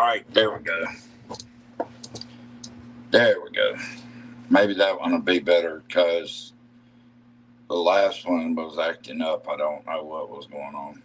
right, there we go. There we go. Maybe that one will be better because the last one was acting up. I don't know what was going on.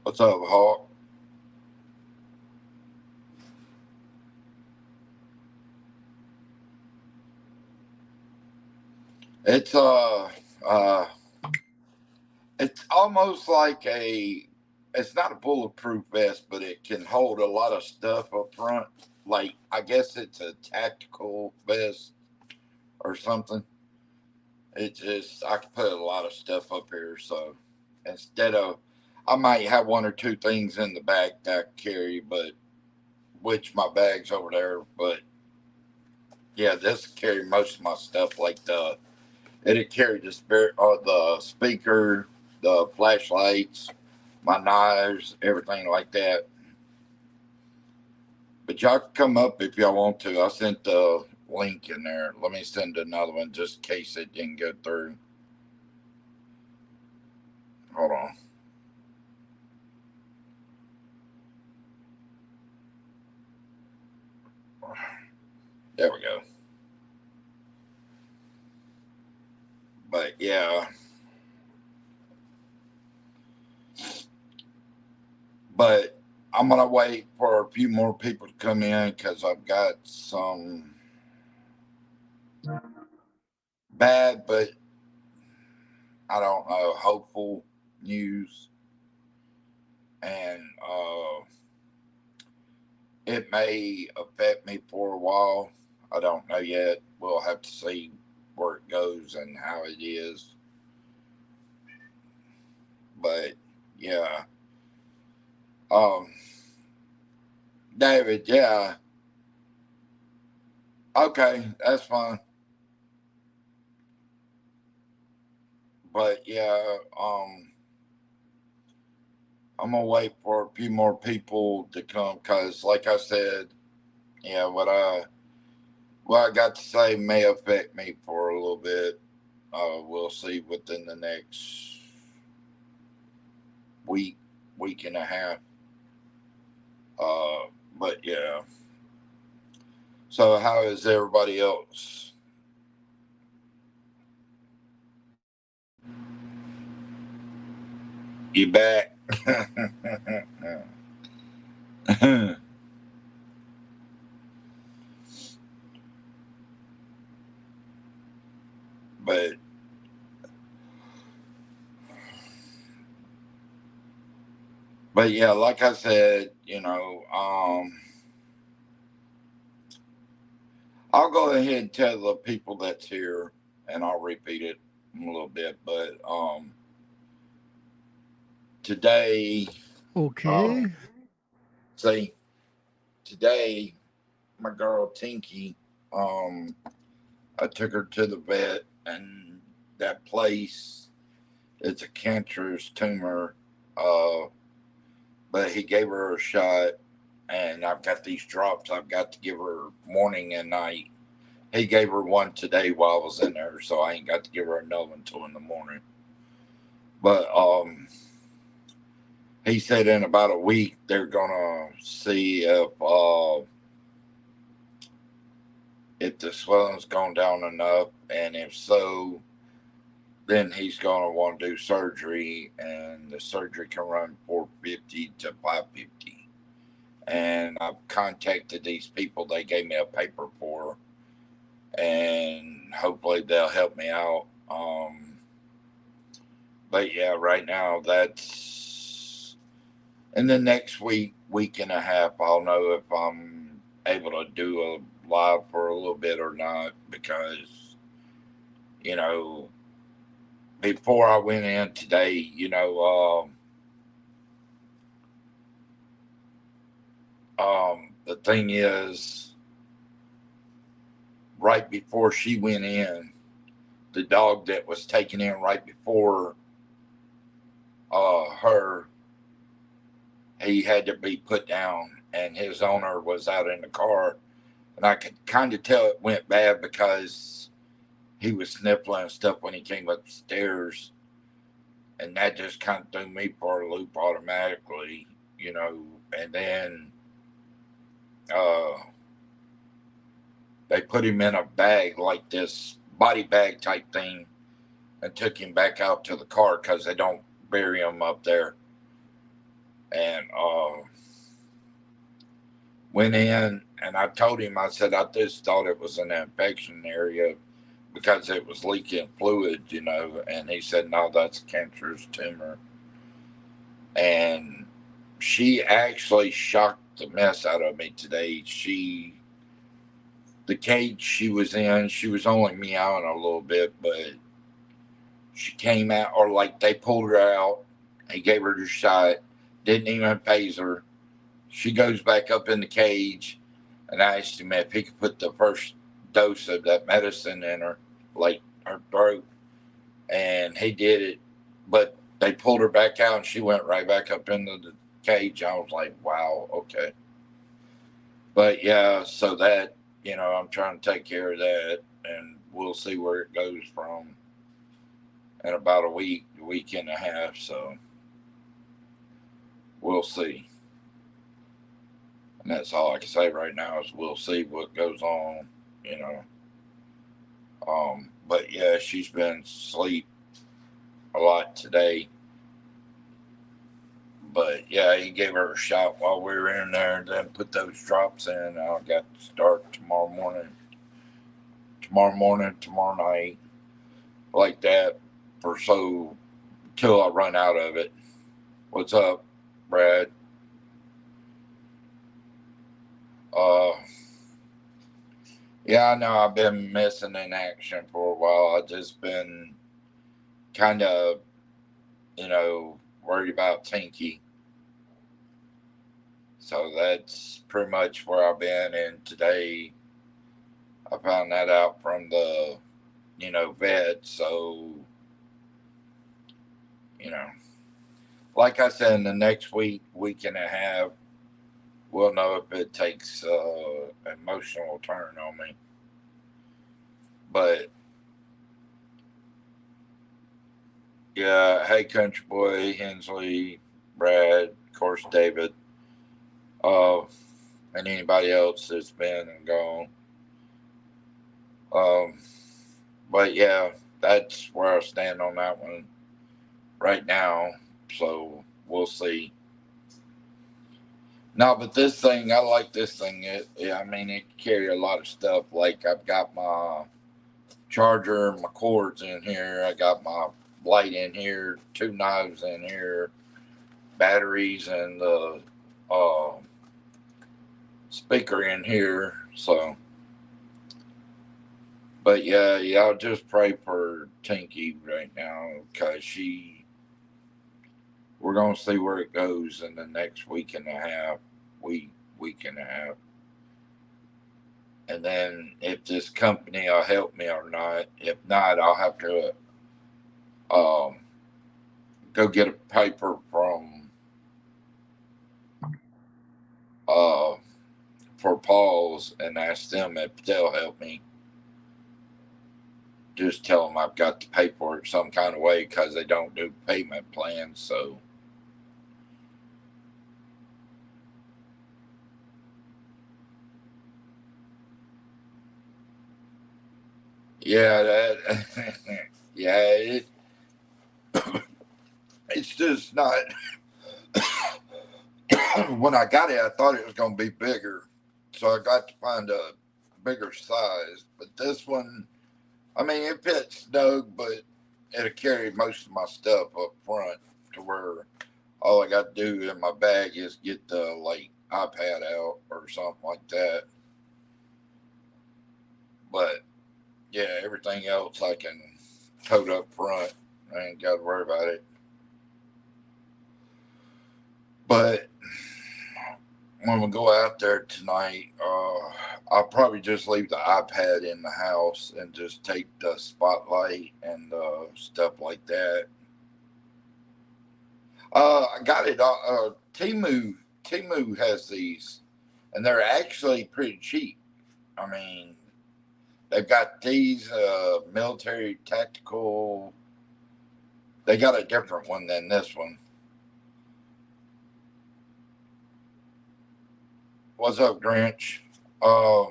What's up, Hawk? It's uh it's almost like a. It's not a bulletproof vest, but it can hold a lot of stuff up front. Like I guess it's a tactical vest or something. It just I can put a lot of stuff up here, so instead of I might have one or two things in the bag that I carry, but which my bag's over there. But yeah, this carry most of my stuff. Like it'd carry the speaker, the flashlights, my knives, everything like that. But y'all can come up if y'all want to. I sent the link in there. Let me send another one just in case it didn't go through. Hold on. There we go. But yeah, but I'm gonna wait for a few more people to come in because I've got some bad, but I don't know, hopeful news, and it may affect me for a while. I don't know yet. We'll have to see where it goes and how it is. But yeah, um, David, yeah, okay, that's fine. But yeah, I'm gonna wait for a few more people to come because, like I said, yeah, what I got to say may affect me for a little bit. We'll see within the next week, week and a half. But yeah. So how is everybody else? You back? but but yeah, like I said, I'll go ahead and tell the people that's here, and I'll repeat it a little bit. But today, Okay. um, see, today my girl Tinky, um, I took her to the vet, and that place, it's a cancerous tumor. Uh, but he gave her a shot, and I've got these drops I've got to give her morning and night. He gave her one today while I was in there, so I ain't got to give her another one until in the morning. But he said in about a week they're gonna see if the swelling's gone down enough, and if so, then he's gonna want to do surgery, and the surgery can run 450 to 550. And I've contacted these people. They gave me a paper for, and hopefully they'll help me out. But yeah, right now that's in the next week, week and a half. I'll know if I'm able to do a live for a little bit or not because you know before I went in today, The thing is, right before she went in, the dog that was taken in right before her, he had to be put down, and his owner was out in the car, and I could kind of tell it went bad because he was sniffling and stuff when he came upstairs, and that just kind of threw me for a loop automatically, you know. And then uh, they put him in a bag like this body bag type thing and took him back out to the car because they don't bury him up there. And went in, and I told him, I said, I just thought it was an infection area because it was leaking fluid, you know. And he said, no, that's a cancerous tumor. And she actually shocked the mess out of me today. The cage she was in, she was only meowing a little bit, but she came out, or like they pulled her out, they gave her the shot, didn't even phase her. She goes back up in the cage, and I asked him if he could put the first dose of that medicine in her, like her throat, and he did it. But they pulled her back out, and she went right back up into the cage. I was like, wow, okay. But yeah, so that, you know, I'm trying to take care of that, and we'll see where it goes from in about a week and a half. So we'll see. And that's all I can say right now is we'll see what goes on, you know. But yeah, she's been asleep a lot today. But yeah, he gave her a shot while we were in there, and then put those drops in. I got to start tomorrow night, like that, for so till I run out of it. What's up, Brad? Uh, yeah, I know I've been missing in action for a while. I've just been kind of, you know, worried about Tinky. So that's pretty much where I've been. And today I found that out from the, you know, vet. So, you know, like I said, in the next week and a half, we'll know if it takes emotional turn on me. But yeah, hey, Country Boy, Hensley, Brad, of course, David, uh, and anybody else that's been and gone. Um, but yeah, that's where I stand on that one right now. So we'll see. No, but this thing, I like this thing. I mean, it can carry a lot of stuff. Like I've got my charger, my cords in here. I got my light in here, two knives in here, batteries, and the uh, speaker in here. So, but yeah, I'll just pray for Tinky right now because we're gonna see where it goes in the next week and a half, week and a half, and then if this company will help me or not. If not, I'll have to um, go get a paper from uh, for Paul's and ask them if they'll help me. Just tell them I've got to pay for it some kind of way because they don't do payment plans. So yeah, that yeah, it's just not. When I got it, I thought it was going to be bigger, so I got to find a bigger size. But this one, I mean, it fits Doug, but it'll carry most of my stuff up front to where all I got to do in my bag is get the like iPad out or something like that. But yeah, everything else I can tote up front. I ain't got to worry about it. But when we go out there tonight, I'll probably just leave the iPad in the house and just take the spotlight and stuff like that. I got it. Timu has these, and they're actually pretty cheap. I mean, they've got these military tactical. They got a different one than this one. What's up, Grinch? Uh,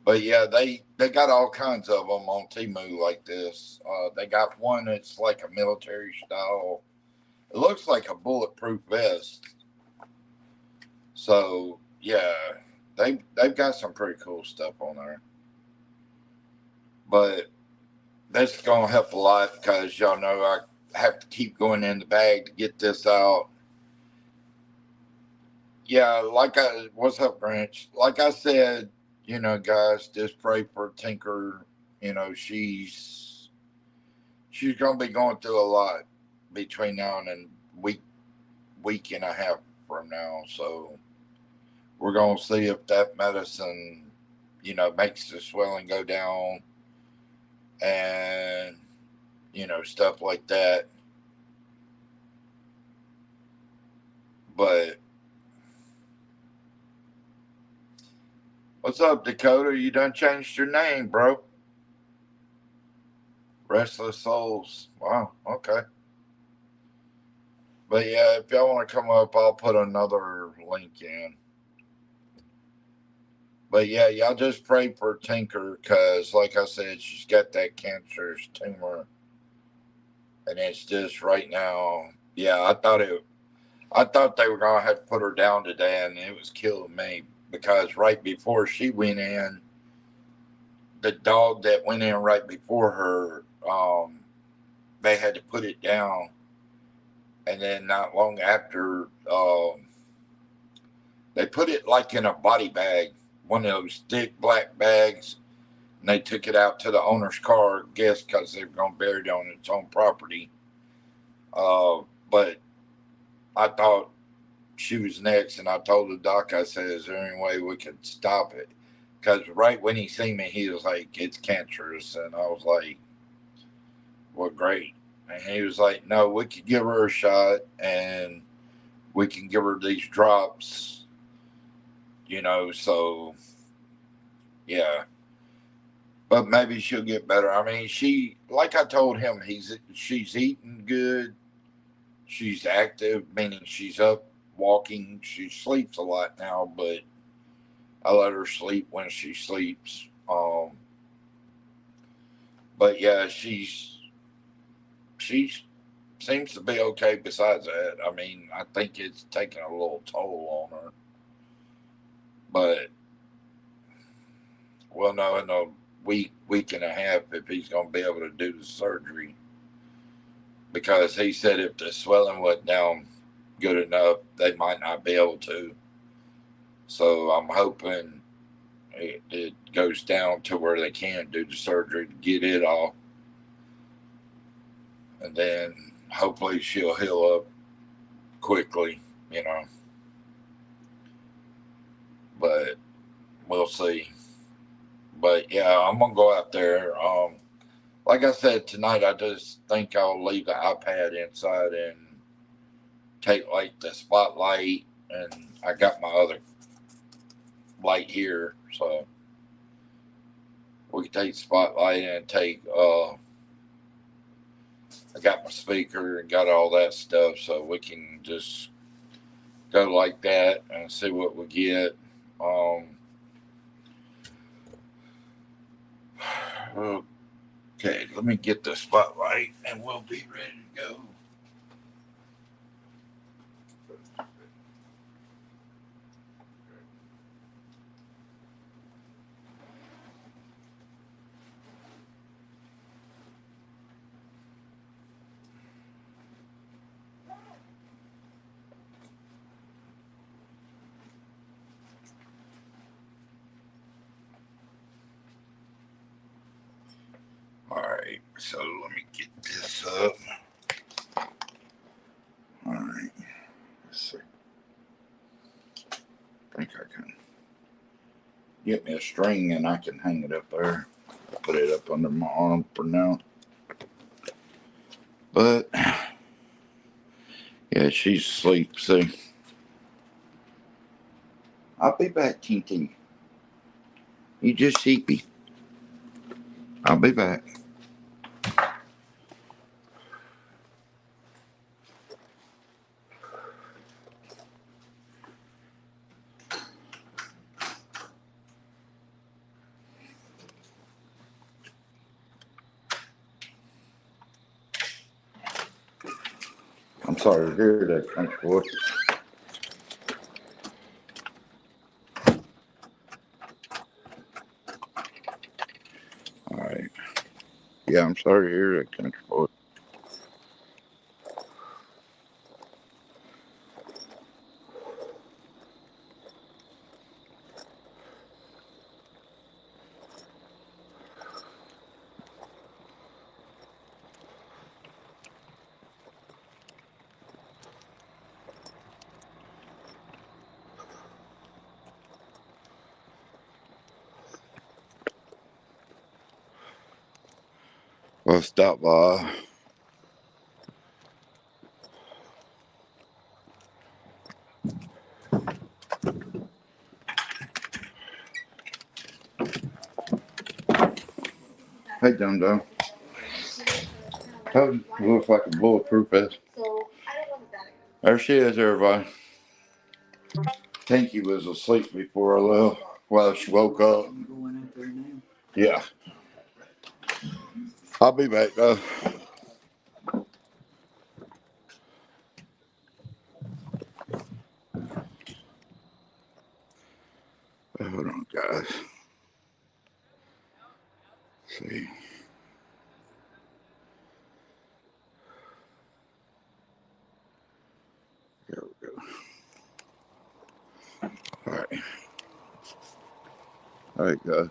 but yeah, they got all kinds of them on Timu like this. They got one that's like a military style. It looks like a bulletproof vest. So yeah, they've got some pretty cool stuff on there. But that's gonna help a lot because y'all know I have to keep going in the bag to get this out. Yeah, what's up, Grinch? Like I said, guys, just pray for Tinker. She's gonna be going through a lot between now and week and a half from now. So we're gonna see if that medicine, makes the swelling go down and stuff like that. But what's up, Dakota? You done changed your name, bro? Restless Souls. Wow. Okay. But yeah, if y'all want to come up, I'll put another link in. But yeah, y'all just pray for Tinker because, like I said, she's got that cancerous tumor, and it's just right now. Yeah, I thought they were gonna have to put her down today, and it was killing me because right before she went in, the dog that went in right before her, they had to put it down, and then not long after, they put it like in a body bag, one of those thick black bags, and they took it out to the owner's car, I guess, because they were going to bury it on its own property. But I thought she was next, and I told the doc, I said, "Is there any way we could stop it?" Because right when he seen me, he was like, "It's cancerous," and I was like, "Well, great." And he was like, "No, we could give her a shot, and we can give her these drops, So yeah, but maybe she'll get better. I mean, like I told him, she's eating good, she's active, meaning she's up walking. She sleeps a lot now, but I let her sleep when she sleeps. But yeah, she seems to be okay. Besides that, I mean, I think it's taking a little toll on her, but we'll know in a week and a half if he's going to be able to do the surgery because he said if the swelling went down good enough, they might not be able to. So I'm hoping it goes down to where they can do the surgery to get it off, and then hopefully she'll heal up quickly, you know. But we'll see. But yeah, I'm gonna go out there. Like I said tonight, I just think I'll leave the iPad inside and take like the spotlight, and I got my other light here, so we can take the spotlight and take. I got my speaker and got all that stuff, so we can just go like that and see what we get. Okay, let me get the spotlight and we'll be ready to go. All right, so let me get this up. All right, let's see. get me a string and I can hang it up there. I'll put it up under my arm for now. But yeah, she's asleep. So I'll be back, Tintin. You just sleepy. I'll be back. I'm sorry to hear that, country boy. All right. Yeah, I'm sorry to hear that, country boy. Well, stop by. Hey, Dum Dum. That looks like a bulletproof vest. There she is, everybody. Tinky was asleep before I left. Well, she woke up. Yeah. I'll be back, though. Hold on, guys. Let's see. There we go. All right. All right, guys.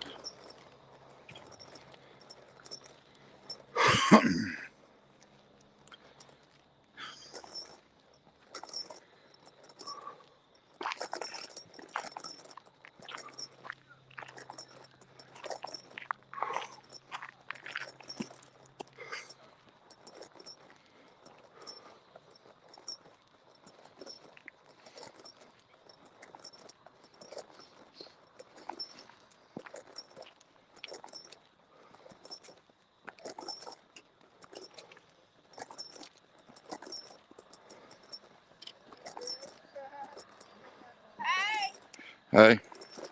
Hey,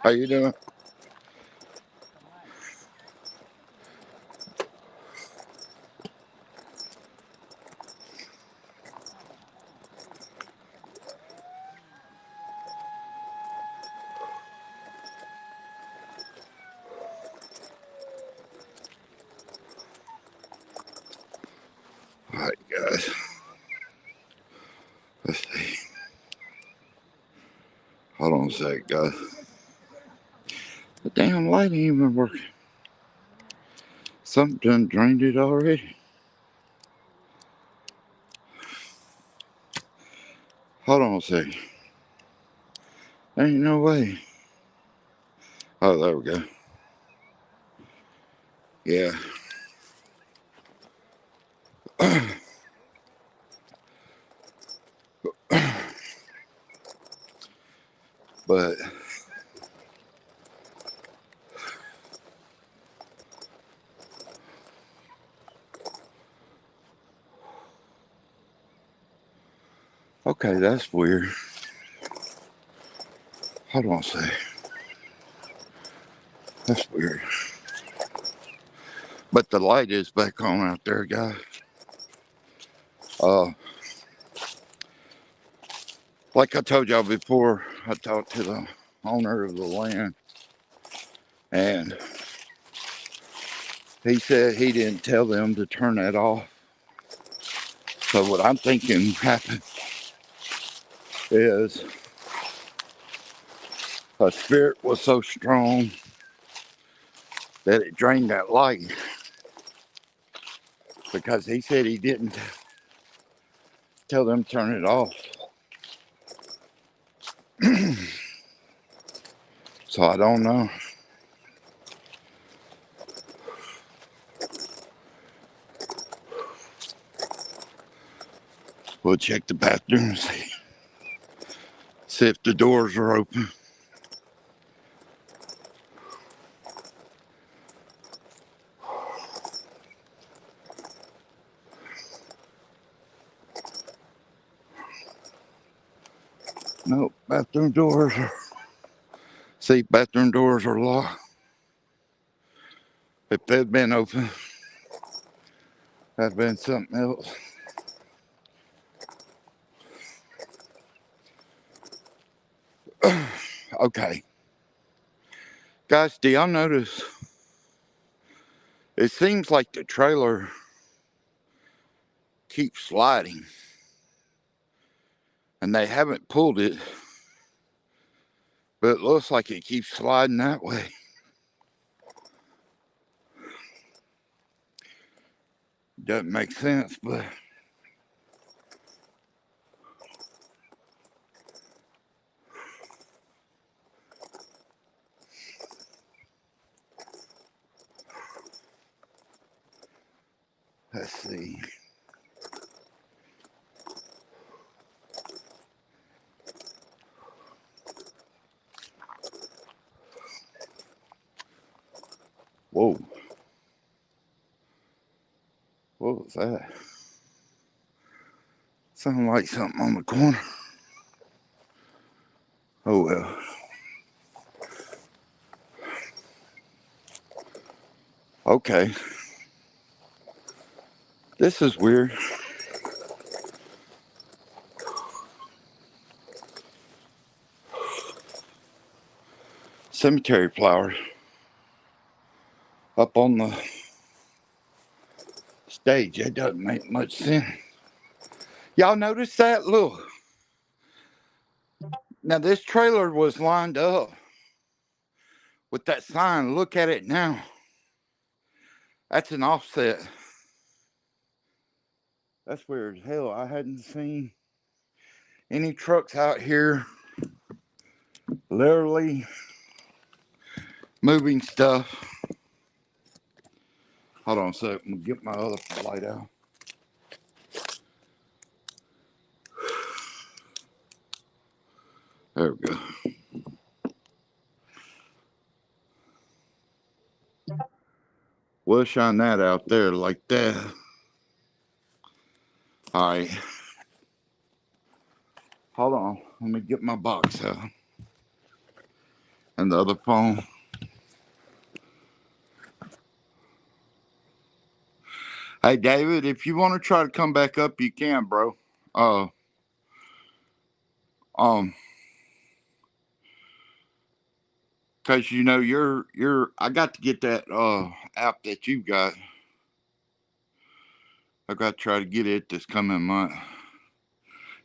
how you doing? All right, guys. Let's see. Hold on a sec, guys. The damn light ain't even working. Something done drained it already. Hold on a sec. There ain't no way. Oh, there we go. Yeah. But okay, that's weird. Hold on a sec. That's weird. But the light is back on out there, guys. Like I told y'all before, I talked to the owner of the land, and he said he didn't tell them to turn that off. So what I'm thinking happened is a spirit was so strong that it drained that light, because he said he didn't tell them to turn it off. So I don't know. We'll check the bathroom and see if the doors are open. Nope, bathroom doors are. See, bathroom doors are locked. If they'd been open, that'd been something else. Okay. Guys, do y'all notice? It seems like the trailer keeps sliding. And they haven't pulled it. But it looks like it keeps sliding that way. Doesn't make sense, but let's see. Whoa. What was that? Sounded like something on the corner. Oh well. Okay. This is weird. Cemetery flowers up on the stage. That doesn't make much sense. Y'all notice that? Look. Now this trailer was lined up with that sign. Look at it now. That's an offset. That's weird as hell. I hadn't seen any trucks out here literally moving stuff. Hold on a second. I'm gonna get my other light out. There we go. We'll shine that out there like that. All right. Hold on. Let me get my box out. And the other phone. Hey, David, if you want to try to come back up, you can, bro. Uh, um, cause you know I got to get that app that you've got. I got to try to get it this coming month.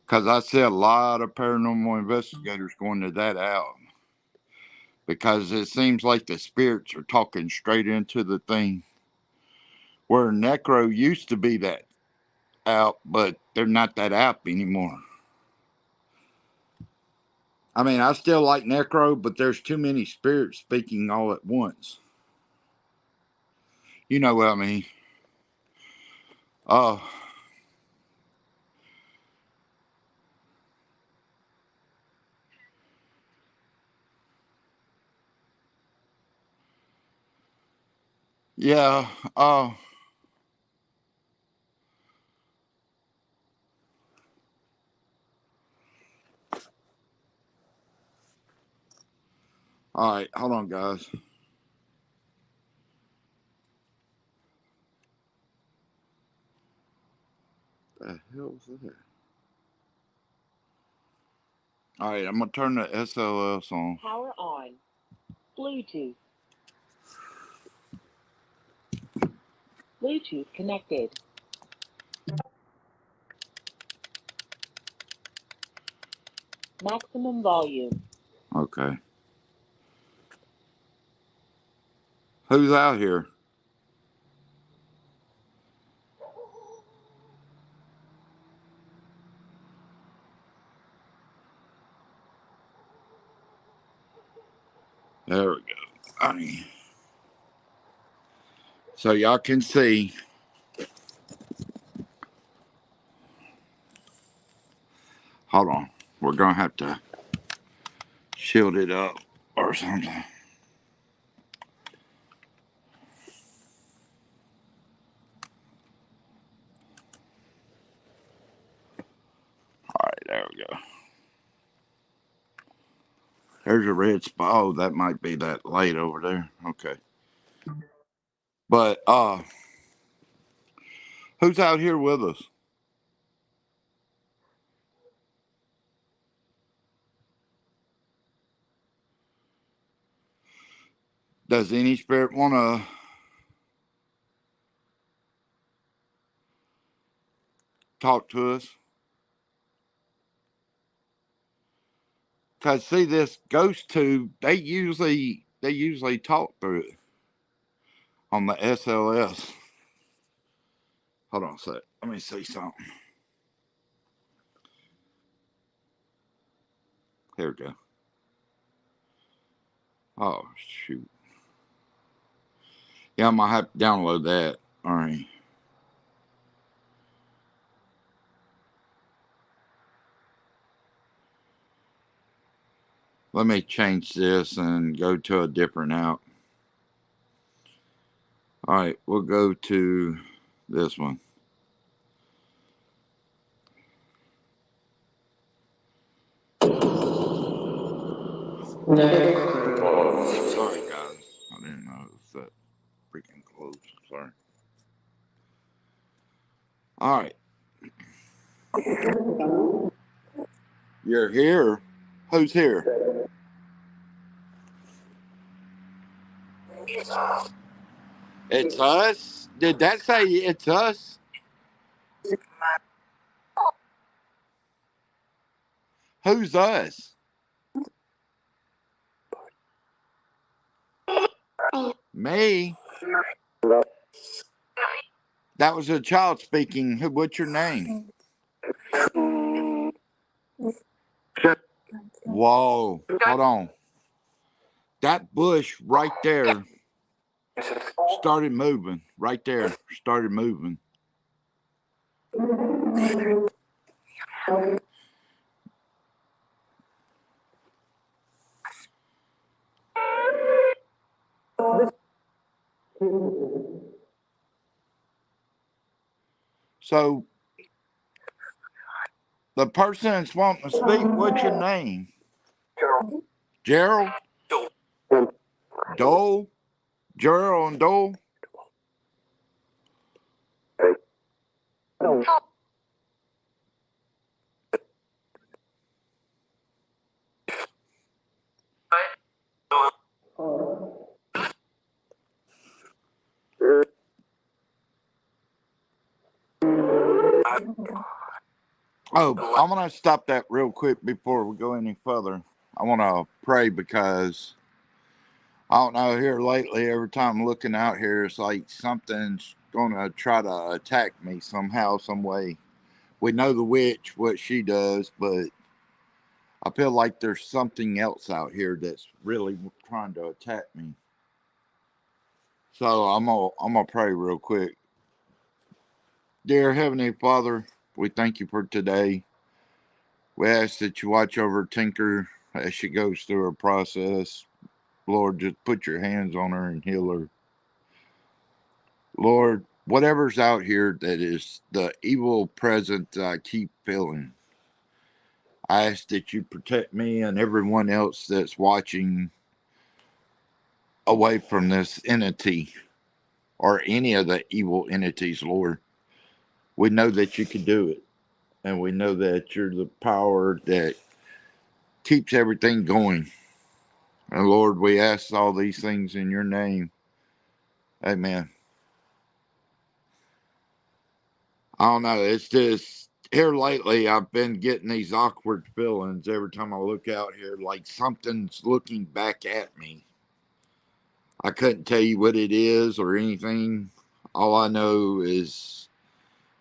Cause I see a lot of paranormal investigators going to that app. Because it seems like the spirits are talking straight into the thing. Where Necro used to be that app, but they're not that app anymore. I mean, I still like Necro, but there's too many spirits speaking all at once. You know what I mean? Uh, yeah. All right, hold on, guys. The hell was that? All right, I'm gonna turn the SLS on. Power on. Bluetooth. Bluetooth connected. Maximum volume. Okay. Who's out here? There we go. All right. So y'all can see Hold on. We're going to have to shield it up or something. All right, there we go. There's a red spot. Oh, that might be that light over there. Okay. But who's out here with us? Does any spirit want to talk to us? Cause see this ghost tube, they usually talk through it on the SLS. Hold on a sec. Let me see something. Here we go. Oh shoot. Yeah, I might have to download that. All right. Let me change this and go to a different app. All right, we'll go to this one. Sorry, guys. I didn't know it was that freaking close. Sorry. All right. You're here. Who's here? It's us? Did that say it's us? Who's us? Me? That was a child speaking. What's your name? Whoa. Hold on. That bush right there started moving. Right there. Started moving. So the person that's wanting to speak, what's your name? Gerald? Dole? Gerald and Dole? Oh, I'm going to stop that real quick before we go any further. I want to pray because I don't know, here lately, every time I'm looking out here, it's like something's going to try to attack me somehow, some way. We know the witch, what she does, but I feel like there's something else out here that's really trying to attack me. So I'm gonna pray real quick. Dear Heavenly Father, we thank you for today. We ask that you watch over Tinker as she goes through her process. Lord, just put your hands on her and heal her. Lord, whatever's out here that is the evil presence I keep feeling, I ask that you protect me and everyone else that's watching away from this entity or any of the evil entities, Lord. We know that you can do it, and we know that you're the power that keeps everything going. And Lord, we ask all these things in your name. Amen. I don't know. It's just here lately, I've been getting these awkward feelings every time I look out here, like something's looking back at me. I couldn't tell you what it is or anything. All I know is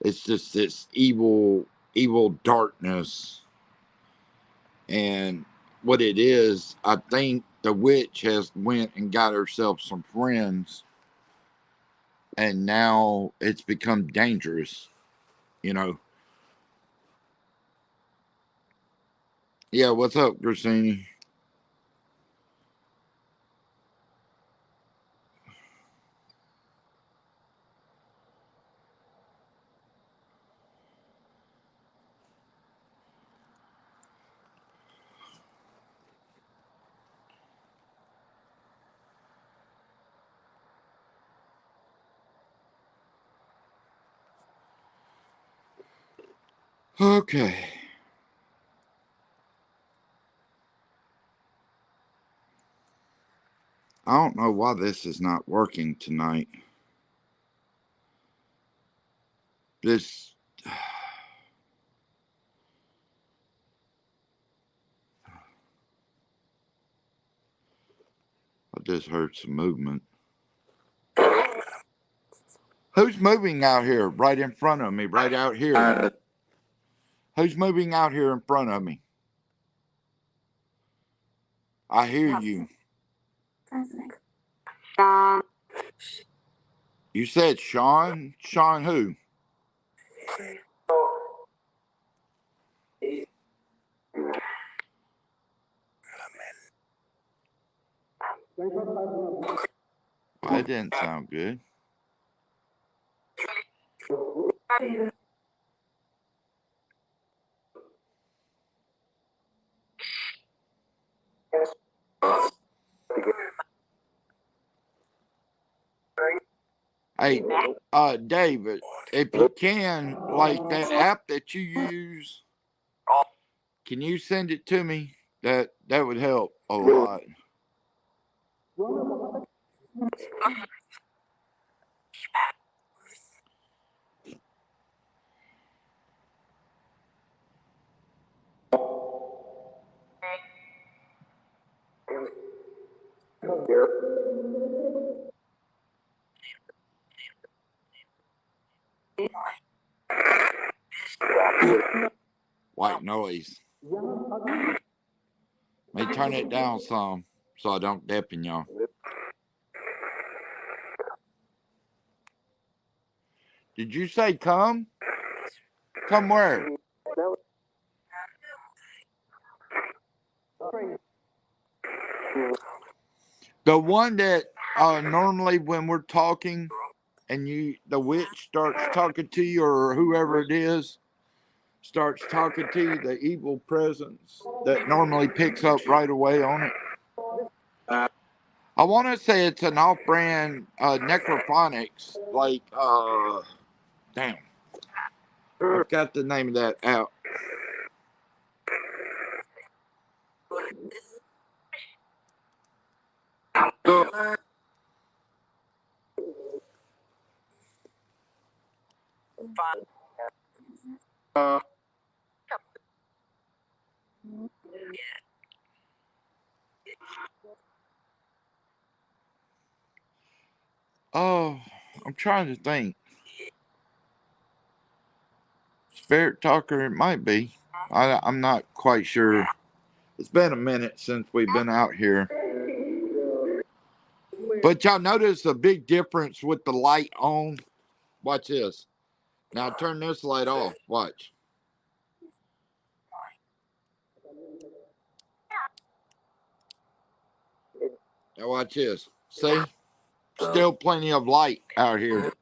it's just this evil darkness. And what it is, I think the witch has went and got herself some friends, and now it's become dangerous, you know. Yeah, what's up, Grassini? Okay. I don't know why this is not working tonight. This. I just heard some movement. Who's moving out here right in front of me, right out here? Who's moving out here in front of me? I hear you. You said Sean? Sean who? That didn't sound good. Hey, David, if you can, like that app that you use, can you send it to me? That would help a lot. White noise. May turn it down some so I don't deafen y'all. Did you say come? Come where? The one that normally when we're talking and the witch starts talking to you or whoever it is starts talking to you, the evil presence that normally picks up right away on it. I want to say it's an off-brand necrophonics, like damn, I've got the name of that out. Oh, I'm trying to think. Spirit Talker, it might be. I'm not quite sure. It's been a minute since we've been out here. But y'all notice a big difference with the light on? Watch this. Now turn this light off. Watch. Now watch this. See? Still plenty of light out here.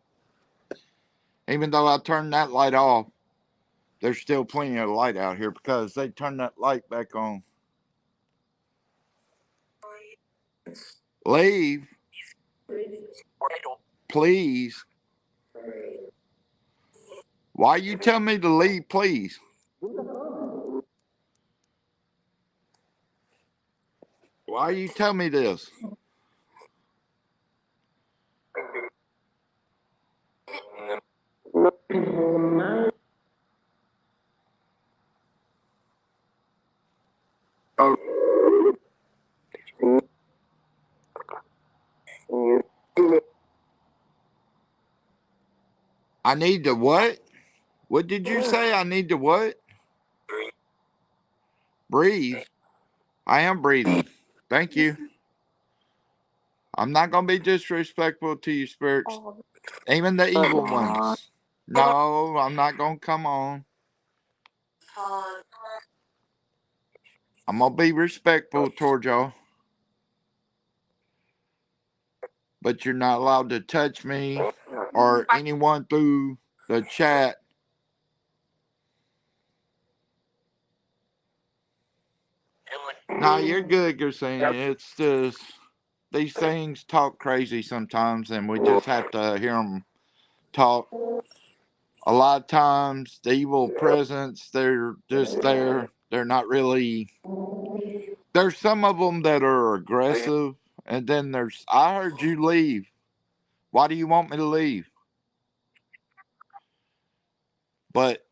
Even though I turned that light off, there's still plenty of light out here because they turned that light back on. Leave. Please. Why you tell me to leave, please? Why you tell me this? I need to what? What did you say? I need to what? Breathe. I am breathing. Thank you. I'm not going to be disrespectful to you, spirits. Even the evil ones. No, I'm not going to come on. I'm gonna be respectful toward y'all, but you're not allowed to touch me or anyone through the chat. Nah, you're good, Gersini. It's just these things talk crazy sometimes, and we just have to hear them talk. A lot of times, the evil presence, they're just there. They're not really. There's some of them that are aggressive, and then there's. I heard you leave. Why do you want me to leave? But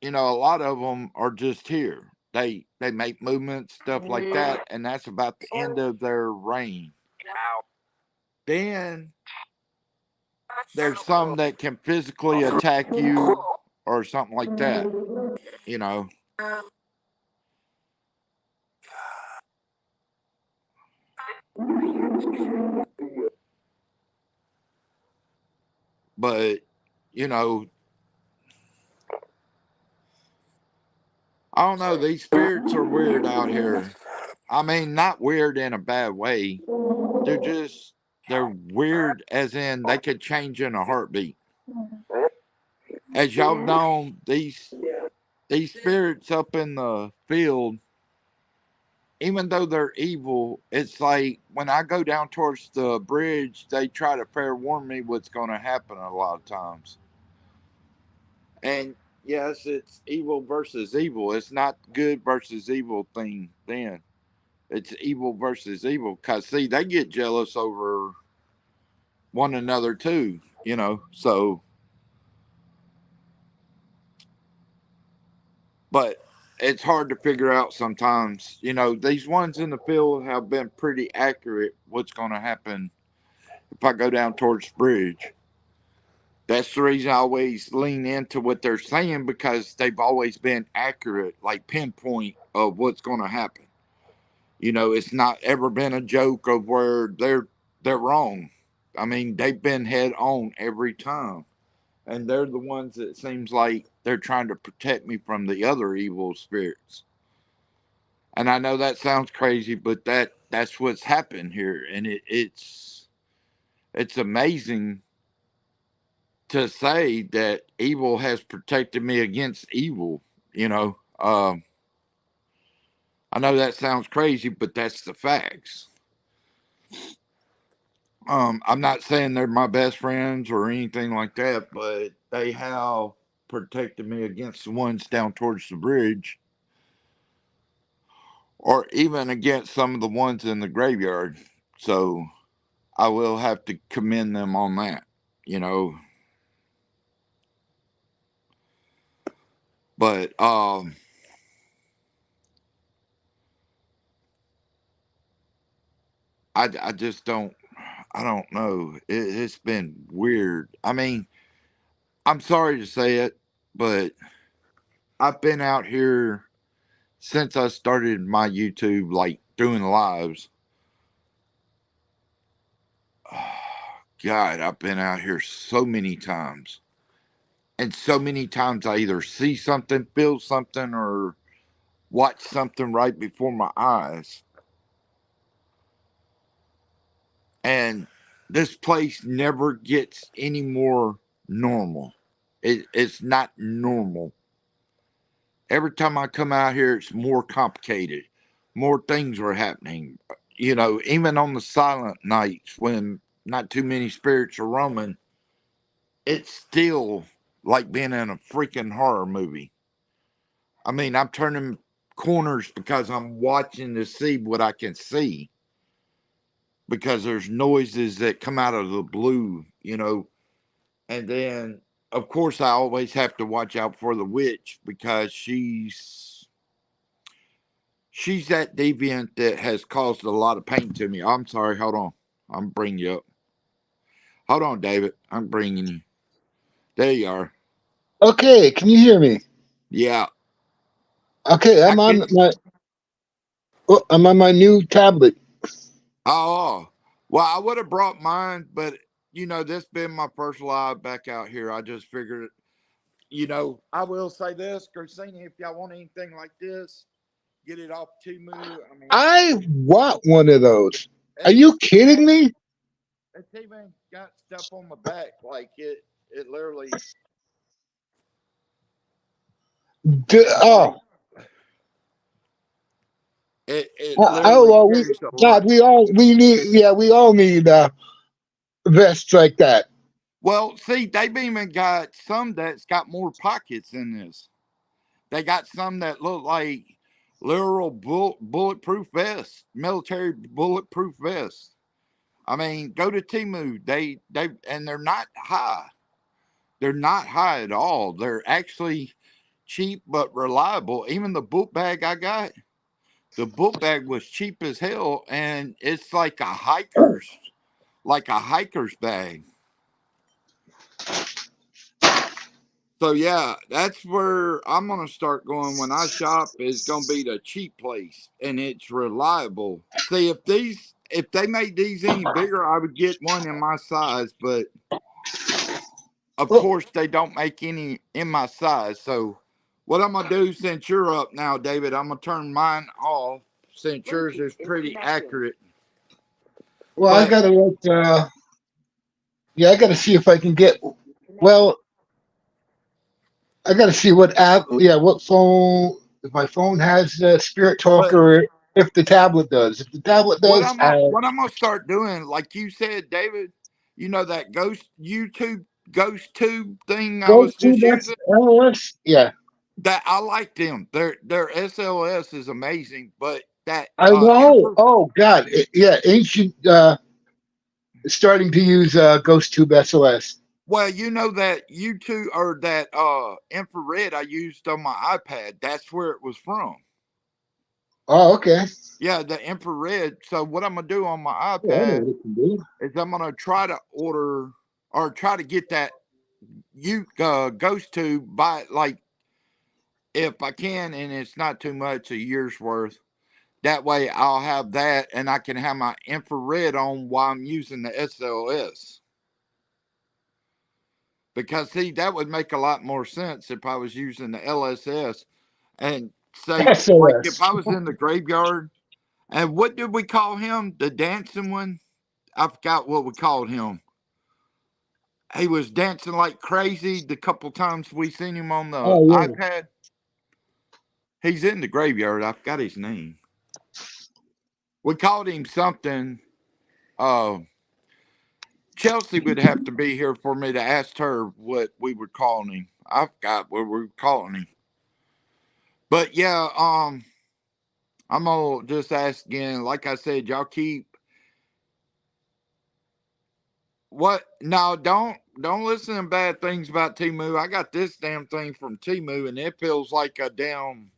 a lot of them are just here. They make movements, stuff like that, and that's about the end of their reign. Then there's some that can physically attack you or something like that. You know, but you know, I don't know. These spirits are weird out here. I mean, not weird in a bad way. They're just they're weird, as in they could change in a heartbeat. As y'all know, these spirits up in the field, even though they're evil, it's like when I go down towards the bridge, they try to fair warn me what's going to happen a lot of times. And yes, it's evil versus evil. It's not good versus evil thing then. It's evil versus evil. Because, see, they get jealous over one another too. So, but it's hard to figure out sometimes. These ones in the field have been pretty accurate what's going to happen if I go down towards the bridge. That's the reason I always lean into what they're saying, because they've always been accurate, like pinpoint of what's going to happen. It's not ever been a joke of where they're wrong. I mean, they've been head on every time, and they're the ones that seems like they're trying to protect me from the other evil spirits. And I know that sounds crazy, but that's what's happened here, and it's amazing to say that evil has protected me against evil. You know, I know that sounds crazy, but that's the facts. I'm not saying they're my best friends or anything like that, but they have protected me against the ones down towards the bridge, or even against some of the ones in the graveyard. So I will have to commend them on that. You know, but I just don't. I don't know. It's been weird. I mean, I'm sorry to say it, but I've been out here since I started my YouTube, like doing lives. God, I've been out here so many times. And so many times I either see something, feel something, or watch something right before my eyes. And this place never gets any more normal. It's not normal. Every time I come out here, it's more complicated. More things are happening. Even on the silent nights when not too many spirits are roaming, it's still like being in a freaking horror movie. I mean, I'm turning corners because I'm watching to see what I can see, because there's noises that come out of the blue. And then, of course, I always have to watch out for the witch, because she's that deviant that has caused a lot of pain to me. I'm sorry. Hold on. I'm bringing you up. Hold on, David. I'm bringing you. There you are. Okay, can you hear me? Yeah. Okay, I can. I'm on my new tablet. Oh, well, I would have brought mine, but this being my first live back out here, I just figured. I will say this, Christina, if y'all want anything like this, get it off Timu. I mean, I want one of those. Are it's, you kidding me? it's even got stuff on the back, like it literally. Oh, It oh, literally well, carries a God, lot. we all need vests like that. Well, see, they've even got some that's got more pockets in this. They got some that look like literal bulletproof vests, military bulletproof vests. I mean, go to Timu. They and they're not high. They're not high at all. They're actually cheap but reliable. Even the book bag I got, the book bag was cheap as hell, and it's like a hiker's bag. So yeah, that's where I'm gonna start going when I shop. Is gonna be the cheap place, and it's reliable. See, if they made these any bigger, I would get one in my size. But of Oh, course, they don't make any in my size. So what I'm gonna do, since you're up now, David, I'm gonna turn mine off since yours Bluetooth is is pretty connected. accurate. well, I But gotta yeah, I gotta see if I can get. Connected. Well, I gotta see what app. Yeah, what phone? If my phone has Spirit Talk, but or if the tablet does. If the tablet does, what I'm gonna start doing, like you said, David, you know that ghost tube thing I those was two. just That's using. LS. Yeah, That I like them. Their SLS is amazing, but that I know. infra Oh God, yeah, ancient. Starting to use Ghost Tube SOS. well, you know that YouTube or that infrared I used on my iPad. That's where it was from. Oh, okay. Yeah, the infrared. So what I'm gonna do on my Yeah, I know iPad what it can do. is I'm gonna try to order or try to get that ghost tube by like if I can, and it's not too much, a year's worth. That way I'll have that and I can have my infrared on while I'm using the SLS. Because see, that would make a lot more sense if I was using the LSS and say like if SOS. I was in the graveyard and what did we call him? The dancing one? I forgot what we called him. He was dancing like crazy the couple times we seen him on the Oh yeah. iPad. He's in the graveyard. I forgot his name. We called him something. Uh, Chelsea would have to be here for me to ask her what we were calling him. I forgot what we were calling him. But yeah, I'm gonna just ask again. Like I said, y'all keep what? No, don't listen to bad things about Timu. I got this damn thing from Timu, and it feels like a damn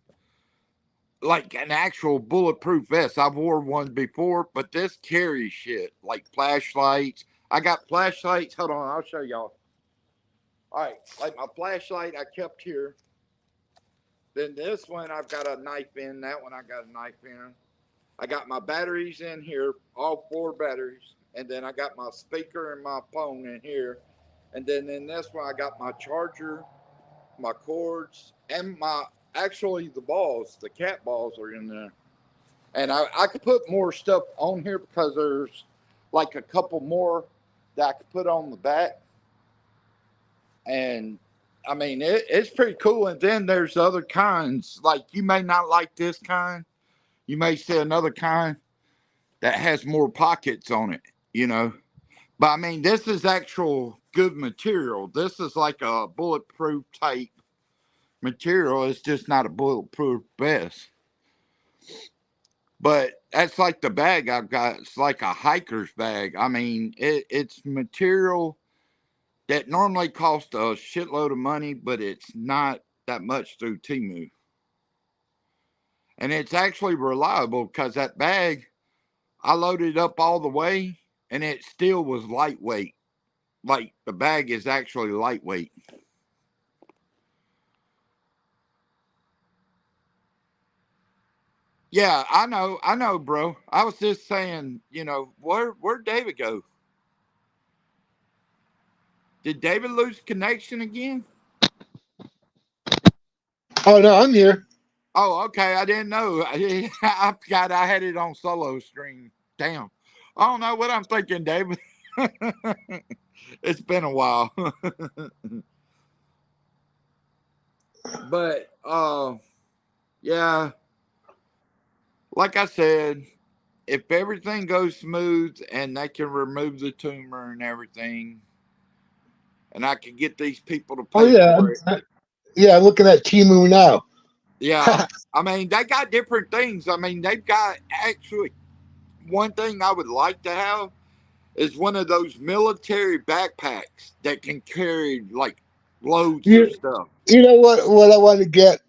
like an actual bulletproof vest. I've wore one before, but this carries shit like flashlights. I got flashlights. Hold on, I'll show y'all. All right, like my flashlight I kept here. Then this one I've got a knife in. That one I got a knife in. I got my batteries in here, all 4 batteries. And then I got my speaker and my phone in here. And then in this one I got my charger, my cords, and my actually the balls, the cat balls are in there. And I could put more stuff on here because there's like a couple more that I could put on the back. And I mean, it's pretty cool. And then there's other kinds. Like you may not like this kind. You may see another kind that has more pockets on it, you know. But I mean, this is actual good material. This is like a bulletproof type material. It's just not a bulletproof vest. But that's like the bag I've got. It's like a hiker's bag. I mean, it's material that normally costs a shitload of money, but it's not that much through Timu. And it's actually reliable because that bag, I loaded up all the way and it still was lightweight. Like the bag is actually lightweight. Yeah, I know, bro. I was just saying, you know, where'd David go? Did David lose connection again? Oh no, I'm here. Oh, okay. I didn't know. I forgot I had it on solo stream. Damn. I don't know what I'm thinking, David. It's been a while. But yeah, like I said, if everything goes smooth and they can remove the tumor and everything, and I can get these people to Oh pay yeah, for it, yeah. I'm looking at Timu now. yeah. I mean, they got different things. I mean, they've got actually one thing I would like to have is one of those military backpacks that can carry like loads of you stuff. you know what I want to get?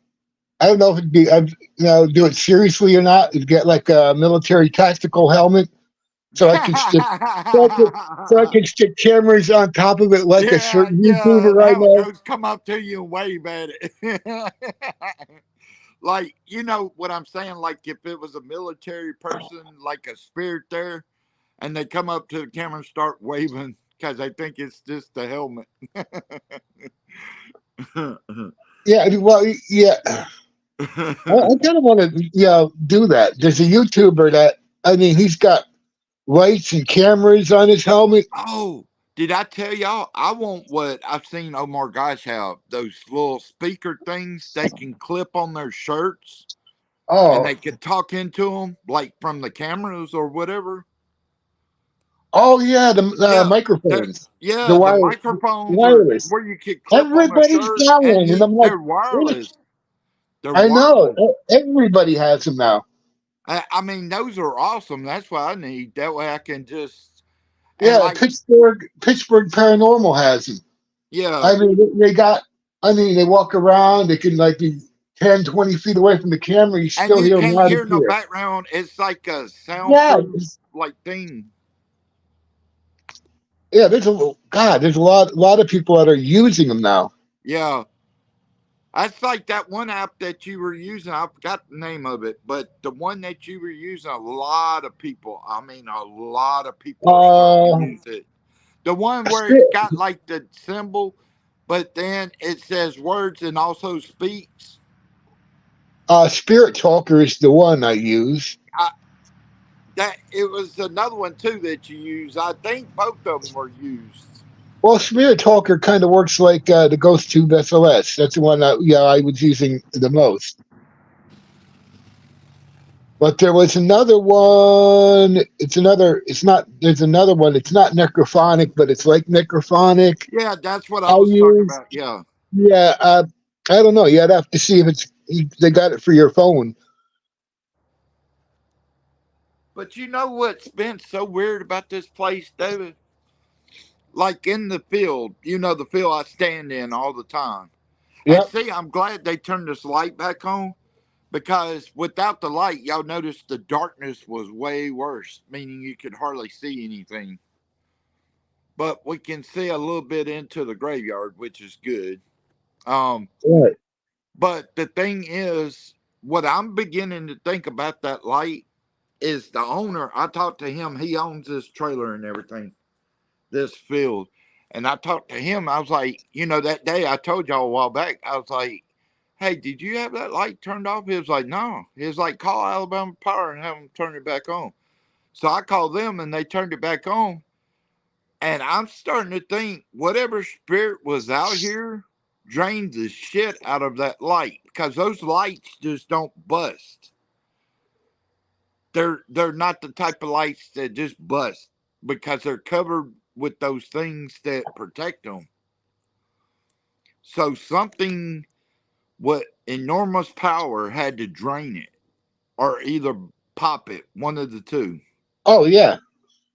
I don't know if it'd be do it seriously or not. Is get like a military tactical helmet so I can stick so I can stick cameras on top of it like a Yeah, certain yeah, YouTuber and right have a now. ghost come up to you and wave at it. Like, you know what I'm saying? Like, if it was a military person, like a spirit there, and they come up to the camera and start waving because they think it's just the helmet. Yeah, well, yeah. I kind of want to, do that. There's a YouTuber that I mean, he's got lights and cameras on his helmet. Oh, did I tell y'all? I want what I've seen Omar Gosh have those little speaker things they can clip on their shirts and Oh, they can talk into them like from the cameras or whatever. oh yeah, the Yeah, microphones, the yeah, the wire, microphones are wireless. where you could clip on a Everybody's shirt got and one, and I'm like, they're what? wireless. They're I know wireless. everybody has them now. I mean, those are awesome. That's what I need. That way I can just and Yeah, like Pittsburgh Paranormal has them. yeah, I mean, they got. I mean, they walk around. They can like be 10, 20 feet away from the camera. You and still you hear them can't loud and hear no clear. background. It's like a Yeah, soundproof like thing. yeah. There's a lot of people that are using them now. Yeah. That's like that one app that you were using. I forgot the name of it, but the one that you were using, a lot of people, I mean, a lot of people are starting to Uh, use it. The one where it's Spirit, got like the symbol, but then it says words and also speaks. Spirit Talker is the one I use. I, that it was another one too that you use. I think both of them were used. Well, Spirit Talker kind of works like the Ghost Tube SLS. That's the one that I was using the most. But there was another one. It's another. It's not. There's another one. It's not necrophonic, but it's like necrophonic. Yeah, that's what I I was talking use. about. Yeah. Yeah. I don't know. You'd have to see if they got it for your phone. But you know what's been so weird about this place, David? Like in the field, you know, the field I stand in all the time. And Yep. see, I'm glad they turned this light back on because without the light, y'all noticed the darkness was way worse, meaning you could hardly see anything. But we can see a little bit into the graveyard, which is good. Um, Right. but the thing is, what I'm beginning to think about that light is the owner. I talked to him, he owns this trailer and everything, this field. And I talked to him. I was like, you know, that day I told y'all a while back, I was like, hey, did you have that light turned off? He was like, no. He was like, call Alabama Power and have them turn it back on. So I called them and they turned it back on. And I'm starting to think whatever spirit was out here drained the shit out of that light because those lights just don't bust. They're not the type of lights that just bust because they're covered with those things that protect them. So something with enormous power had to drain it or either pop it, one of the two. Oh yeah.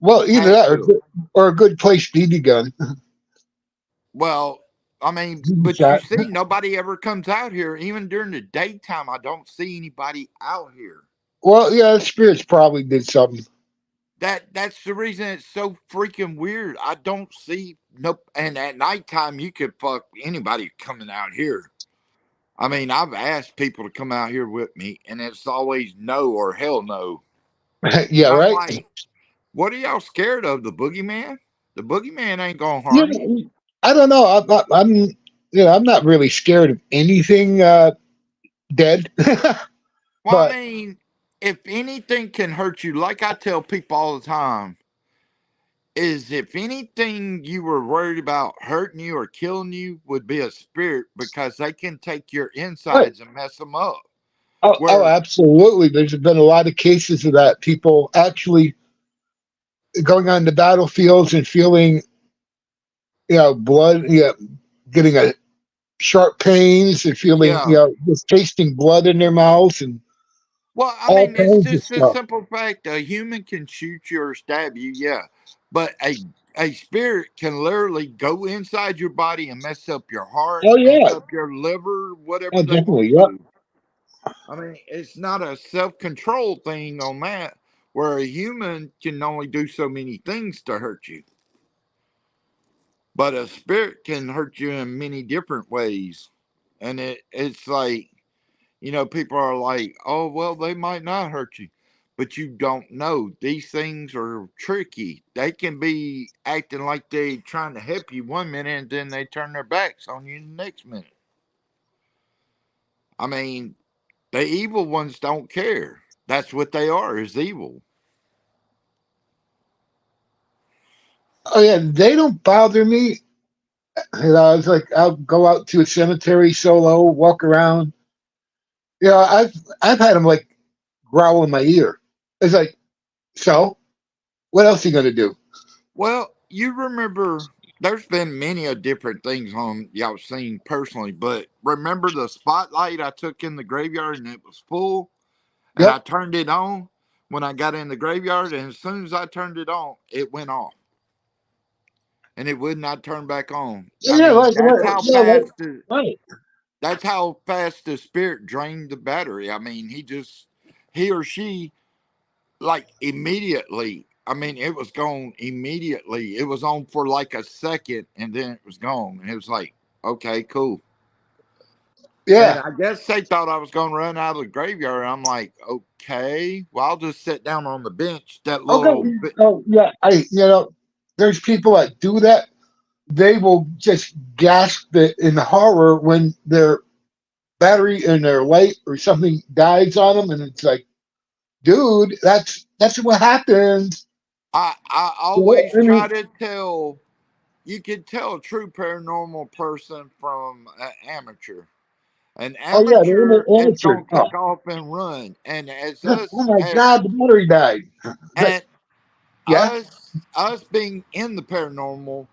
Well, either Had that to. or a good place BB gun. Well, I mean, BB but you shot. see, nobody ever comes out here. Even during the daytime, I don't see anybody out here. Well, yeah, the spirits probably did something. That's the reason it's so freaking weird. I don't see nope. And at nighttime, you could fuck anybody coming out here. I mean, I've asked people to come out here with me, and it's always no or hell no. Yeah, And I'm right. like, what are y'all scared of? The boogeyman? The boogeyman ain't gonna Yeah, harm you. I don't know. I'm not really scared of anything dead. Well, I But mean, if anything can hurt you, like I tell people all the time, is if anything you were worried about hurting you or killing you would be a spirit, because they can take your right. insides and mess them up. Oh, Where, absolutely. There's been a lot of cases of that. People actually going on the battlefields and feeling, blood, getting a sharp pains and feeling, yeah. just tasting blood in their mouths and Well, I all mean, it's kinds of just a stuff. simple fact. A human can shoot you or stab you, yeah. But a spirit can literally go inside your body and mess up your heart, Oh mess yeah. up your liver, Oh, whatever they definitely. want Yep. to. I mean, it's not a self control thing on that, where a human can only do so many things to hurt you. But a spirit can hurt you in many different ways. And it's like, people are like, oh, well, they might not hurt you. But you don't know. These things are tricky. They can be acting like they trying to help you one minute and then they turn their backs on you the next minute. I mean, the evil ones don't care. That's what they are, is evil. Oh yeah. They don't bother me. It's like I'll go out to a cemetery solo, walk around. I've had them like growl in my ear. It's like, so what else are you gonna do? Well, you remember there's been many of different things on y'all seen personally, but remember the spotlight I took in the graveyard and it was full and I Yep. turned it on when I got in the graveyard, and as soon as I turned it on, it went off and it would not turn back on. I Yeah. mean, Like, yeah. Right. that's how fast the spirit drained the battery. I mean, he or she, like, immediately. I mean, it was gone immediately. It was on for like a second and then it was gone. And it was like, okay, cool. And Yeah. I guess they thought I was going to run out of the graveyard. I'm like, okay, well, I'll just sit down on the bench. That Okay. little bit. Oh yeah. There's people that do that. They will just gasp in horror when their battery in their light or something dies on them, and it's like, dude, that's what happens. I always I try mean, to tell, you can tell a true paranormal person from an amateur. An oh yeah, the amateur is amateur. going to take off and run. And as Oh us, my god, the battery died. But and yeah, us being in the paranormal,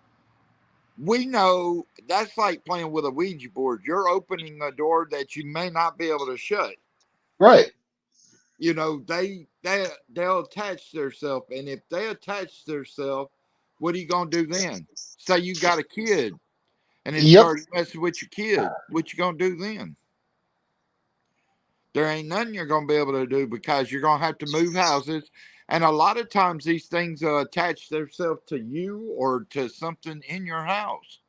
we know that's like playing with a Ouija board. You're opening a door that you may not be able to shut. right. They'll attach themselves, and if they attach themselves, what are you gonna do then? Say you got a kid, and it Yep. starts messing with your kid. What you gonna do then? There ain't nothing you're gonna be able to do, because you're gonna have to move houses. And a lot of times these things attach themselves to you or to something in your house.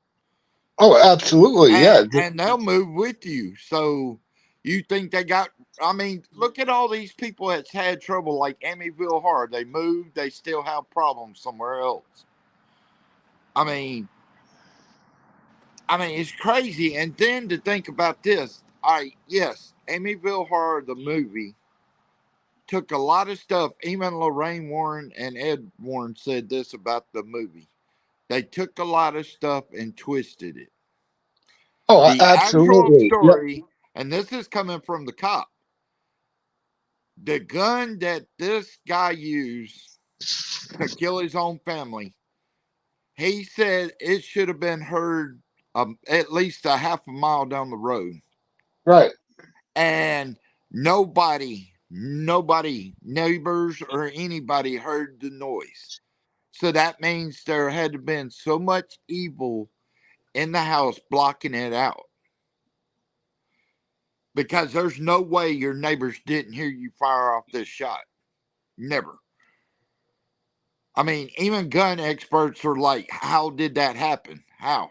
Oh, absolutely. and Yeah. and they'll move with you. So you think they got? I mean, look at all these people that's had trouble, like Amityville Horror. They moved, they still have problems somewhere else. I mean, it's crazy. And then to think about this, all right, yes, Amityville Horror, the movie, took a lot of stuff. Even Lorraine Warren and Ed Warren said this about the movie. They took a lot of stuff and twisted it. Oh, The actual absolutely. Yep. story, and this is coming from the cop, the gun that this guy used to kill his own family, he said it should have been heard at least a half a mile down the road. Right. And nobody, neighbors or anybody heard the noise. So that means there had to been so much evil in the house blocking it out. Because there's no way your neighbors didn't hear you fire off this shot. Never. I mean, even gun experts are like, how did that happen? How?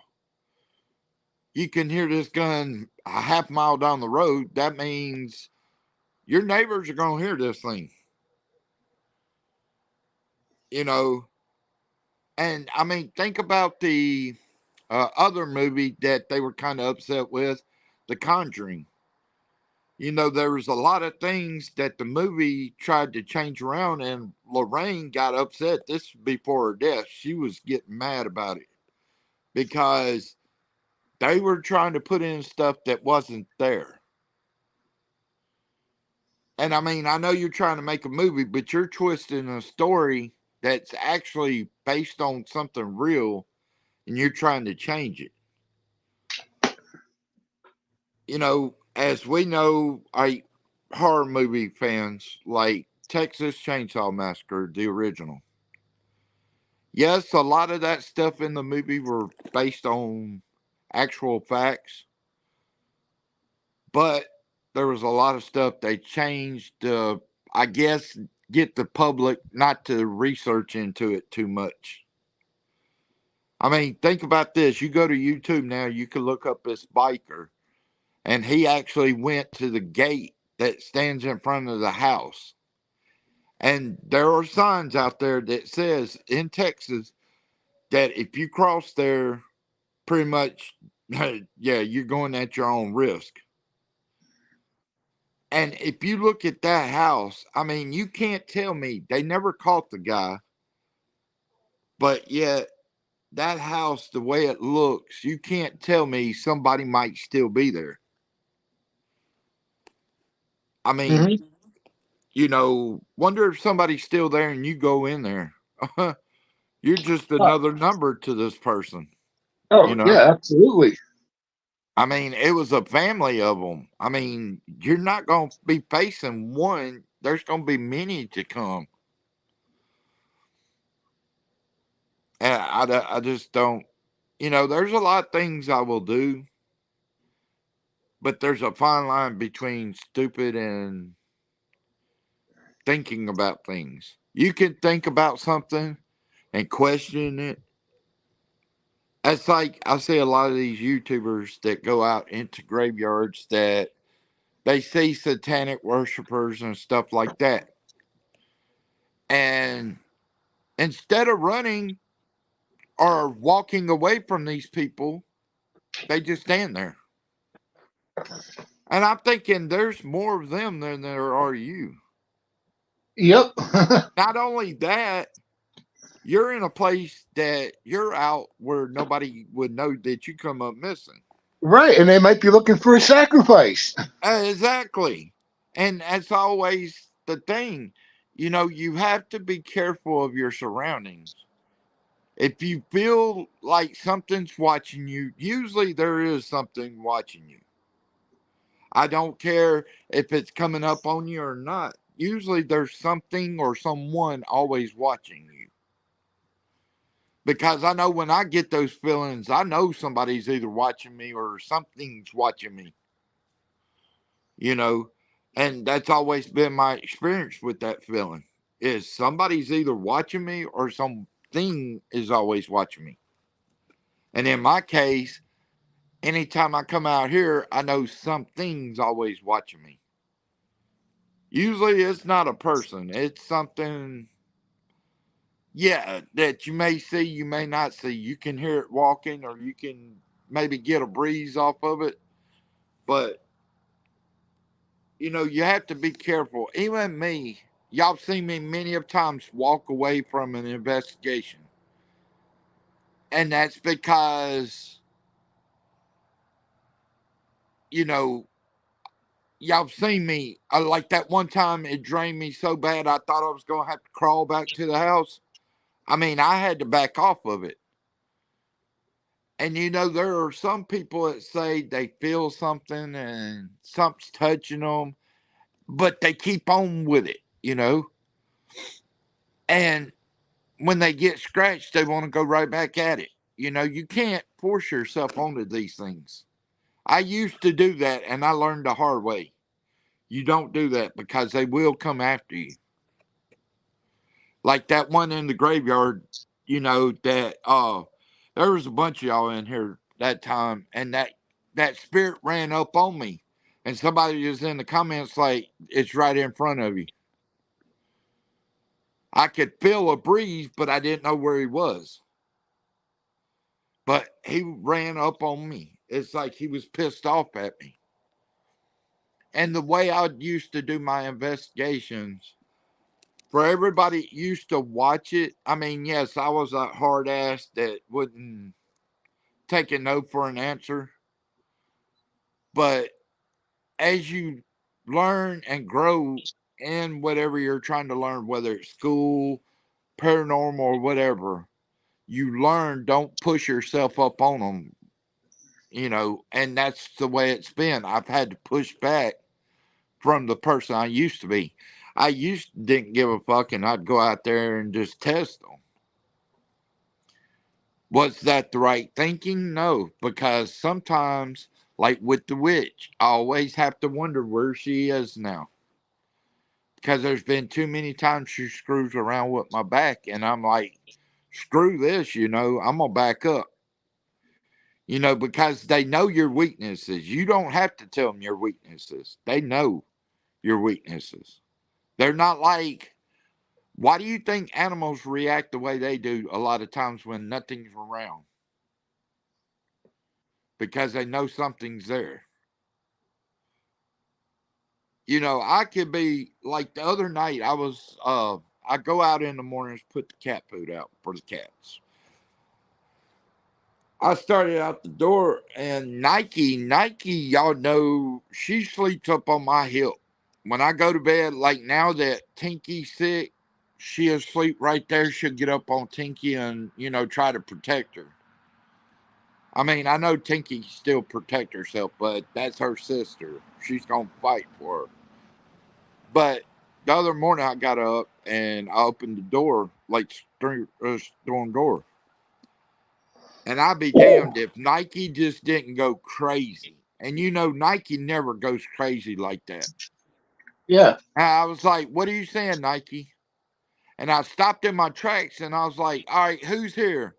You can hear this gun a half mile down the road. That means your neighbors are going to hear this thing, you know. And I mean, think about the other movie that they were kind of upset with, The Conjuring. there was a lot of things that the movie tried to change around, and Lorraine got upset. This was before her death. She was getting mad about it because they were trying to put in stuff that wasn't there. And I mean, I know you're trying to make a movie, but you're twisting a story that's actually based on something real, and you're trying to change it. As we know, horror movie fans, like Texas Chainsaw Massacre, the original. Yes, a lot of that stuff in the movie were based on actual facts, but there was a lot of stuff they changed to, I guess, get the public not to research into it too much. I mean, think about this. You go to YouTube now, you can look up this biker, and he actually went to the gate that stands in front of the house. And there are signs out there that says in Texas that if you cross there, pretty much, yeah, you're going at your own risk. And if you look at that house, I mean, you can't tell me they never caught the guy, but yet that house, the way it looks, you can't tell me somebody might still be there. I mean, wonder if somebody's still there and you go in there. You're just another number to this person. Oh, yeah, absolutely. I mean, it was a family of them. I mean, you're not going to be facing one. There's going to be many to come. And I just don't, there's a lot of things I will do, but there's a fine line between stupid and thinking about things. You can think about something and question it. It's like I see a lot of these YouTubers that go out into graveyards that they see satanic worshipers and stuff like that. And instead of running or walking away from these people, they just stand there. And I'm thinking there's more of them than there are you. Yep. Not only that, you're in a place that you're out where nobody would know that you come up missing. Right. And they might be looking for a sacrifice. Exactly. And that's always the thing. You have to be careful of your surroundings. If you feel like something's watching you, usually there is something watching you. I don't care if it's coming up on you or not. Usually there's something or someone always watching you. Because I know when I get those feelings, I know somebody's either watching me or something's watching me. And that's always been my experience with that feeling is somebody's either watching me or something is always watching me. And in my case, anytime I come out here, I know something's always watching me. Usually it's not a person. It's something, yeah, that you may see, you may not see. You can hear it walking or you can maybe get a breeze off of it. But, you have to be careful. Even me, y'all seen me many of times walk away from an investigation. And that's because, y'all seen me. Like that one time it drained me so bad I thought I was going to have to crawl back to the house. I mean, I had to back off of it. And there are some people that say they feel something and something's touching them, but they keep on with it. And when they get scratched, they want to go right back at it. You can't force yourself onto these things. I used to do that and I learned the hard way. You don't do that because they will come after you. Like that one in the graveyard, that there was a bunch of y'all in here that time, and that spirit ran up on me, and somebody was in the comments like, it's right in front of you. I could feel a breeze, but I didn't know where he was. But he ran up on me. It's like he was pissed off at me. and the way I used to do my investigations, for everybody that used to watch it, I mean, yes, I was a hard ass that wouldn't take a no for an answer. But as you learn and grow in whatever you're trying to learn, whether it's school, paranormal, or whatever, you learn don't push yourself up on them, and that's the way it's been. I've had to push back from the person I used to be. I didn't give a fuck, and I'd go out there and just test them. Was that the right thinking? No, because sometimes, like with the witch, I always have to wonder where she is now. Because there's been too many times she screws around with my back, and I'm like, screw this, I'm gonna back up. Because they know your weaknesses. You don't have to tell them your weaknesses. They know your weaknesses. They're not like, why do you think animals react the way they do a lot of times when nothing's around? Because they know something's there. I could be like the other night. I go out in the mornings, put the cat food out for the cats. I started out the door, and Nike, y'all know, she sleeps up on my hip. When I go to bed, like now that Tinky's sick, she'll sleep right there. She'll get up on Tinky and, try to protect her. I mean, I know Tinky still protect herself, but that's her sister. She's going to fight for her. But the other morning I got up and I opened the door, like storm door. And I'd be damned if Nike just didn't go crazy. And Nike never goes crazy like that. Yeah. And I was like, what are you saying, Nike? And I stopped in my tracks and I was like, all right, who's here?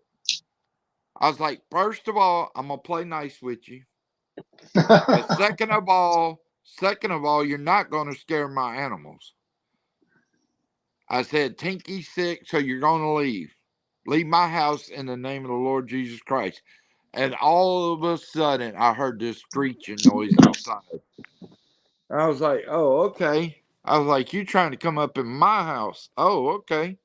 I was like, first of all, I'm going to play nice with you. But second of all, you're not going to scare my animals. I said, Tinky's sick, so you're going to leave. Leave my house in the name of the Lord Jesus Christ. And all of a sudden, I heard this screeching noise outside. And I was like, oh, okay. I was like, you trying to come up in my house? Oh, okay.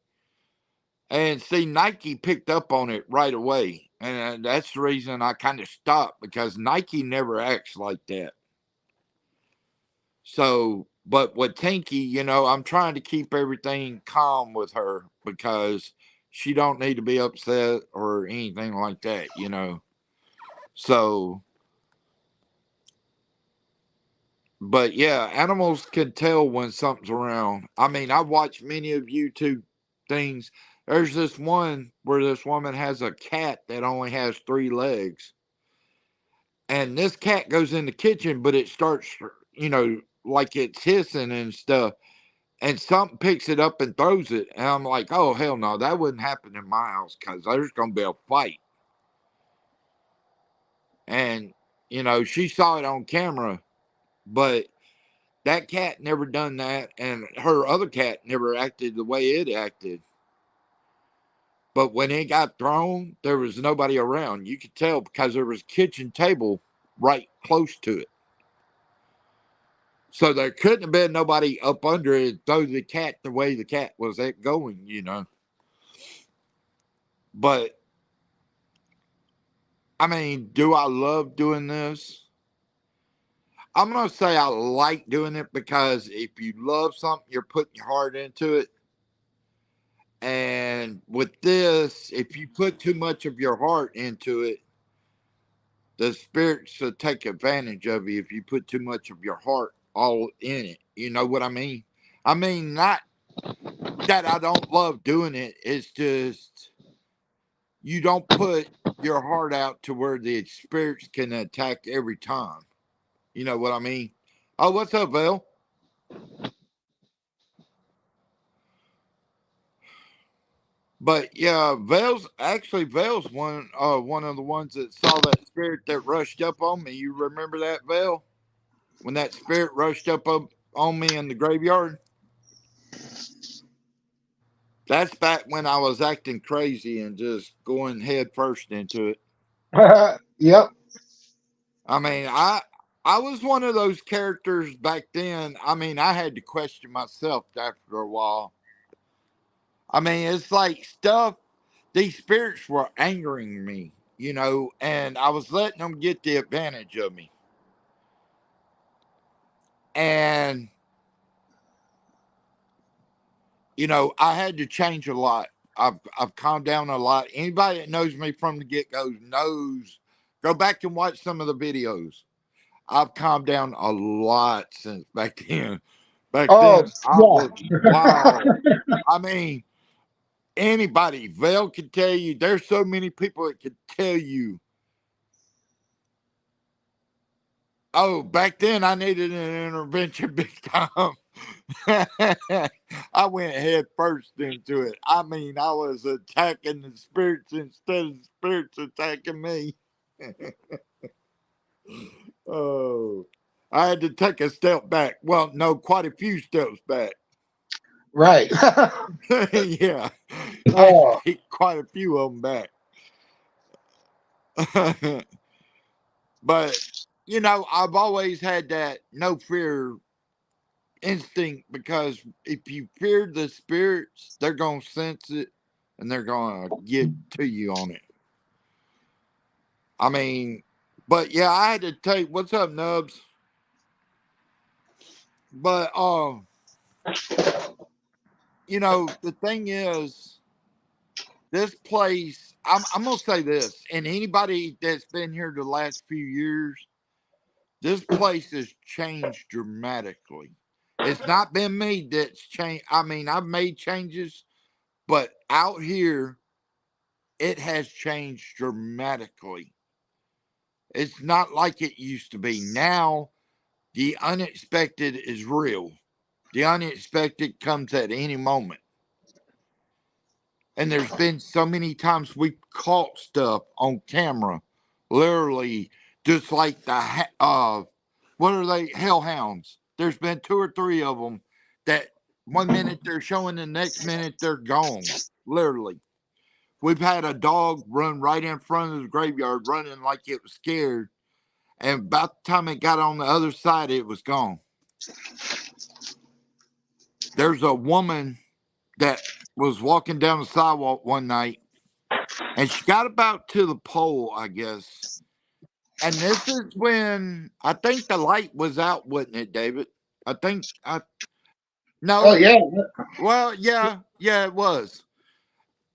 And see, Nike picked up on it right away. And that's the reason I kind of stopped, because Nike never acts like that. So, but with Tinky, I'm trying to keep everything calm with her, because she don't need to be upset or anything like that, So, but yeah, animals can tell when something's around. I mean, I've watched many of YouTube things. There's this one where this woman has a cat that only has 3 legs. And this cat goes in the kitchen, but it starts, like it's hissing and stuff. And something picks it up and throws it. And I'm like, oh, hell no, that wouldn't happen in my house, because there's going to be a fight. And, she saw it on camera, but that cat never done that. And her other cat never acted the way it acted. But when it got thrown, there was nobody around. You could tell because there was a kitchen table right close to it. So there couldn't have been nobody up under it throw the cat the way the cat was going. But, I mean, do I love doing this? I'm going to say I like doing it, because if you love something, you're putting your heart into it. And with this, if you put too much of your heart into it, the spirits will take advantage of you if you put too much of your heart all in it. You know what I mean? I mean, not that I don't love doing it. It's just you don't put your heart out to where the spirits can attack every time. You know what I mean? Oh, what's up, Val? But yeah, Val's one of the ones that saw that spirit that rushed up on me. You remember that, Val? When that spirit rushed up on me in the graveyard? That's back when I was acting crazy and just going head first into it. Yep. I mean, I was one of those characters back then. I mean, I had to question myself after a while. I mean, it's like stuff, these spirits were angering me, and I was letting them get the advantage of me. And, I had to change a lot. I've calmed down a lot. Anybody that knows me from the get go knows. Go back and watch some of the videos. I've calmed down a lot since back then. Back Oh, then, I yeah. was wild. I mean, anybody, Val could tell you. There's so many people that could tell you. Oh, back then I needed an intervention big time. I went head first into it. I mean, I was attacking the spirits instead of the spirits attacking me. Oh, I had to take a step back. Well, no, quite a few steps back. Right. Yeah, I had to Oh, take quite a few of them back. But, I've always had that no fear instinct because if you fear the spirits, they're going to sense it and they're going to get to you on it. I mean, but yeah, I had to take, what's up, Nubs? But, the thing is, this place, I'm going to say this, and anybody that's been here the last few years, this place has changed dramatically. It's not been me that's changed. I mean, I've made changes, but out here, it has changed dramatically. It's not like it used to be. Now, the unexpected is real. The unexpected comes at any moment. And there's been so many times we caught stuff on camera, literally, just like what are they? Hellhounds. There's been two or three of them that one minute they're showing, the next minute they're gone, literally. We've had a dog run right in front of the graveyard, running like it was scared. And about the time it got on the other side, it was gone. There's a woman that was walking down the sidewalk one night, and she got about to the pole, I guess. And this is when I think the light was out, wasn't it, David? I think I oh no. yeah. Well, yeah, it was.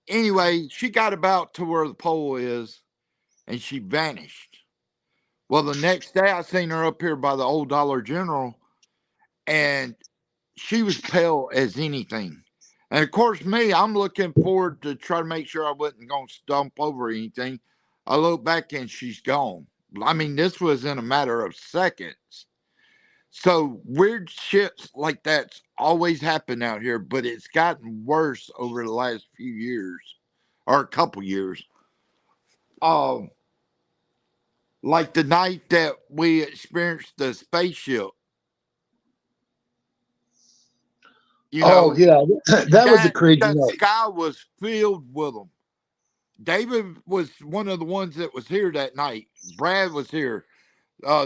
Anyway, she got about to where the pole is, and she vanished. Well, the next day I seen her up here by the old Dollar General, and she was pale as anything. And of course, me, I'm looking forward to try to make sure I wasn't going to stump over anything. I look back and she's gone. I mean, this was in a matter of seconds. So weird shit like that's always happened out here, but it's gotten worse over the last few years or a couple years. Um, like the night that we experienced the spaceship, you Oh know, yeah. That was a that crazy that night. sky was filled with them. David was one of the ones that was here that night. Brad was here.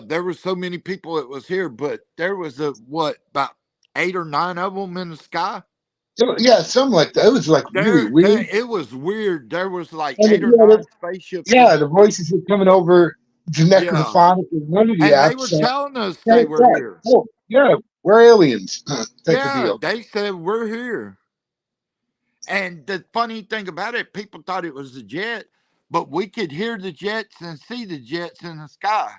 There were so many people that was here, but there was about 8 or 9 of them in the sky. Yeah, something like that. It was like really There, weird. it was weird. There was like And eight or yeah, nine spaceships in yeah, the the sky. voices were coming over to Yeah, Necrophonic and one of the and they apps. were telling us Hey, they were Brad, here. oh, yeah, we're aliens, type of Yeah, deal. they said we're here. And the funny thing about it, people thought it was a jet, but we could hear the jets and see the jets in the sky.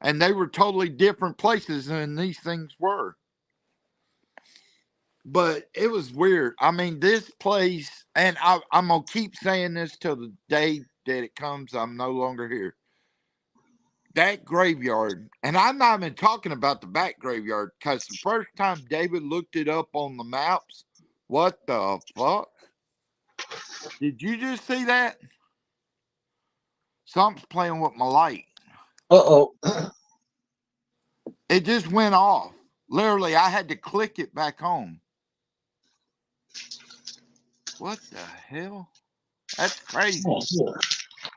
And they were totally different places than these things were. But it was weird. I mean, this place, and I'm going to keep saying this till the day that it comes, I'm no longer here. That graveyard, and I'm not even talking about the back graveyard, because the first time David looked it up on the maps, what the fuck? Did you just see that? Something's playing with my light. Uh-oh. It just went off. Literally, I had to click it back home. What the hell? That's crazy. Oh, yeah.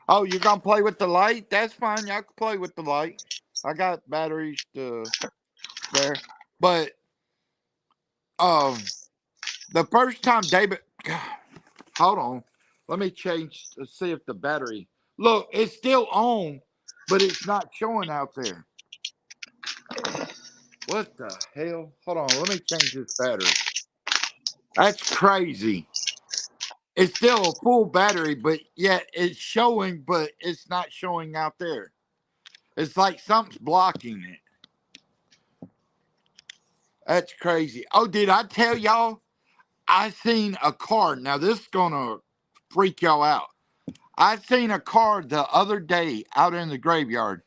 Oh, you're going to play with the light? That's fine. Y'all can play with the light. I got batteries to spare. But the first time David, God, hold on, let me change to see if the battery. Look, it's still on, but it's not showing out there. What the hell? Hold on, let me change this battery. That's crazy. It's still a full battery, but yet it's showing, but it's not showing out there. It's like something's blocking it. That's crazy. Oh, did I tell y'all? I seen a car. Now this is gonna freak y'all out. I seen a car the other day out in the graveyard,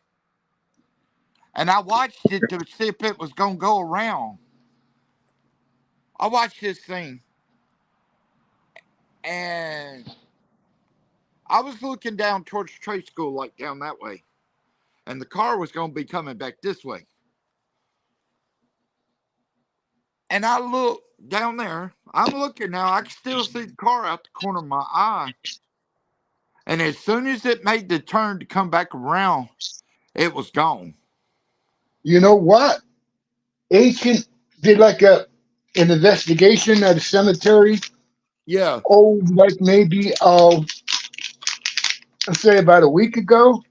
and I watched it to see if it was gonna go around. I watched this thing, and I was looking down towards trade school, like down that way, and the car was gonna be coming back this way. And I look down there. I'm looking now. I can still see the car out the corner of my eye. And as soon as it made the turn to come back around, it was gone. You know what? Ancient did like an investigation at a cemetery. Yeah. Oh, like maybe let's say about a week ago.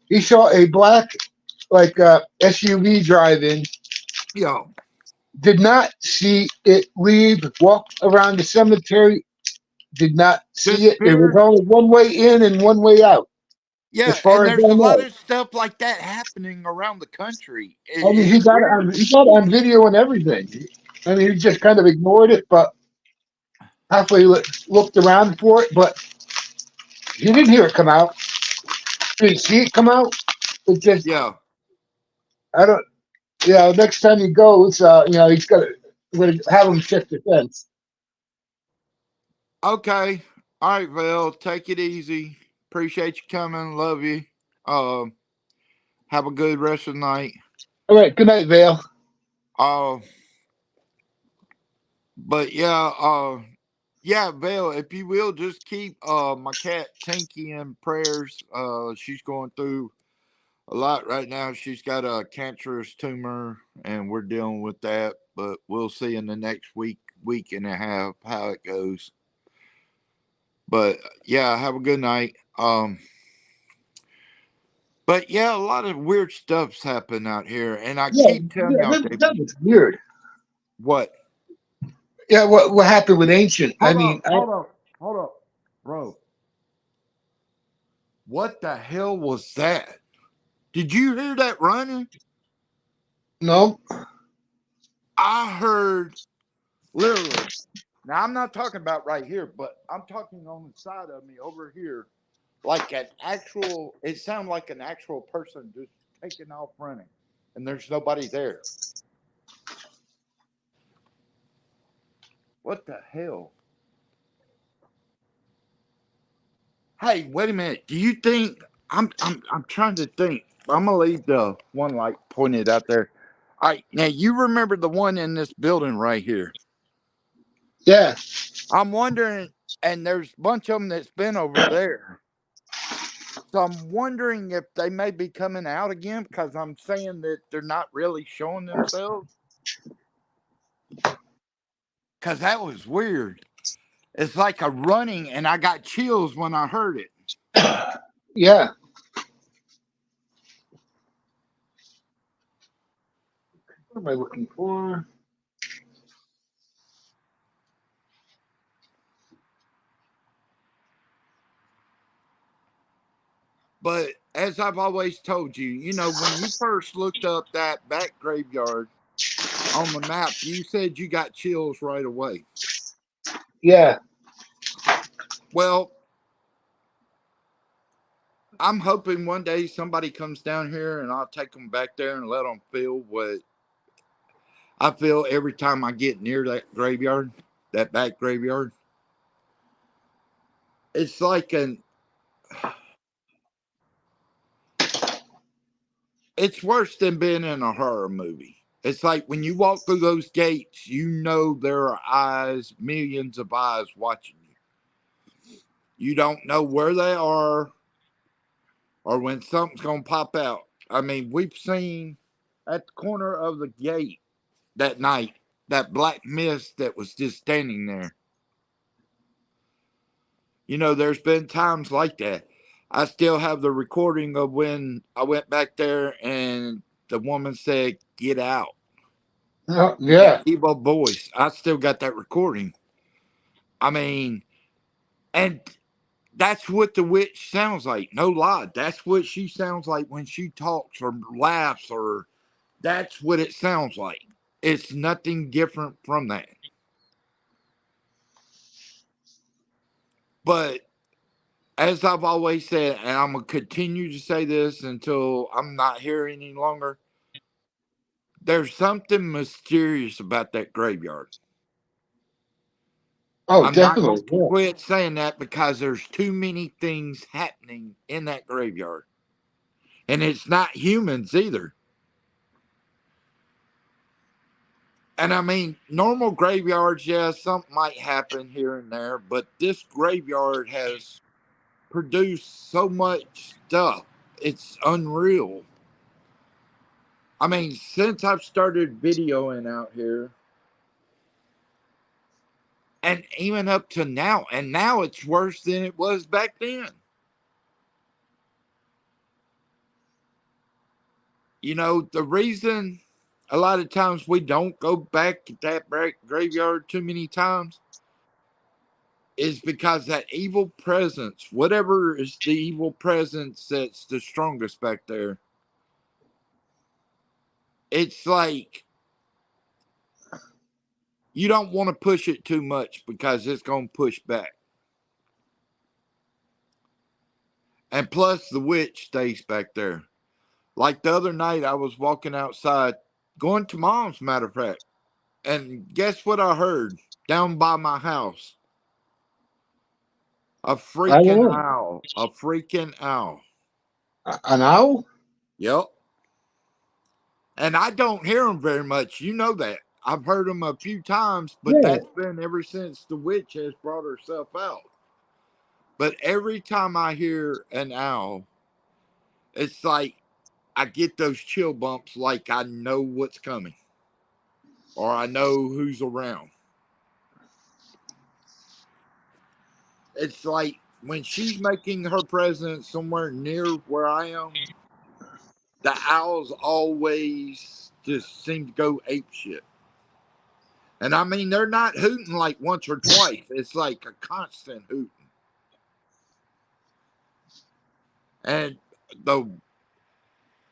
He saw a black SUV drive in. Yeah. Did not see it leave. Walked around the cemetery. Did not see it. There was Disappeared. only one way in and one way out, Yeah. as And far as there's I a lot know. of stuff like that happening around the country. I mean, It's weird. he got it on video and everything. I mean, he just kind of ignored it, but halfway looked around for it, but he didn't hear it come out. Didn't see it come out. It just, Yeah. I don't, next time he goes, he's got to, we're going to have him check the fence. Okay. All right, Val. Take it easy. Appreciate you coming. Love you. Um, have a good rest of the night. All right. Good night, Vale. Uh, but yeah, Val, if you will, just keep my cat Tinky in prayers. She's going through a lot right now. She's got a cancerous tumor, and we're dealing with that. But we'll see in the next week and a half how it goes. But yeah, have a good night. But yeah, a lot of weird stuff's happened out here, and I Yeah, keep telling y'all, that David, was weird. what? Yeah, what happened with Ancient? I Hold mean, up, hold up, hold up, bro. What the hell was that? Did you hear that running? no, I heard literally. Now I'm not talking about right here, but I'm talking on the side of me over here, like an actual. It sounded like an actual person just taking off running, and there's nobody there. What the hell? Hey, wait a minute. Do you think I'm trying to think. I'm gonna leave the one light pointed out there. All right, now you remember the one in this building right here. yeah, I'm wondering, and there's a bunch of them that's been over there. So I'm wondering if they may be coming out again because I'm saying that they're not really showing themselves. Because that was weird. It's like a running, and I got chills when I heard it. yeah. What am I looking for? But as I've always told you, when you first looked up that back graveyard on the map, you said you got chills right away. Yeah, Well, I'm hoping one day somebody comes down here and I'll take them back there and let them feel what I feel every time I get near that graveyard, that back graveyard. It's like it's worse than being in a horror movie. It's like when you walk through those gates, there are eyes, millions of eyes watching you. You don't know where they are or when something's going to pop out. I mean, we've seen at the corner of the gate that night that black mist that was just standing there. You know, there's been times like that. I still have the recording of when I went back there and the woman said, "Get out." Yeah. That evil voice. I still got that recording. I mean, and that's what the witch sounds like. No lie. That's what she sounds like when she talks or laughs, or that's what it sounds like. It's nothing different from that. But as I've always said, and I'm going to continue to say this until I'm not here any longer, there's something mysterious about that graveyard. Oh, I'm not definitely. going to quit saying that because there's too many things happening in that graveyard. And it's not humans either. And I mean, normal graveyards, yeah, something might happen here and there, but this graveyard has produced so much stuff. It's unreal. I mean, since I've started videoing out here, and even up to now, and now it's worse than it was back then. You know, the reason a lot of times we don't go back to that graveyard too many times is because that evil presence, whatever is the evil presence that's the strongest back there, it's like you don't want to push it too much because it's going to push back. And plus, the witch stays back there. Like the other night, I was walking outside, going to mom's, matter of fact, and guess what I heard down by my house? A I don't freaking know. owl. A freaking owl. An owl? Yep. And I don't hear them very much. You know that. I've heard them a few times, but Yeah. that's been ever since the witch has brought herself out. But every time I hear an owl, it's like I get those chill bumps, like I know what's coming or I know who's around. It's like when she's making her presence somewhere near where I am, the owls always just seem to go ape shit. And I mean, they're not hooting like once or twice. It's like a constant hooting. And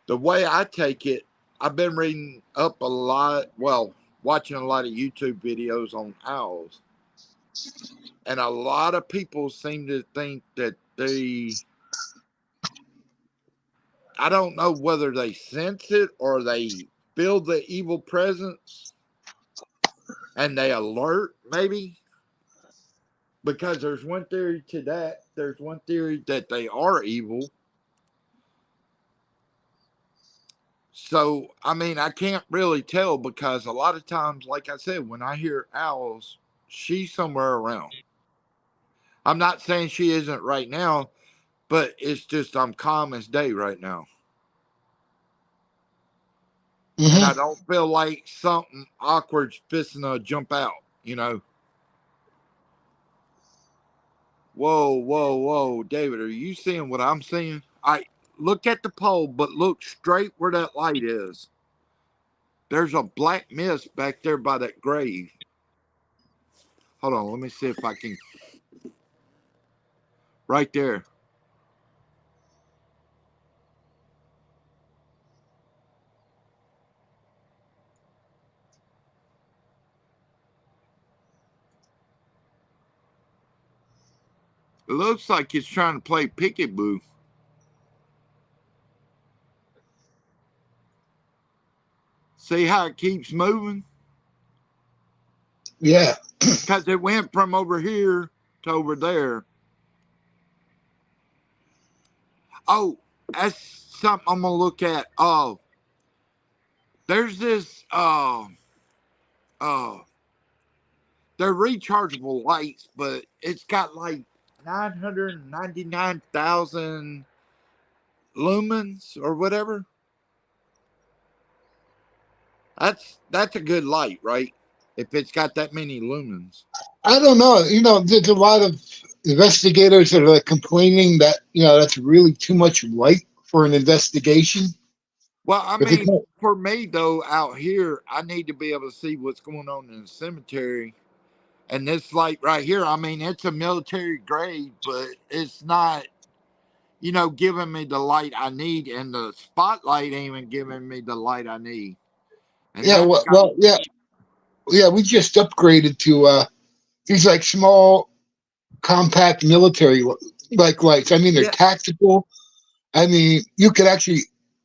the way I take it, I've been reading up a lot, well, watching a lot of YouTube videos on owls. And a lot of people seem to think that I don't know whether they sense it or they feel the evil presence and they alert, maybe. Because there's one theory to that. There's one theory that they are evil. So, I mean, I can't really tell because a lot of times, like I said, when I hear owls, she's somewhere around. I'm not saying she isn't right now, but it's just I'm calm as day right now. And I Mm-hmm. don't feel like something awkward's fixing to jump out, you know. Whoa, whoa, whoa, David, are you seeing what I'm seeing? I look at the pole, but look straight where that light is. There's a black mist back there by that grave. Hold on, let me see if I can. Right there. It looks like it's trying to play peekaboo. See how it keeps moving? Yeah. Because it went from over here to over there. Oh, that's something I'm gonna look at. Oh, there's this uh they're rechargeable lights, but it's got like 999,000 lumens or whatever. That's a good light, right? If it's got that many lumens. I don't know. There's a lot of investigators that are like complaining that that's really too much light for an investigation. Well, I If you mean, can't, for me though, out here, I need to be able to see what's going on in the cemetery. And this light right here, I mean, it's a military grade, but it's not, giving me the light I need, and the spotlight ain't even giving me the light I need. And yeah, that's well, got well, yeah, yeah, we just upgraded to these like small, compact military like lights. I mean, they're yeah. tactical. I mean, you could actually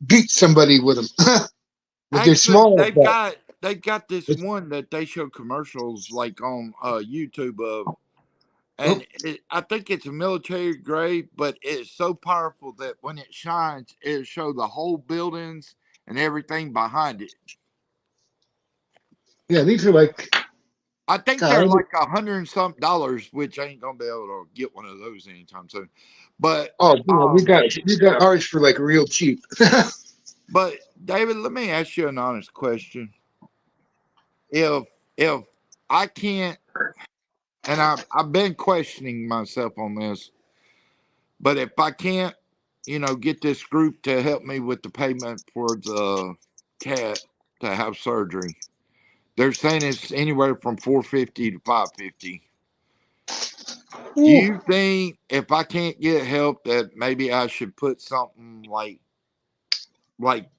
beat somebody with them, but they're Actually, small. But they've got this it's, one that they show commercials like on YouTube of, oh, and I think it's a military grade, but it's so powerful that when it shines, it'll show the whole buildings and everything behind it. yeah, these are like I think they're God. like $100 and some dollars, which I ain't gonna be able to get one of those anytime soon. But Oh, yeah, we um, got we got ours for like real cheap. but David, let me ask you an honest question. If I can't, and I've been questioning myself on this, but if I can't, get this group to help me with the payment for the cat to have surgery, they're saying it's anywhere from 450 to 550. Do Ooh, you think if I can't get help that maybe I should put something like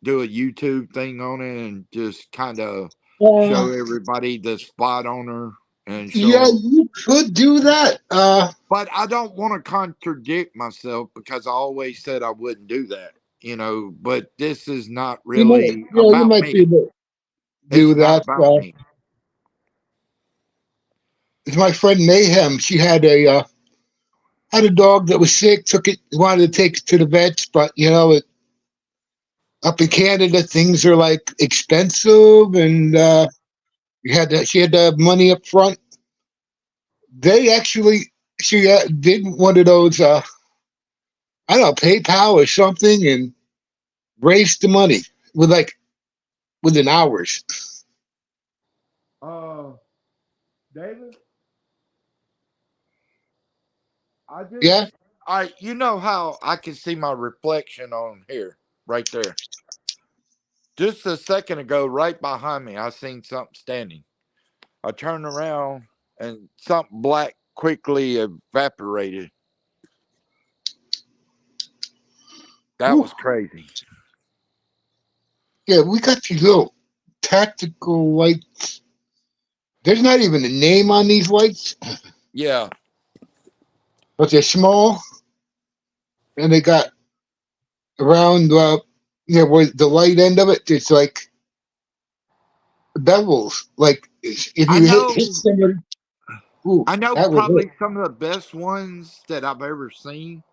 do a YouTube thing on it and just kind of uh, show everybody the spot on her and show yeah, them? you could do that. But I don't want to contradict myself because I always said I wouldn't do that, but this is not really You about might be me. able to It's do not that. about me. It's my friend Mayhem. She had a dog that was sick. Took it, wanted to take it to the vets, but up in Canada, things are like expensive, and she had to have money up front. They actually, she did one of those, I don't know, PayPal or something, and raised the money with like within hours. Uh, David, I Yeah, just, you know how I can see my reflection on here, right there. Just a second ago, right behind me, I seen something standing. I turned around and something black quickly evaporated. That Whew. was crazy. Yeah. We got these little tactical lights. There's not even a name on these lights, Yeah, but they're small, and they got around where the light end of it, it's like bevels. Like if I you hit know. somebody, ooh, I know that would hurt. probably some of the best ones that I've ever seen.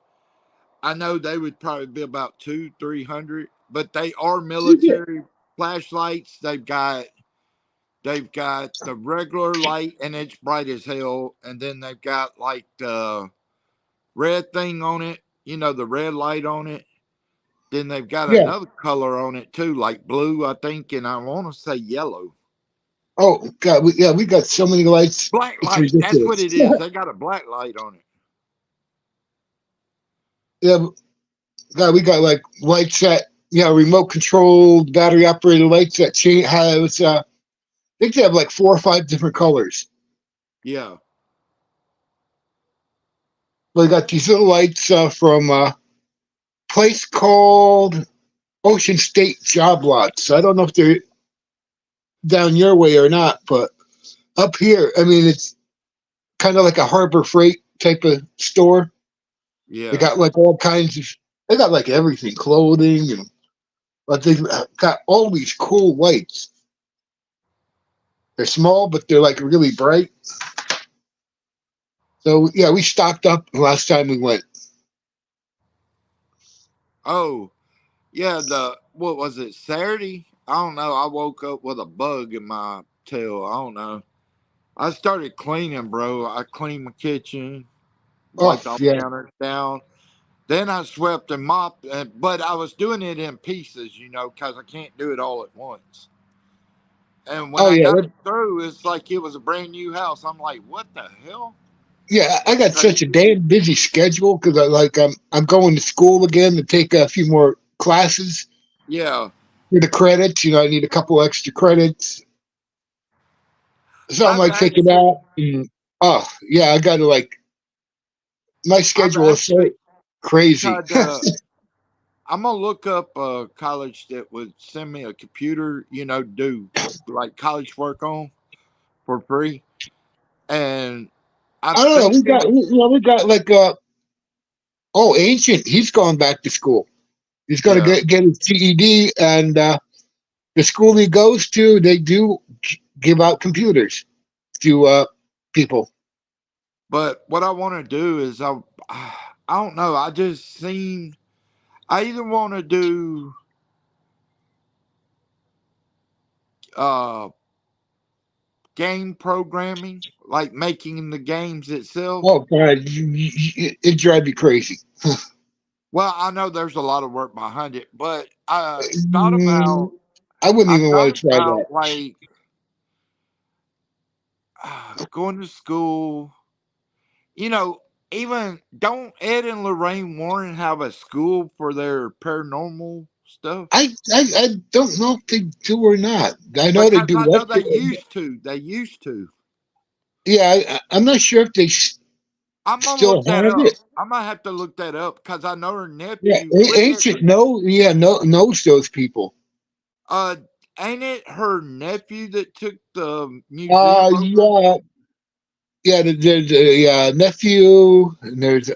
I know they would probably be about 200-300, but they are You get, military flashlights. They've got the regular light and it's bright as hell, and then they've got like the red thing on it, the red light on it. Then they've got yeah. another color on it too, like blue, I think, and I want to say yellow. Oh God, we got so many lights. Black It's light, that's what ridiculous. it is. They got a black light on it. Yeah, God, we got like lights that remote controlled battery operated lights that change has. I think they have like 4 or 5 different colors. Yeah. We got these little lights from a place called Ocean State Job Lots. I don't know if they're down your way or not, but up here, I mean, it's kind of like a Harbor Freight type of store. They Yeah. got like all kinds of, they got like everything, clothing, and but they got all these cool lights. They're small, but they're like really bright. So yeah, we stocked up last time we went. Oh, yeah. What was it, Saturday? I don't know. I woke up with a bug in my tail. I don't know. I started cleaning, bro. I cleaned my kitchen, Oh wiped all the yeah, counters down. Then I swept and mopped, but I was doing it in pieces, because I can't do it all at once. And when Oh I yeah, got it through, it's like it was a brand new house. I'm like, what the hell? yeah. I got So, such a damn busy schedule because I'm going to school again to take a few more classes yeah, for the credits. I need a couple extra credits, so I'm I've like thinking actually, out. Oh yeah, I got to like my I've schedule is so actually crazy. tried I'm gonna look up a college that would send me a computer, do like college work on for free. And I'm I don't know. We got thinking, we got like Ancient. He's going back to school. He's going to yeah, get his GED, and the school he goes to, they do give out computers to people. but what I want to do is I don't know. I just seen I either want to do uh game programming, like making the games itself. Oh God, it drives you crazy. Well, I know there's a lot of work behind it, but Mm, I wouldn't I even thought want to try that. about like going to school. You know, even don't Ed and Lorraine Warren have a school for their paranormal stuff? I don't know if they do or not. I know they Because do I know they Western. used to. They used to. Yeah, I'm not sure if they I'm gonna still look that have up. it. I'm gonna have to look that up because I know her Yeah, nephew. When it Ancient. No, yeah, no, knows those people. uh, ain't it her nephew that took the museum over? Yeah, yeah. There's a nephew, and there's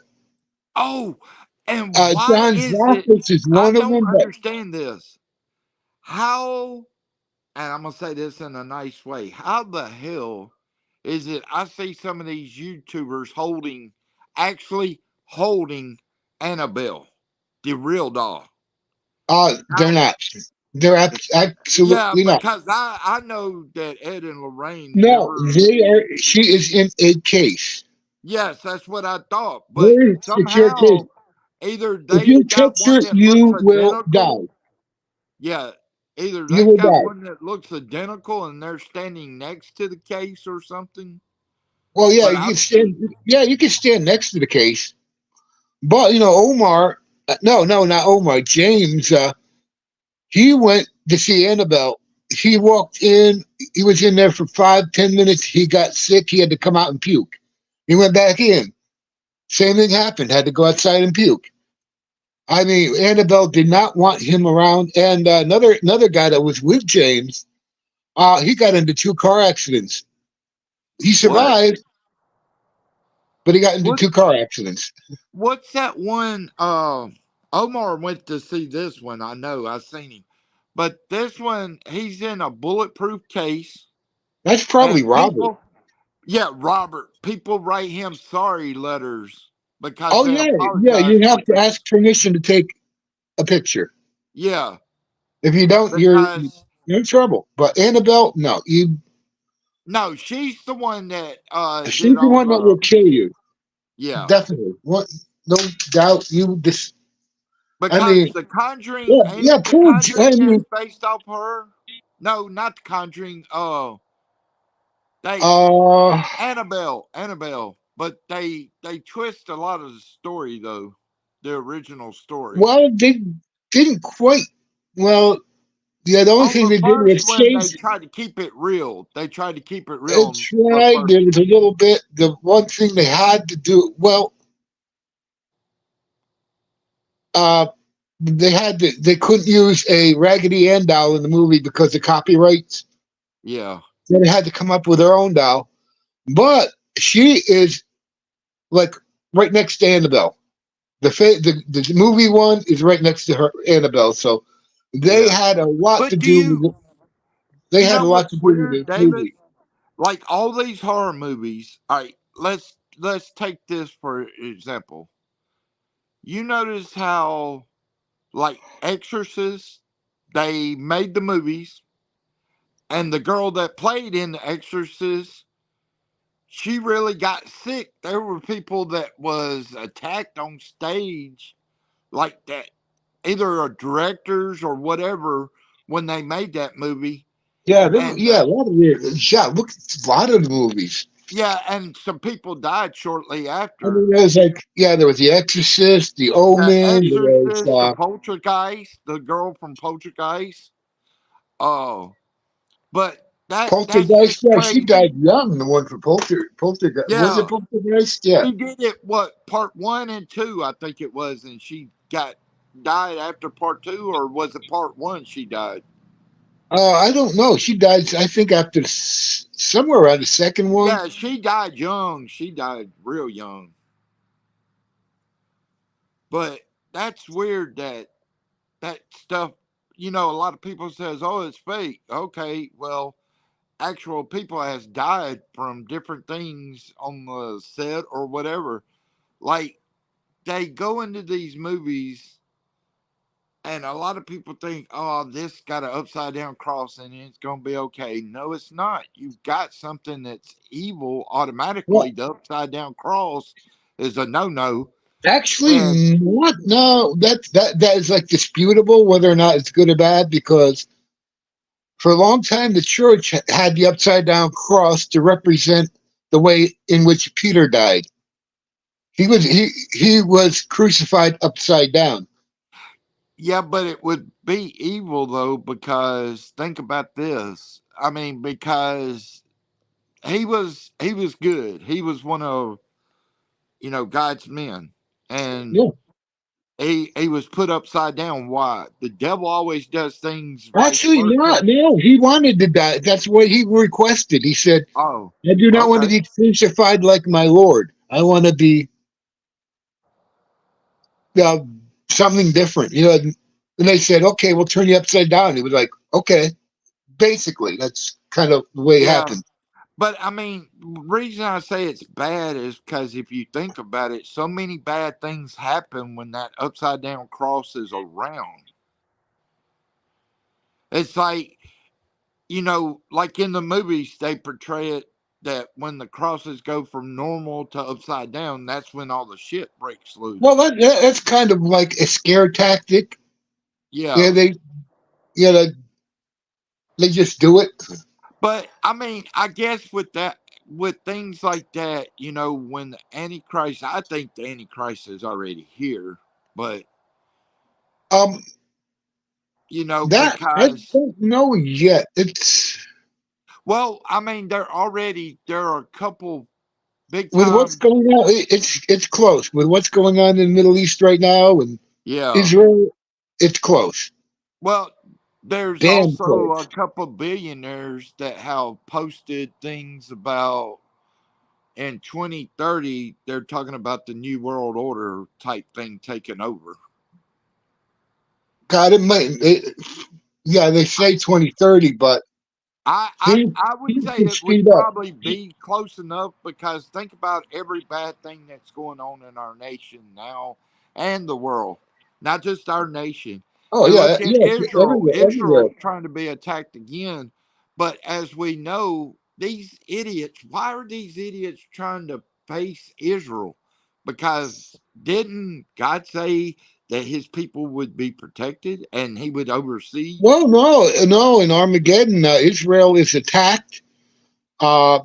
Oh, and why John is it? Zaffis is I one of don't them. But understand this. How, and I'm gonna say this in a nice way. How the hell is it? I see some of these YouTubers actually holding Annabelle, the real doll. they're not. They're Yeah, absolutely not. because I know that Ed and Lorraine No, never. they are. She is in a case, Yes, that's what I thought. But very secure case. somehow, either If they've you got touch her, one that looks you will identical. die. Yeah, either You they've will got die. one that looks identical and they're standing next to the case or something. Well, yeah, But you can I've stand. seen. Yeah, you can stand next to the case. But Omar. No, not Omar. James. He went to see Annabelle. He walked in. He was in there for 5, 10 minutes. He got sick. He had to come out and puke. He went back in. Same thing happened. Had to go outside and puke. I mean, Annabelle did not want him around. And another guy that was with James, he got into 2 car accidents. He What? survived, but he got into What? 2 car accidents. What's that one? Omar went to see this one. I know. I've seen him. But this one, he's in a bulletproof case, That's probably and Robert. people. Yeah, Robert. People write him sorry letters because Oh they yeah, yeah. apologize You for have to things. ask permission to take a picture. Yeah, If you don't, because you're in trouble. But Annabelle, no, you. no, she's the one that did She's the all one that the. will kill you. Yeah, Definitely. What? No doubt. You just. I because mean, the Conjuring yeah, ain't yeah. it the I Conjuring that's mean, based off her? No, not the Conjuring. They uh, Annabelle. But they twist a lot of the story though, the original story. well, they didn't quite. Well, yeah. The only On thing the they did first was one, they change. tried to keep it real. They tried to keep it real It on the tried. first There was a little bit. The one thing they had to do. Well, uh, they had to. They couldn't use a Raggedy Ann doll in the movie because of copyrights. yeah. So they had to come up with their own doll. But she is like right next to Annabelle. The movie one is right next to her Annabelle. So they Yeah. had a lot to But do with it. They you had know a lot to what's do with weird, the David? movie. Like all these horror movies. All right, let's take this for example. You notice how like Exorcist, they made the movies, and the girl that played in The Exorcist, she really got sick. There were people that was attacked on stage like that, either directors or whatever, when they made that movie. And yeah, a lot of weird. Yeah, look, a lot of the movies. yeah, and some people died shortly I after. mean, there was like, yeah, there was The Exorcist, The The Omen, there was Exorcist, the Poltergeist, the girl from Poltergeist. Oh, but that's Poltergeist. Yeah, she crazy. died young. The one for Poltergeist, was it Yeah, Poltergeist? Yeah. she did it. What, part 1 and 2? I think it was, and she died after part 2, or was it part 1? She died. I don't know. She died, I think, after somewhere around the second one. Yeah, she died young. She died real young. But that's weird that stuff. A lot of people says, "Oh, it's fake." Okay, well, actual people has died from different things on the set or whatever. Like, they go into these movies, and a lot of people think, "Oh, this got an upside down cross and it's gonna be okay." No, it's not. You've got something that's evil. Automatically, Well, the upside down cross is a no no. actually, And not. No, that is like disputable whether or not it's good or bad because for a long time the church had the upside down cross to represent the way in which Peter died. He was crucified upside down. yeah, but it would be evil though, because think about this. I mean, because he was good. He was one of God's men, and Yeah. he was put upside down. Why? The devil always does things vice Actually, versa. not. No, he wanted to die. That's what he requested. He said, Oh, "I do not want to okay. be crucified like my Lord. I want to be uh, something different." And they said, "Okay, we'll turn you upside down." He was like, "Okay." Basically, that's kind of the way it Yeah, happened. but I mean, reason I say it's bad is because if you think about it, so many bad things happen when that upside down cross is around. It's like in the movies, they portray it that when the crosses go from normal to upside down, that's when all the shit breaks Well, loose. that's kind of like a scare tactic. Yeah, Yeah. yeah they just do it. But I mean, I guess with things like that, when the Antichrist, I think the Antichrist is already here, but, Um, that I because, don't know yet. It's well, I mean, there are a couple big with what's time, going on. It's close with what's going on in the Middle East right now and yeah. Israel. It's close, Well, there's damn also a close. couple billionaires that have posted things about in 2030, they're talking about the New World Order type thing taking over. God, yeah, they say 2030, but I, I, things I would things say can it would speed up. probably be close enough, because think about every bad thing that's going on in our nation now and the world, not just our nation. Oh You yeah, look at yeah, Israel, everywhere, everywhere. Israel's trying to be attacked again. But as we know, these idiots, why are these idiots trying to face Israel? Because didn't God say that his people would be protected and he would oversee? Well, no, no. In Armageddon, Israel is attacked. Uh,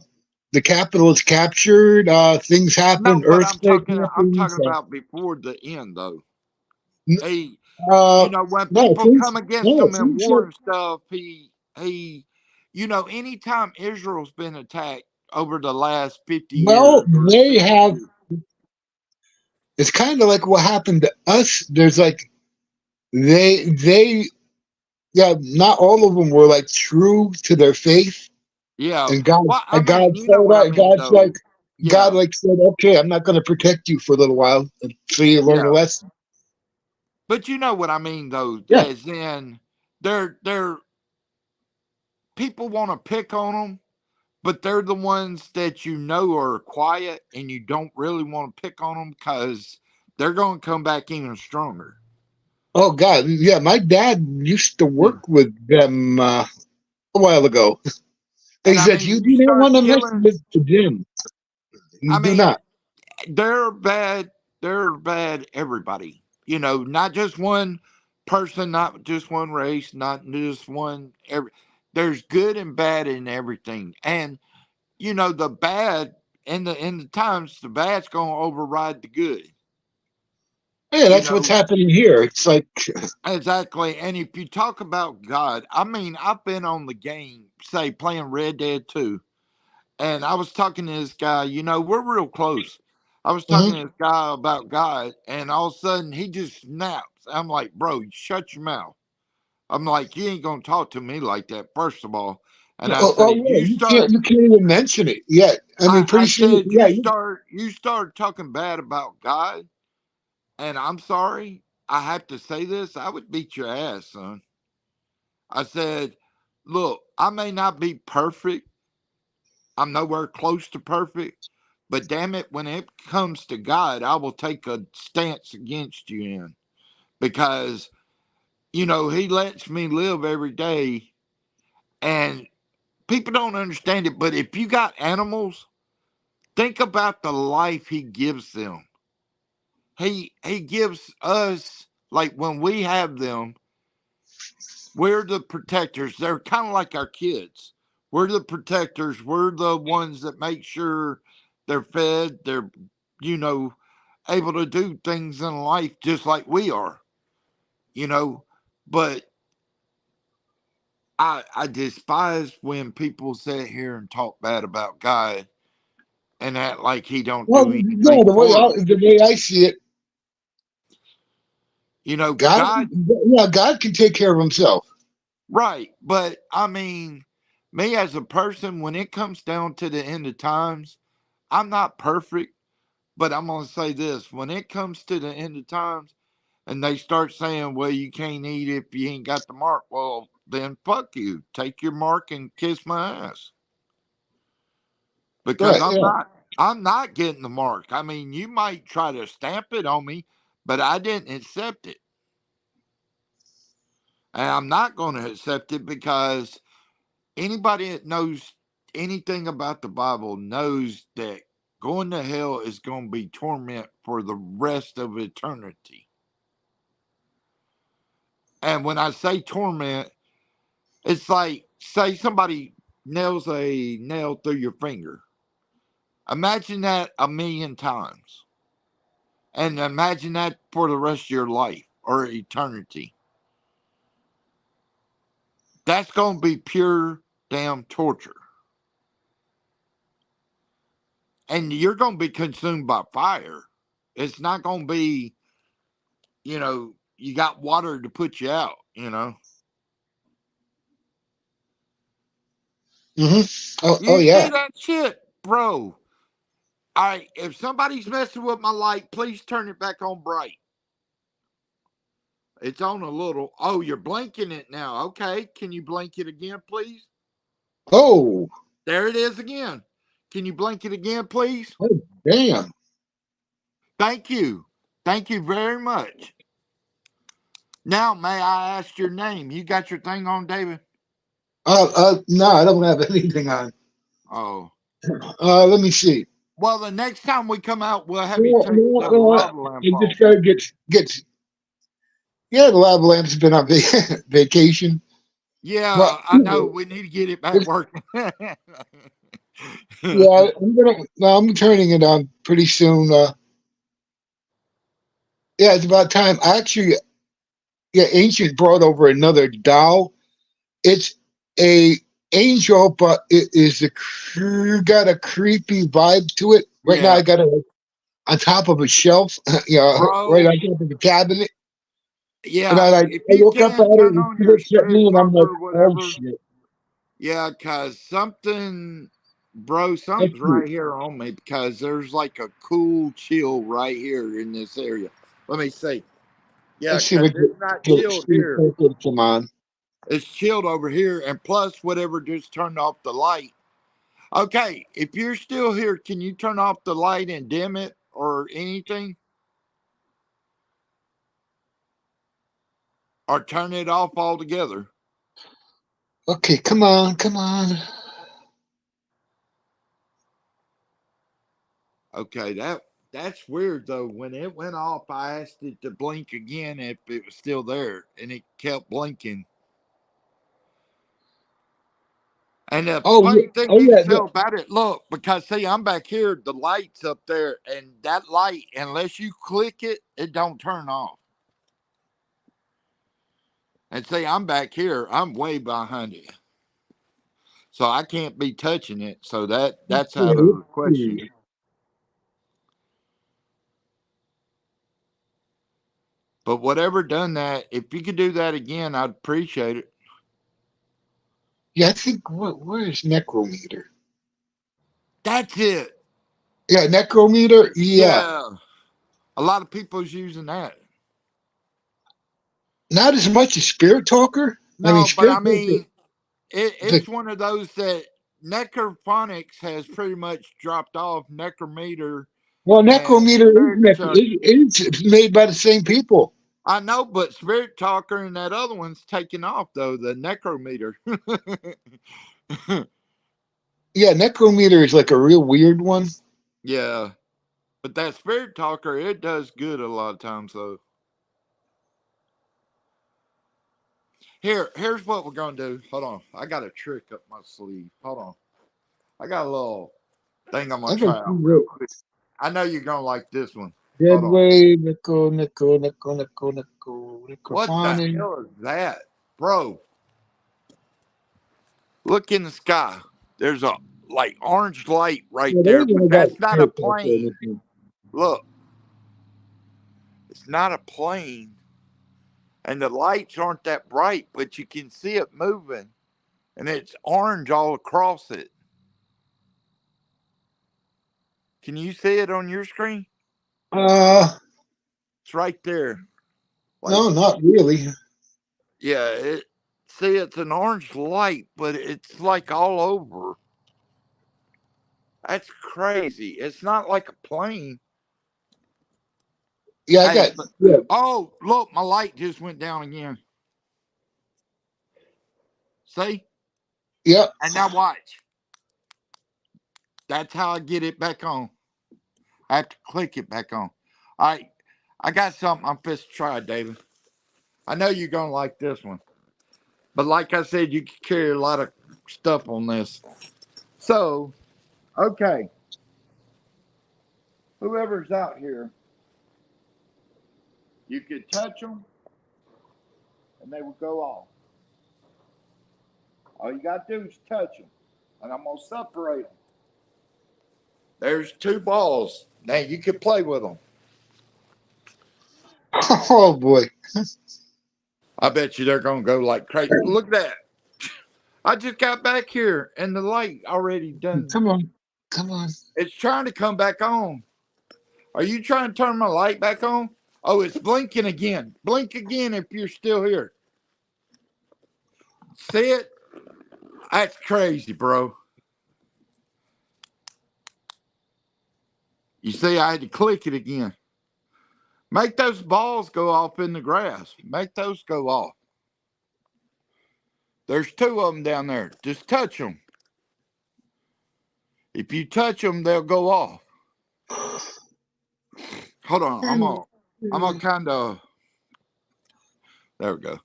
the capital is captured. Things No, happen. but I'm Earthquake talking I'm happens. talking about before the end though. N- He uh, when no, people things. come against No, him in things war are. and stuff, he anytime Israel's been attacked over the last 50 Well, years or they 60 have. years. It's kind of like what happened to us. There's like they. Yeah, not all of them were like true to their faith, Yeah. and God, Well, I and God mean, you know showed what I up. mean though. God Yeah. like said, "Okay, I'm not going to protect you for a little while until you learn a Yeah. lesson." But you know what I mean though, Yeah. as in they're people want to pick on them, but they're the ones that are quiet and you don't really want to pick on them because they're going to come back even stronger. Oh God, yeah. My dad used to Yeah. work with them a while ago. He And I said, mean, "You you do not want start to mess killing, with them. You I do mean, not." they're bad. They're bad, everybody. Not just one person, not just one race, not just one. there's good and bad in everything. And you know, the bad in the times, the bad's gonna override the good. Yeah, You that's what's know, happening here. It's like, exactly. And if you talk about God, I mean, I've been on the game, say playing Red Dead 2, and I was talking to this guy, you know, we're real close. I was talking mhm. to this guy about God, and all of a sudden he just snaps. I'm like, bro, shut your mouth. I'm like, you ain't gonna talk to me like that, first of all. And I Oh, say, oh yeah, you can't even mention it yet. I mean, pretty I soon, said, yeah, you, you start talking bad about God, and I'm sorry, I have to say this, I would beat your ass, son. I said, look, I may not be perfect. I'm nowhere close to perfect, but damn it, when it comes to God, I will take a stance against you in because, you know, he lets me live every day and people don't understand it. But if you got animals, think about the life he gives them. He gives us, like when we have them, we're the protectors. They're kind of like our kids. We're the protectors. We're the ones that make sure they're fed. They're, you know, able to do things in life just like we are, you know. But I despise when people sit here and talk bad about God and act like he don't well, do no, anything for them. the way I see it, You know, God, God, yeah, God can take care of himself. right. But I mean, me as a person, when it comes down to the end of times, I'm not perfect, but I'm going to say this. When it comes to the end of times and they start saying, well, you can't eat if you ain't got the mark, well, then fuck you. Take your mark and kiss my ass. Because Right? Yeah. I'm not getting the mark. I mean, you might try to stamp it on me, but I didn't accept it. And I'm not going to accept it because anybody that knows anything about the Bible knows that going to hell is going to be torment for the rest of eternity. And when I say torment, it's like, say somebody nails a nail through your finger. Imagine that a million times. And imagine that for the rest of your life or eternity. That's going to be pure damn torture. And you're going to be consumed by fire. It's not going to be, you know, you got water to put you out, you know. Oh You see yeah. that shit, bro? All right, if somebody's messing with my light, please turn it back on bright. It's on a little. Oh, you're blinking it now. Okay, can you blink it again, please? Oh, There it is again. Can you blink it again, please? oh damn. Thank you. Thank you very much. Now, may I ask your name? You got your thing on, David? No, I don't have anything on. Oh. Let me see. Well, the next time we come out, we'll have you No, take no, the no, lava lamp I off. just gotta get. Yeah, the lava lamp's been on vacation, but Yeah, I know. We need to get it back it's, working. yeah, I'm gonna. No, I'm turning it on pretty soon. Yeah, it's about time. Actually, yeah, Ancient brought over another doll. It's a angel, but it is got a creepy vibe to it. Right now, Yeah, I got it on top of a shelf, right bro. on top of the cabinet. And Yeah, I if I you look up at can it turn and on she your looks at strip me and I'm club like, or oh whatever. shit. Yeah, because something, bro, That's something's cute. right here on me because there's like a cool chill right here in this area. Let me see. Yeah, Let's see because what it's not chilled see here. what come on. It's chilled over here, and plus whatever just turned off the light. Okay, if you're still here, can you turn off the light and dim it or anything? Or turn it off altogether? Okay, come on, come on. Okay, that's weird though. When it went off, I asked it to blink again if it was still there, and it kept blinking. And the Oh, funny thing oh you can yeah. tell about it, look, because see, I'm back here, the light's up there, and that light, unless you click it, it don't turn off. And see, I'm back here, I'm way behind it. So I can't be touching it. So that's out of the question. But whatever done that, if you could do that again, I'd appreciate it. Yeah, I think where is Necrometer? That's it. Yeah, Necrometer. Yeah, Yeah. A lot of people's using that. not as much as Spirit Talker. I mean, No, but I Spirit Talker. mean, it's one of those that Necrophonics has pretty much dropped off. Necrometer Well, and Necrometer Spirit Talk. is made by the same people. I know, but Spirit Talker and that other one's taking off though. The Necrometer. Yeah, Necrometer is like a real weird one. Yeah, but that Spirit Talker, it does good a lot of times though. Here's what we're gonna do. Hold on, I got a trick up my sleeve. Hold on, I got a little thing I'm gonna I can try see out real what quick. I know you're gonna like this one. Dead Hold on. Wave, What the Necrophonic. hell is that, bro? Look in the sky. There's a like orange light right Yeah, there, there's but one about that's not a Spirit Talker. plane. Look, it's not a plane, and the lights aren't that bright, but you can see it moving, and it's orange all across it. Can you see it on your screen? It's right there. Like, No, not really. yeah, see, it's an orange light, but it's like all over. That's crazy. It's not like a plane. Yeah, I Hey, got. Yeah, oh, look, my light just went down again. See? yeah. And now watch. That's how I get it back on. I have to click it back on. All right. I got something I'm supposed to try, David. I know you're going to like this one. But like I said, you can carry a lot of stuff on this. So, okay. Whoever's out here, you could touch them and they will go off. All you got to do is touch them. And I'm going to separate them. There's two balls. Now you can play with them. Oh boy. I bet you they're going to go like crazy. Look at that. I just got back here and the light already done. Come on. Come on. It's trying to come back on. Are you trying to turn my light back on? Oh, it's blinking again. Blink again if you're still here. See it? That's crazy, bro. You see, I had to click it again. Make those balls go off in the grass. Make those go off. There's two of them down there. Just touch them. If you touch them, they'll go off. Hold on. I'm gonna kind of. There we go.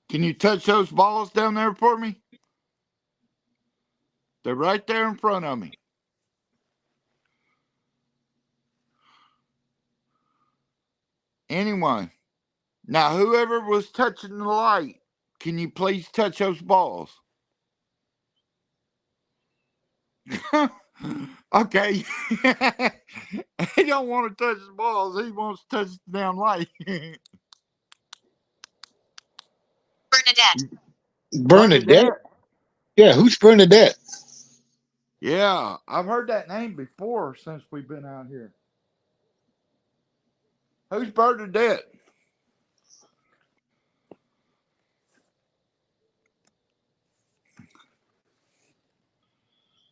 Can you touch those balls down there for me? They're right there in front of me. Anyone. Now, whoever was touching the light, can you please touch those balls? Okay. He don't want to touch the balls. He wants to touch the damn light. Bernadette. Bernadette? Yeah, who's Bernadette? Yeah, I've heard that name before since we've been out here. Who's Bernadette?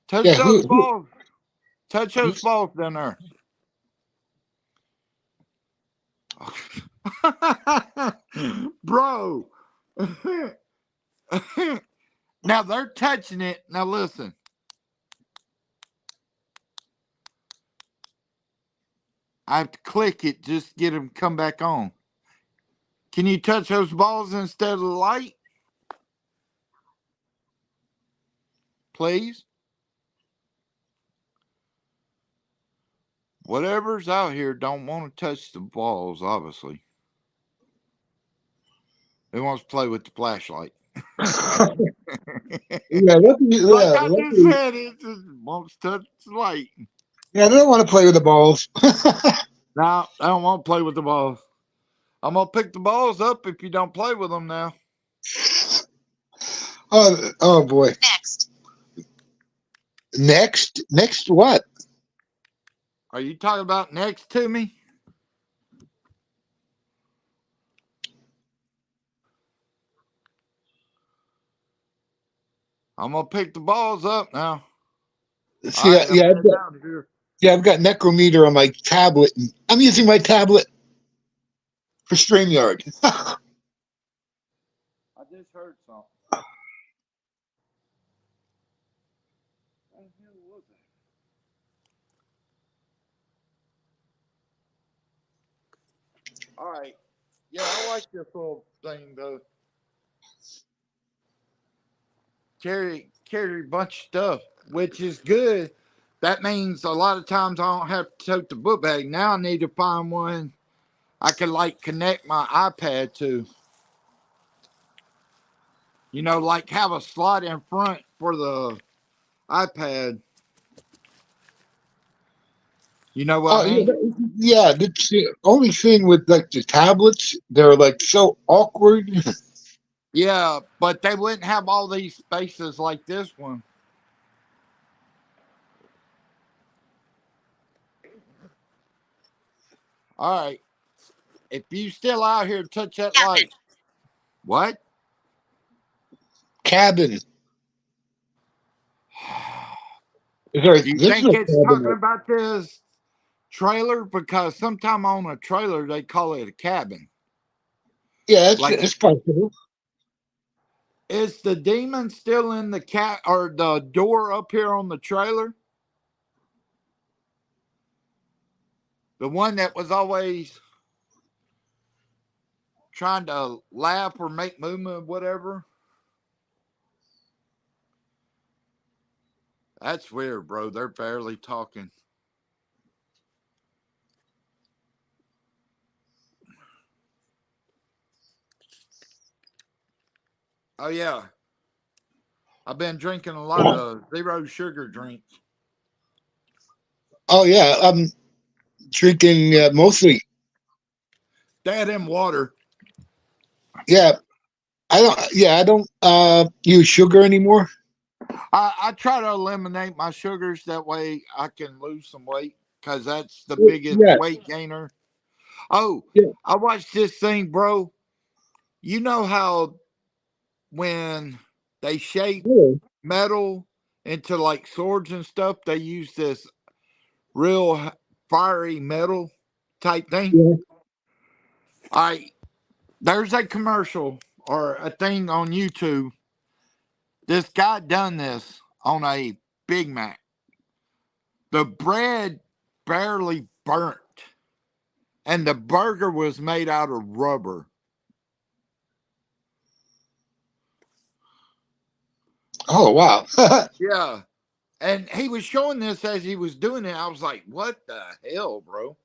Touch Yeah, those balls. Touch those balls down there. Bro. Now they're touching it. Now listen. I have to click it just to get them come back on. Can you touch those balls instead of the light? please. Whatever's out here don't want to touch the balls, obviously. It wants to play with the flashlight. Yeah, Like I just said, it just wants to touch the light. yeah, they don't want to play with the balls. No, I don't want to play with the balls. I'm going to pick the balls up if you don't play with them now. Oh boy. Next what? Are you talking about next to me? I'm going to pick the balls up now. See, All right, I'm heading out of here. I've got Necrometer on my tablet. I'm using my tablet for StreamYard. I just heard something. What the hell was that? All right. Yeah, I like this little thing though. Carry a bunch of stuff, which is good. That means a lot of times I don't have to tote the book bag. Now I need to find one I can like connect my iPad to. You know, like have a slot in front for the iPad. You know what I mean? Yeah, that's the only thing with like the tablets. They're like so awkward. Yeah, but they wouldn't have all these spaces like this one. All right. If you still out here, touch that light. What? Cabin. Is there, Do you this is think a it's cabin. talking about this trailer? Because sometime on a trailer they call it a cabin. Yeah, Like, it's possible. is the demon still in the cat or the door up here on the trailer? The one that was always trying to laugh or make movement, whatever. That's weird, bro. They're barely talking. Oh yeah, I've been drinking a lot of zero sugar drinks. Oh yeah, I'm drinking mostly. That and water. Yeah, I don't use sugar anymore. I try to eliminate my sugars that way I can lose some weight because that's the biggest Yeah, weight gainer. Oh, yeah. I watched this thing, bro. You know how when they shape metal into like swords and stuff, they use this real fiery metal type thing. Yeah. There's a commercial or a thing on YouTube. This guy done this on a Big Mac. The bread barely burnt, and the burger was made out of rubber. Oh wow. Yeah. And he was showing this as he was doing it. I was like, what the hell, bro?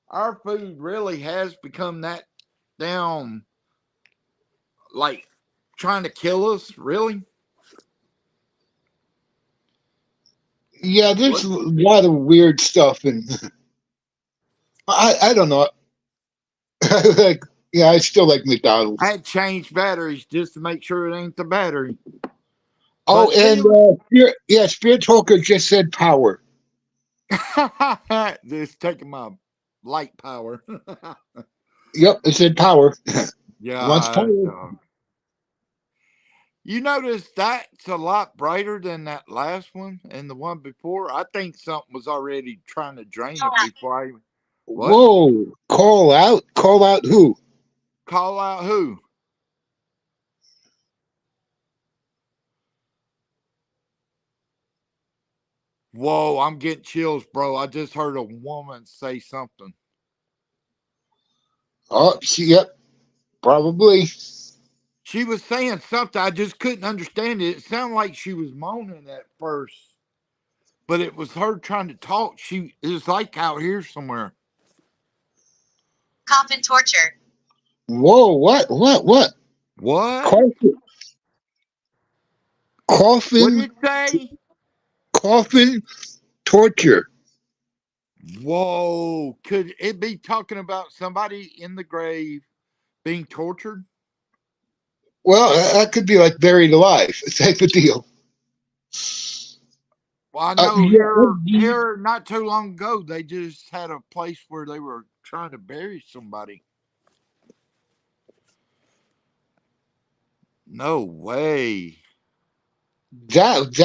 Our food really has become that down, like trying to kill us, really? Yeah, there's a lot of weird stuff, and I don't know. Like, yeah, I still like McDonald's. I had changed batteries just to make sure it ain't the battery. Oh, But and Spirit Talker just said power. just taking my light power. Yep, it said power. Yeah. Wants power. You notice that's a lot brighter than that last one and the one before. I think something was already trying to drain it before I. What? Whoa! Call out! Call out who? Call out who? Whoa! I'm getting chills, bro. I just heard a woman say something. Oh, yep, probably. She was saying something. I just couldn't understand it. It sounded like she was moaning at first, but it was her trying to talk. It was like out here somewhere. Coffin torture. Whoa, what? What? Coffin, What coffin, did it say? coffin torture. Whoa. Could it be talking about somebody in the grave being tortured? Well, that could be like buried alive type of deal. Well, I know here not too long ago, they just had a place where they were trying to bury somebody. No way. That's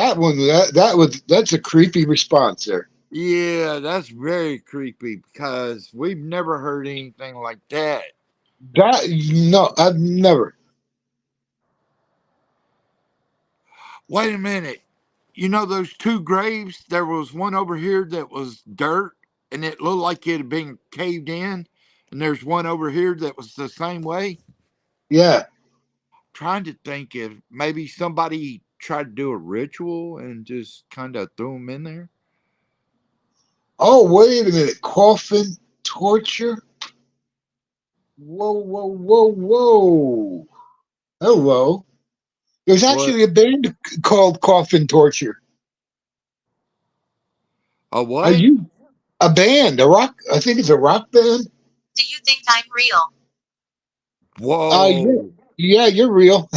a creepy response there. Yeah, that's very creepy because we've never heard anything like that. No, I've never. Wait a minute. You know those two graves? There was one over here that was dirt and it looked like it had been caved in. And there's one over here that was the same way. Yeah. Trying to think if maybe somebody tried to do a ritual and just kind of threw them in there. Oh, wait a minute. Coffin torture? Whoa, whoa, whoa, whoa. Hello. There's actually a band called Coffin Torture. A what? Are you a band? A rock? I think it's a rock band. Do you think I'm real? Whoa. Yeah, you're real.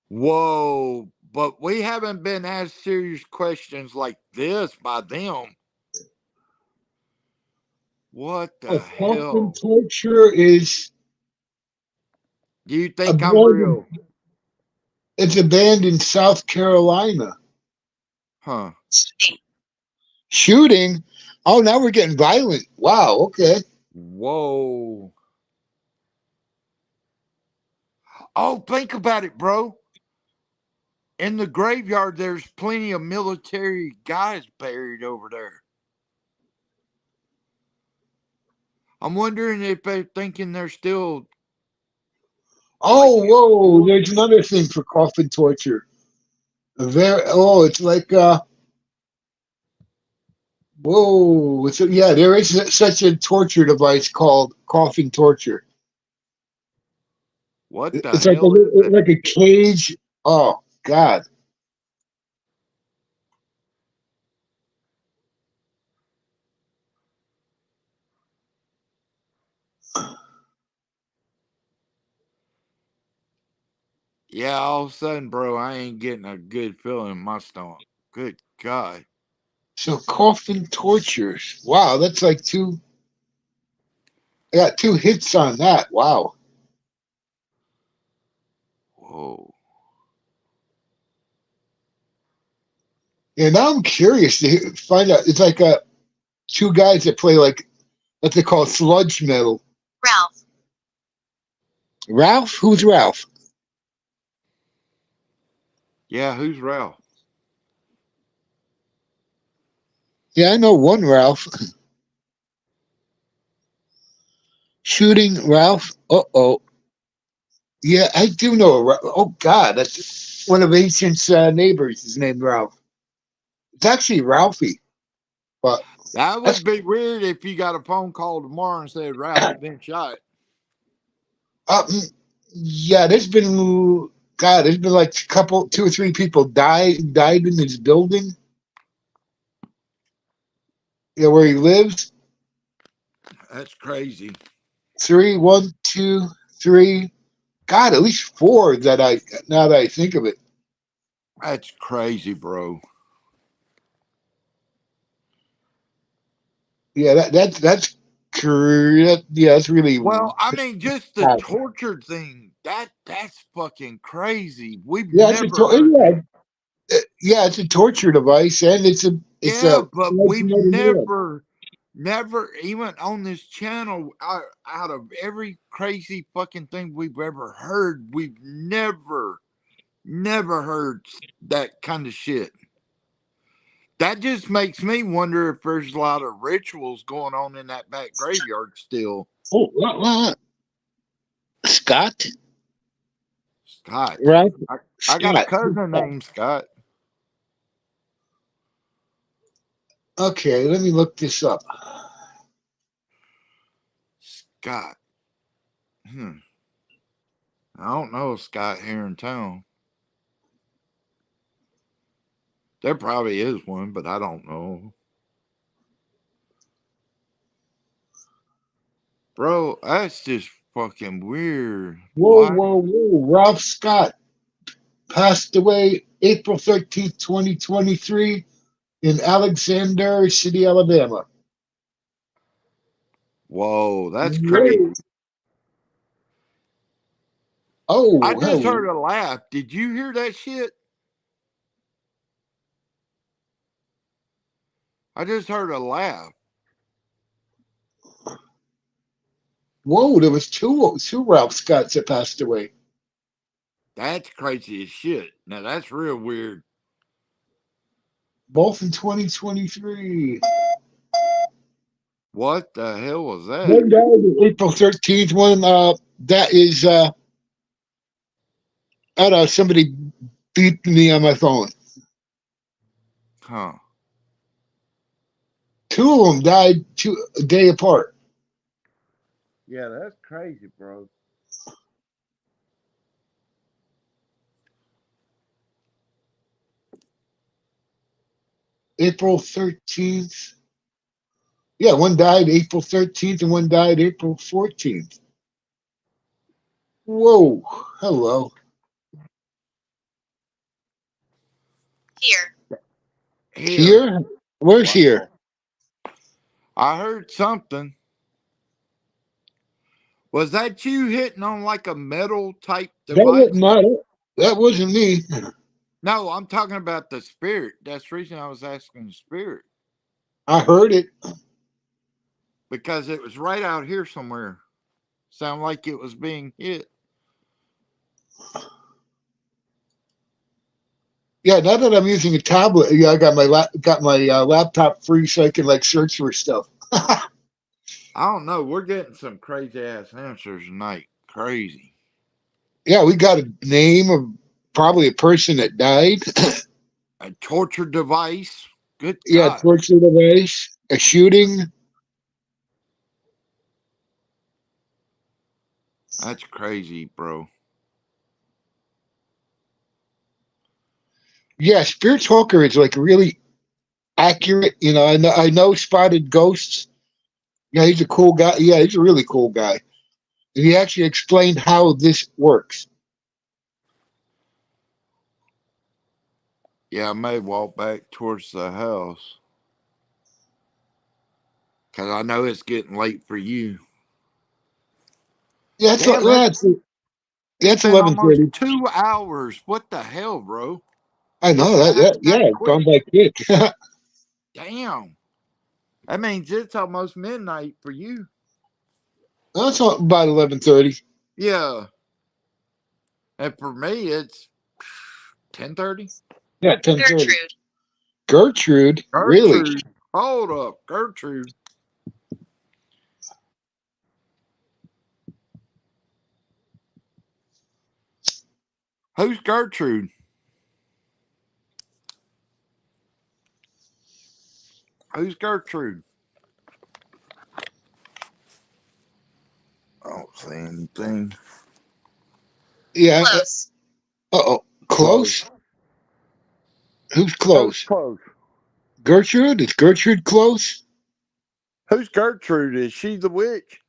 Whoa. But we haven't been asked serious questions like this by them. What the Coffin hell? Torture is. Do you think I'm real? It's a band in South Carolina. Huh. Shooting? Oh, now we're getting violent. Wow, okay. Whoa. Oh, think about it, bro. In the graveyard, there's plenty of military guys buried over there. I'm wondering if they're thinking they're still. Oh, whoa, there's another thing for coffin torture. It's like whoa, there is such a torture device called coffin torture. What the It's hell is it? like a cage. Oh God. Yeah, all of a sudden, bro, I ain't getting a good feeling in my stomach. Good God. So coffin tortures. Wow, that's like two. I got 2 hits on that. Wow. Whoa. And now I'm curious to find out. It's like 2 guys that play like what they call sludge metal. Ralph. Ralph? Who's Ralph? Yeah, who's Ralph? Yeah, I know one Ralph. Shooting Ralph. Uh-oh. Yeah, I do know a Ralph. Oh, God. That's one of Ancient's neighbors is named Ralph. It's actually Ralphie. But That would be weird if you got a phone call tomorrow and said Ralph had been shot. Yeah, there's been like 2 or 3 people died in his building. Yeah, where he lives. That's crazy. 3, 1, 2, 3. God, at least 4 now that I think of it. That's crazy, bro. Yeah, that's correct. Yeah, that's really Well. I mean, just the torture thing. That's fucking crazy. We've never heard that. Yeah, it's a torture device, and but we've never, even on this channel, out of every crazy fucking thing we've ever heard, we've never heard that kind of shit. That just makes me wonder if there's a lot of rituals going on in that back graveyard still. Oh, what? Scott? Scott. Right? I got a Scott. cousin named Scott. Okay, let me look this up. Scott. I don't know a Scott here in town. There probably is one, but I don't know. Bro, that's just fucking weird. Whoa, Why? whoa. Ralph Scott passed away April 13th, 2023 in Alexander City, Alabama. Whoa, that's crazy. Whoa. Oh, I just hell. heard a laugh. Did you hear that shit? I just heard a laugh. Whoa, there was two Ralph Scotts that passed away. That's crazy as shit. Now that's real weird. Both in 2023. What the hell was that? One died on April 13th. One that is I don't know, somebody beeped me on my phone. Huh. Two of them died a day apart. Yeah, that's crazy, bro. April 13th. Yeah, one died April 13th and one died April 14th. Whoa. Hello. Here. Here? Where's Wow. here? I heard something. Was that you hitting on like a metal type device? That wasn't me. No, I'm talking about the spirit. That's the reason I was asking the spirit. I heard it. Because it was right out here somewhere. Sound like it was being hit. Yeah, now that I'm using a tablet, yeah, I got my laptop free so I can like search for stuff. I don't know. We're getting some crazy ass answers tonight. Crazy. Yeah, we got a name of probably a person that died. A torture device. Good Yeah, God. torture device, a shooting. That's crazy, bro. Yeah, Spirit Talker is like really accurate. You know, I know Spotted Ghosts. Yeah, he's a cool guy. Yeah, he's a really cool guy. And he actually explained how this works. Yeah, I may walk back towards the house. Because I know it's getting late for you. Yeah, that's 11:30. Almost 2 hours. What the hell, bro? I know It that. passed Yeah, that it's gone quick. by quick. Damn. That means it's almost midnight for you. That's about 11:30. Yeah. And for me, it's 10:30. Yeah, 10:30. Gertrude. Gertrude, really? Gertrude. Hold up, Gertrude. Who's Gertrude? Who's Gertrude? I don't see anything. Yeah. Close. Uh-oh. Close? Who's Who's close? close? Gertrude? Is Gertrude close? Who's Gertrude? Is she the witch?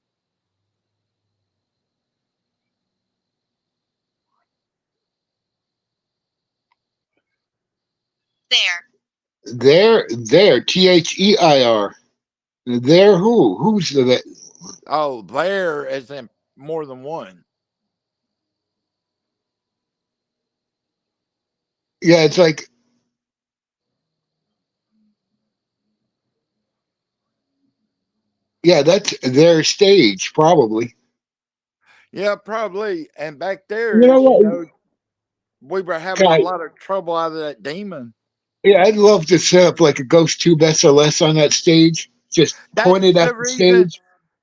There. There. Their. There who? Who's that? Oh, there as in more than one. Yeah, it's like. Yeah, that's their stage, probably. Yeah, probably. And back there, You know is, what? we were having God, a lot of trouble out of that demon. yeah, I'd love to set up like a Ghost Tube SLS on that stage. Just That's pointed at the the reason. stage.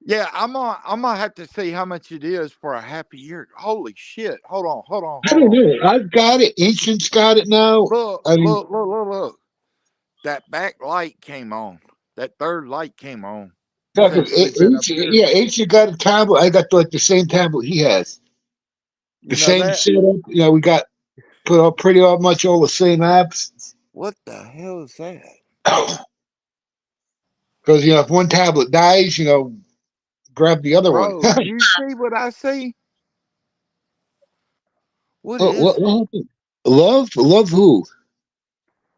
Yeah, I'm gonna have to see how much it is for a happy year. Holy shit! Hold on, hold on, I hold don't on. know. I've got it. Ancient's got it now. Look, I mean, look, look, look, look. That back light came on. That third light came on since we've been up Ancient, here. yeah, Ancient got a tablet. I got like the same tablet he has. The You know same that? setup. You know, we got put up pretty much all the same apps. What the hell is that? Because you know, if one tablet dies, you know, grab the other one. Bro, you see what I see? What is What it? happened? Love who?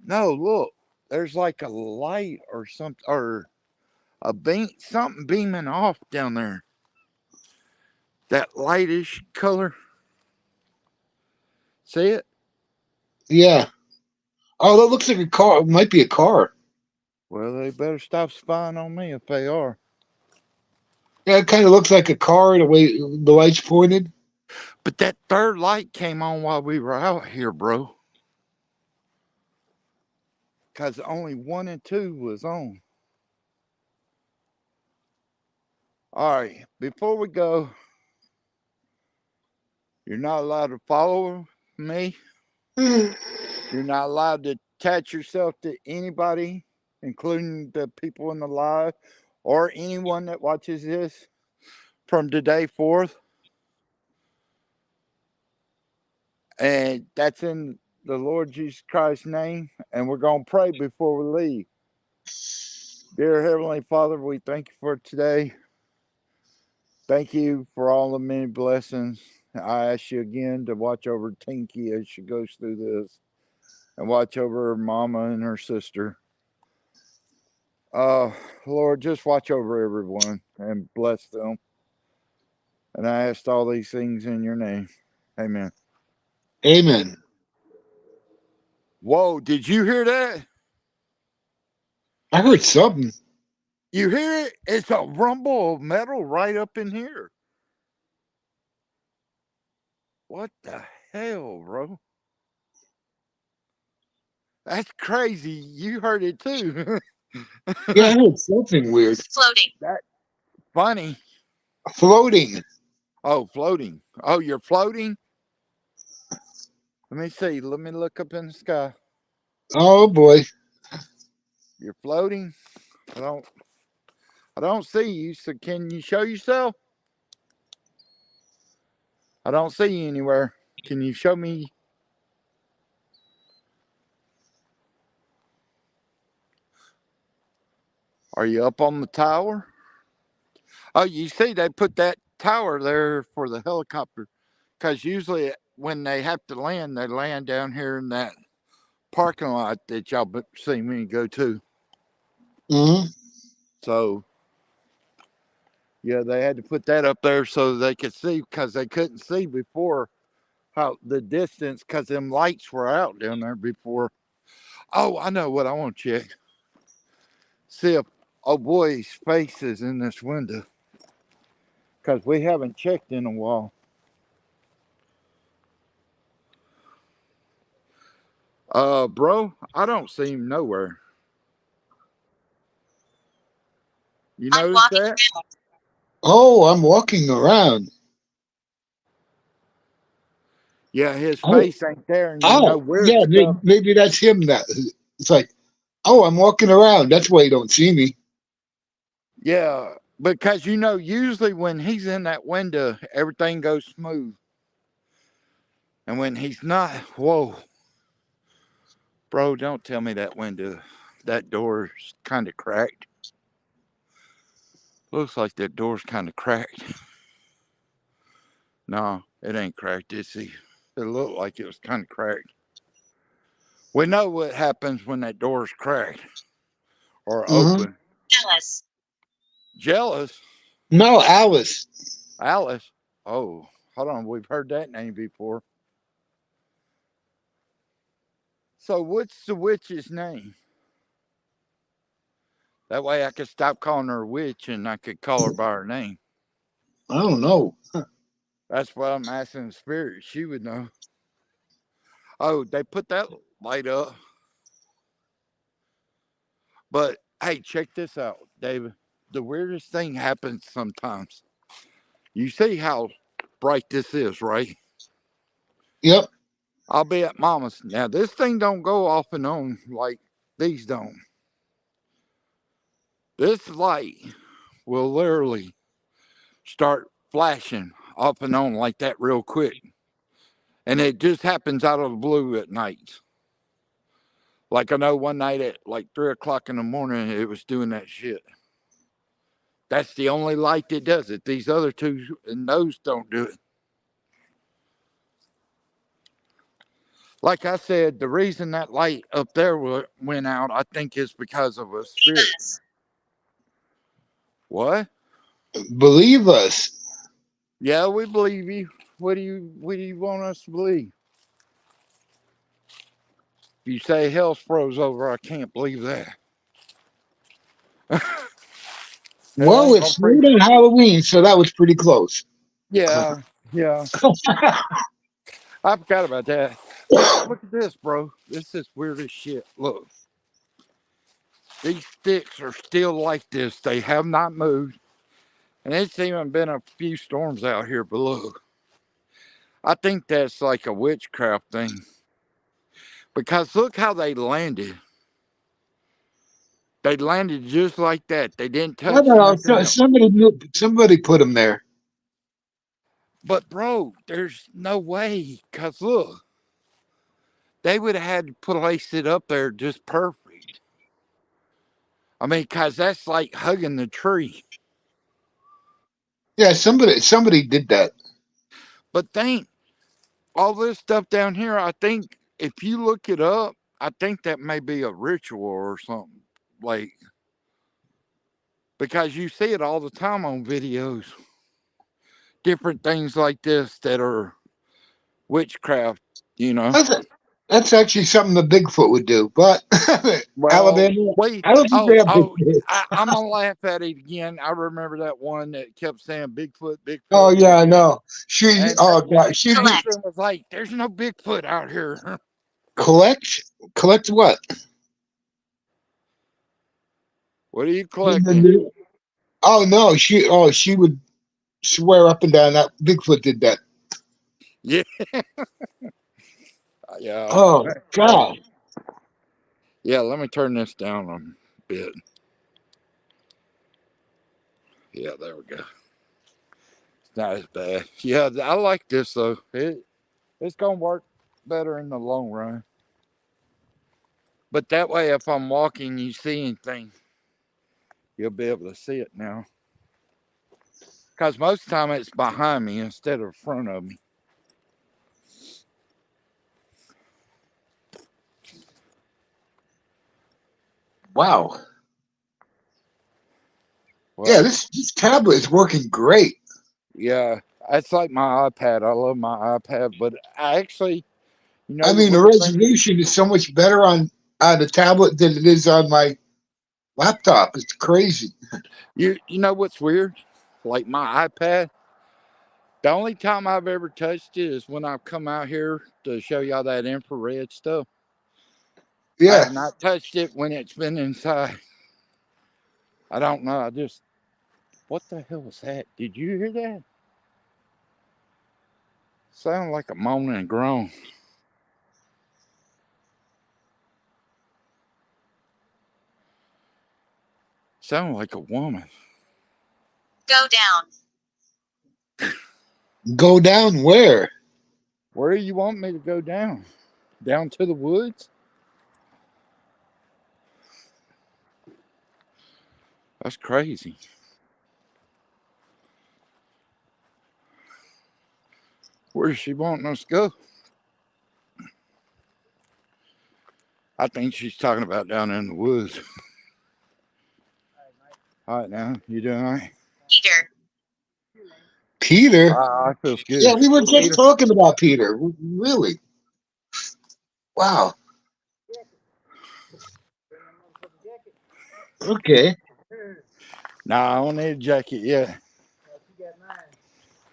No, look. There's like a light or something, or a beam, something beaming off down there. That lightish color. See it? Yeah. Oh, that looks like a car. It might be a car. Well, they better stop spying on me if they are. Yeah, it kind of looks like a car the way the light's pointed. But that third light came on while we were out here, bro. Because only 1 and 2 was on. All right, before we go, you're not allowed to follow me. You're not allowed to attach yourself to anybody, including the people in the live or anyone that watches this from today forth. And that's in the Lord Jesus Christ's name. And we're going to pray before we leave. Dear Heavenly Father, we thank you for today. Thank you for all the many blessings. I ask you again to watch over Tinky as she goes through this and watch over her mama and her sister. Lord, just watch over everyone and bless them. And I asked all these things in your name. Amen. Amen. Whoa, did you hear that? I heard something. You hear it? It's a rumble of metal right up in here. What the hell, bro? That's crazy. You heard it too. Yeah, I heard something weird. Floating. That's funny. Floating. Oh, floating. Oh, you're floating? Let me see. Let me look up in the sky. Oh boy. You're floating? I don't see you. So can you show yourself? I don't see you anywhere. Can you show me? Are you up on the tower? Oh, you see, they put that tower there for the helicopter because usually when they have to land, they land down here in that parking lot that y'all see me go to. Hmm. So, yeah, they had to put that up there so they could see because they couldn't see before how the distance because them lights were out down there before. Oh, I know what I want to check. See if oh boy's face is in this window because we haven't checked in a while. Bro, I don't see him nowhere. You I'm notice walking that? around. Oh, I'm walking around. Yeah, his Oh, face ain't there, and you know oh, weird yeah. stuff. Maybe that's him. That it's like, oh, I'm walking around. That's why you don't see me. Yeah, because you know usually when he's in that window, everything goes smooth, and when he's not, whoa, bro, don't tell me that window, that door's kind of cracked. Looks like that door's kind of cracked. No, it ain't cracked. It looked like it was kind of cracked. We know what happens when that door's cracked or Hmm. open. Jealous. Jealous, No, Alice. Alice. Oh, hold on, we've heard that name before. So what's the witch's name? That way I could stop calling her a witch and I could call her by her name. I don't know. That's what I'm asking the spirit. She would know. Oh, they put that light up. But hey, check this out, David. the weirdest thing happens sometimes. You see how bright this is, right? Yep. I'll be at Mama's. Now, this thing don't go off and on like these don't. This light will literally start flashing off and on like that real quick. And it just happens out of the blue at night. Like I know one night at like 3 o'clock in the morning, it was doing that shit. That's the only light that does it. These other two and those don't do it. Like I said, the reason that light up there went out, I think, is because of a spirit. Us. What? Believe us. Yeah, we believe you. What do you want us to believe? If you say hell's froze over, I can't believe that. Hell Well, ain't it gonna freeze. snowed on Halloween, so that was pretty close. Yeah, yeah. I forgot about that. Look at this, bro. This is weird as shit. Look. These sticks are still like this. They have not moved. And it's even been a few storms out here below. I think that's like a witchcraft thing. Because look how they landed. They landed just like that. They didn't I don't touch know. nothing else. Somebody put them there. But bro, there's no way. Cause look, they would have had to place it up there just perfect. I mean, cause that's like hugging the tree. Yeah, somebody did that. But think all this stuff down here, I think if you look it up, I think that may be a ritual or something. Like, because you see it all the time on videos. Different things like this that are witchcraft, you know. That's actually something the Bigfoot would do. But Well, Alabama, wait. I don't think they have Oh, Bigfoot. I'm going to laugh at it again. I remember that one that kept saying Bigfoot, Oh Bigfoot. yeah, I know. She. And Oh God, she Correct. Jason was like, there's no Bigfoot out here. collect what? What are you collecting? Oh no, she would swear up and down that Bigfoot did that. Yeah. Yeah. Oh God. Yeah, let me turn this down a bit. Yeah, there we go. It's not as bad. Yeah, I like this though. It's gonna work better in the long run. But that way, if I'm walking, you see anything, you'll be able to see it now. Because most of the time it's behind me instead of in front of me. Wow. Well, Yeah, this tablet is working great. yeah, that's like my iPad. I love my iPad, but I actually, I the mean, the weird thing, resolution is so much better on the tablet than it is on my laptop. It's crazy. you know what's weird? Like my iPad, the only time I've ever touched it is when I've come out here to show y'all that infrared stuff. I Yeah. have not touched it when it's been inside. I don't know. What the hell was that? Did you hear that? Sound like a moan and groan. Sound like a woman. Go down. Go down where? Where do you want me to go down? Down to the woods? That's crazy. Where's she wanting us to go? I think she's talking about down in the woods. All right, now, you doing all right? Peter. Peter? I feel Yeah, good. we were just Peter. talking about Peter. Really? Wow. Okay. Nah, I don't need a jacket yet.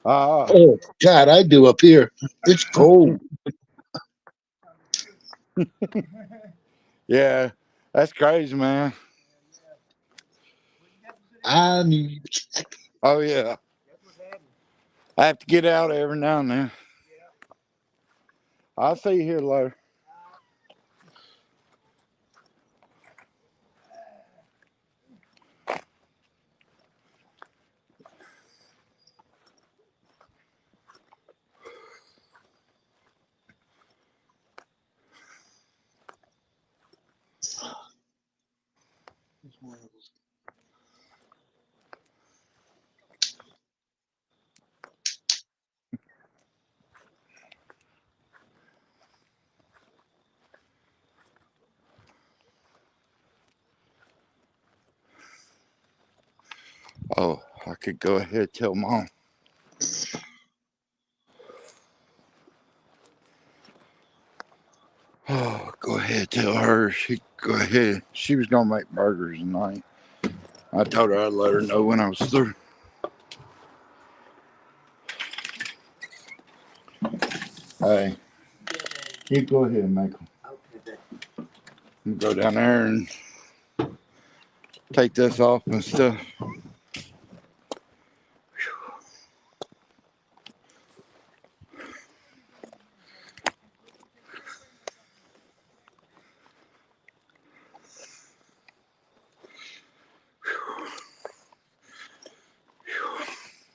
Oh God, I do up here. It's cold. Yeah, that's crazy, man. I mean, Oh yeah. I have to get out every now and then. I'll see you here later. Oh, I could go ahead and tell Mom. Oh, go ahead, tell her. She go ahead. She was gonna make burgers tonight. I told her I'd let her know when I was through. Hey, you go ahead and make them. I'm gonna go down there and take this off and stuff.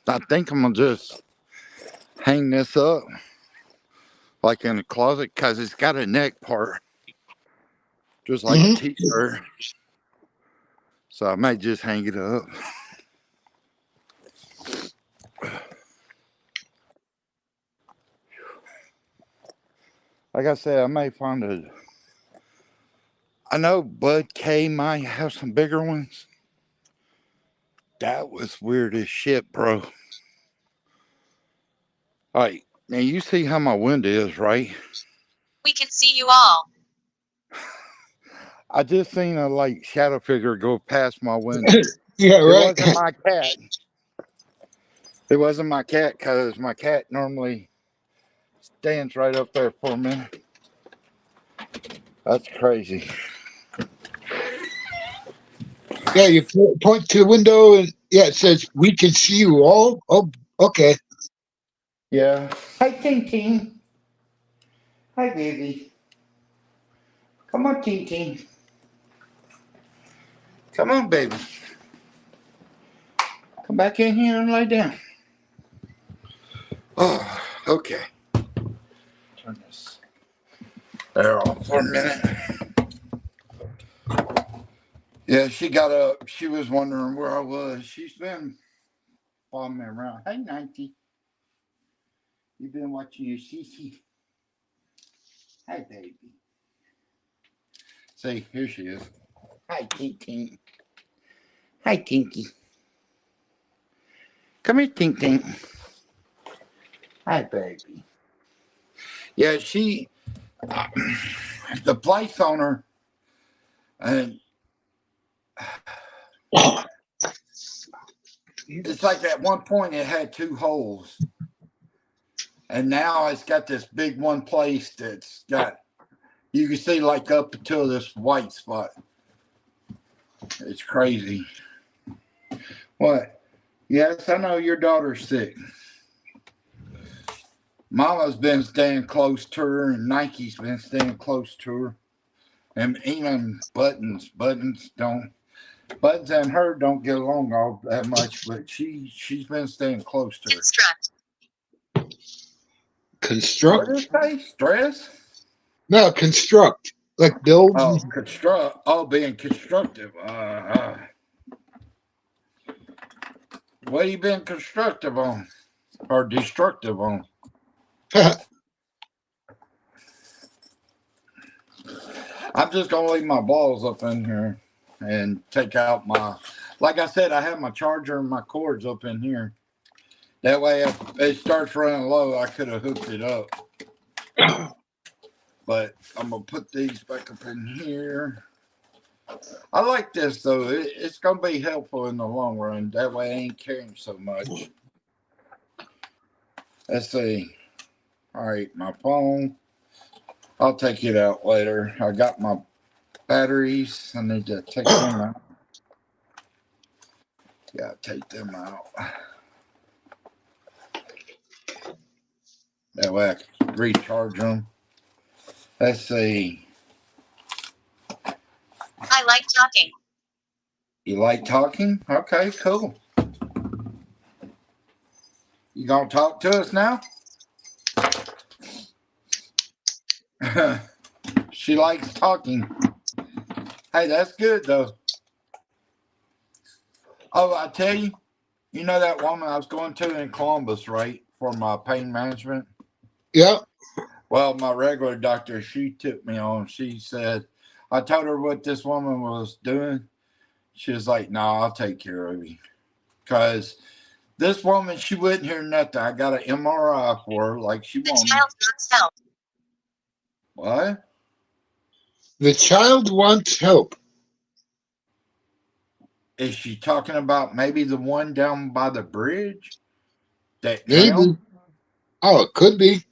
I think I'm gonna just hang this up like in a closet because it's got a neck part, just like a t-shirt. So I might just hang it up. Like I said, I may find a. I know Bud K might have some bigger ones. That was weird as shit, bro. All right, now you see how my window is, right? We can see you all. I just seen a like shadow figure go past my window. yeah, It right. wasn't my cat. It wasn't my cat because my cat normally stands right up there for a minute. That's crazy. Yeah, you point to the window and yeah, it says we can see you all. Oh, okay. Yeah. Hi, Ting Ting. Hi, baby. Come on, Ting Ting. Come on, baby. Come back in here and lay down. Oh, okay. Turn this air off for a minute. Yeah, she got up. She was wondering where I was. She's been following me around. Hey, Nighty. You've been watching your CC. Hi, baby. See, here she is. Hi, Ting Ting. Hi, Tinky. Come here, Ting Ting. Hi, baby. Yeah, she, the place owner, and it's like at one point it had two holes. And now it's got this big one place that's got, you can see like up until this white spot. It's crazy. What? Yes, I know your daughter's sick. Mama's been staying close to her, and Nike's been staying close to her. And even Buttons and her don't get along all that much, but she's been staying close to her. Construct. Construct? What did it say? Stress? No, construct. Like build. Oh, construct. Oh, being constructive. What you been constructive on? Or destructive on? I'm just gonna leave my balls up in here and take out my. Like I said, I have my charger and my cords up in here. That way, if it starts running low, I could have hooked it up. But I'm gonna put these back up in here. I like this though. It's gonna be helpful in the long run. That way, I ain't carrying so much. Let's see. All right, my phone. I'll take it out later. I got my batteries. I need to take them out. Yeah, take them out. That way I can recharge them. Let's see. I like talking. You like talking? Okay, cool. You gonna talk to us now? She likes talking. Hey, that's good though. Oh, I tell you, you know that woman I was going to in Columbus, right? For my pain management. Yeah. Well, my regular doctor, she took me on. She said, I told her what this woman was doing. She was like, "No, I'll take care of you." Because this woman, she wouldn't hear nothing. I got an MRI for her, like she The wanted. child wants help. What? The child wants help. Is she talking about maybe the one down by the bridge that Maybe. drowned? Oh, it could be.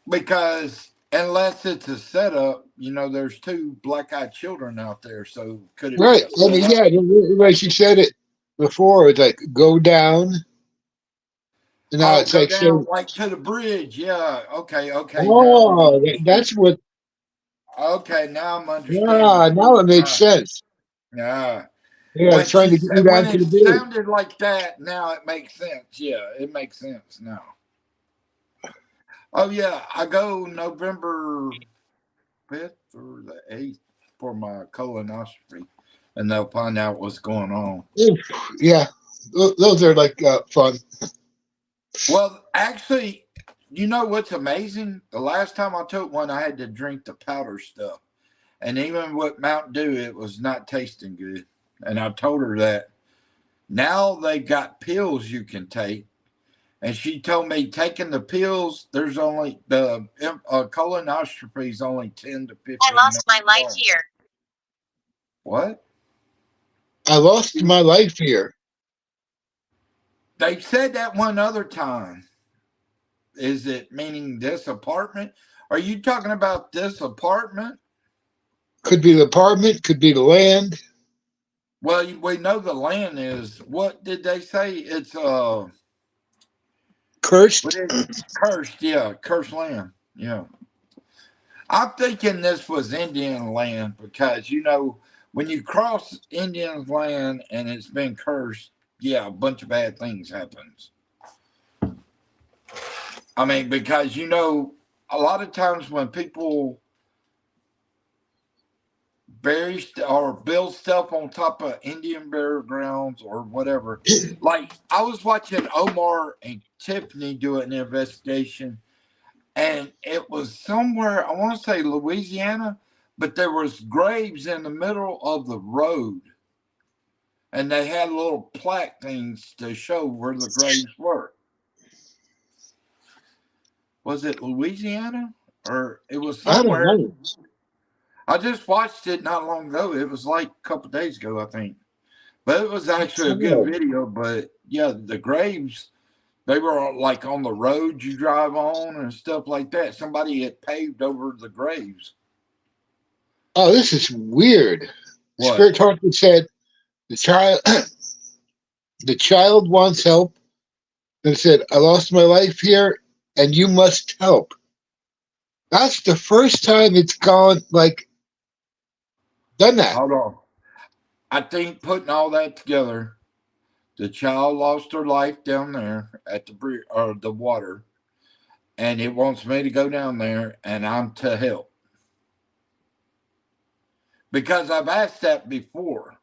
Because unless it's a setup, there's two black-eyed children out there. So could it be Right. a I mean, setup? yeah, like she said it before, it's like go down. And now Oh, it's go like down saying, like to the bridge. Yeah. Okay. Okay. Now I'm oh, understanding. that's what, Okay. Now I'm yeah, understanding. now it makes sense. Yeah. Yeah, it's trying to get you When down to it the bridge. sounded like that, now it makes sense. Yeah, it makes sense now. Oh yeah, I go November 5th or the 8th for my colonoscopy, and they'll find out what's going on. Yeah, those are like fun. Well, actually, you know what's amazing? The last time I took one, I had to drink the powder stuff, and even with Mountain Dew, it was not tasting good. And I told her that. Now they got pills you can take. And she told me taking the pills, there's only the colonoscopy is only 10 to I 15 lost minutes my life long. here. What? I lost my life here. They said that one other time. Is it meaning this apartment? Are you talking about this apartment? Could be the apartment, could be the land. Well, we know the land is, what did they say? It's what Cursed. is cursed, yeah, cursed land. Yeah. I'm thinking this was Indian land because when you cross Indian land and it's been cursed, yeah, a bunch of bad things happens. I mean, because a lot of times when people or build stuff on top of Indian burial grounds or whatever, like I was watching Omar and Tiffany do an investigation, and it was somewhere I want to say Louisiana, but there was graves in the middle of the road, and they had little plaque things to show where the graves were. Was it Louisiana or it was I don't somewhere? know. I just watched it not long ago. It was like a couple days ago, I think. But it was actually a good video. But yeah, the graves, they were like on the road you drive on and stuff like that. Somebody had paved over the graves. Oh, this is weird. What? Spirit Talker said the child the child wants help and said, I lost my life here and you must help. That's the first time it's gone like done that. Hold on. I think putting all that together, the child lost her life down there at the or the water, and it wants me to go down there, and I'm to help because I've asked that before,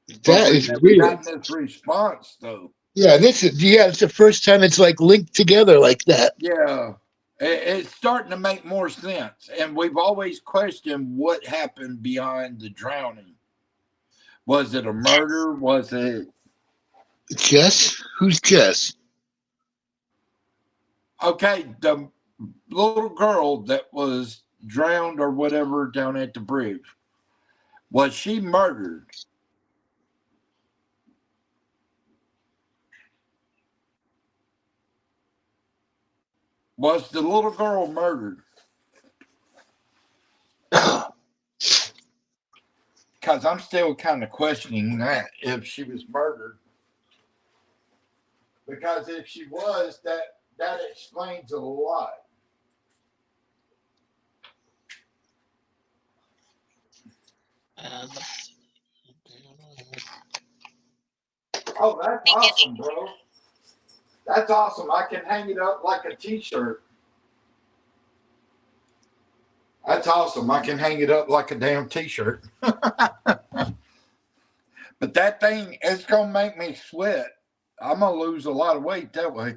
but That we've is never weird. gotten this response though. It's the first time it's like linked together like that. Yeah, it's starting to make more sense, and we've always questioned what happened behind the drowning. Was it a murder? Was it Jess? Who's Jess? okay? The little girl that was drowned or whatever down at the bridge, was she murdered? Was the little girl murdered? because I'm still kind of questioning that if she was murdered. Because if she was, that explains a lot. Oh, that's awesome, bro. That's awesome. I can hang it up like a t-shirt. That's awesome. I can hang it up like a damn t-shirt. But that thing, it's going to make me sweat. I'm going to lose a lot of weight that way.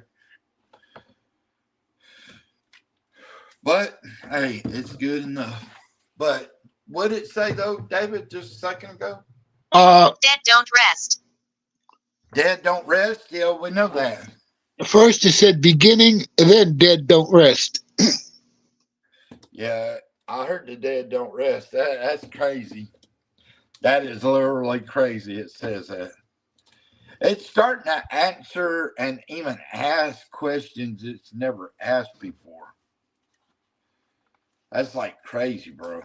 But, hey, it's good enough. But what did it say, though, David, just a second ago? Dead don't rest. Dead don't rest? Yeah, we know that. First it said beginning, and then dead don't rest. Yeah, I heard the dead don't rest. That's crazy. That is literally crazy. It says that. It's starting to answer and even ask questions it's never asked before. That's like crazy, bro.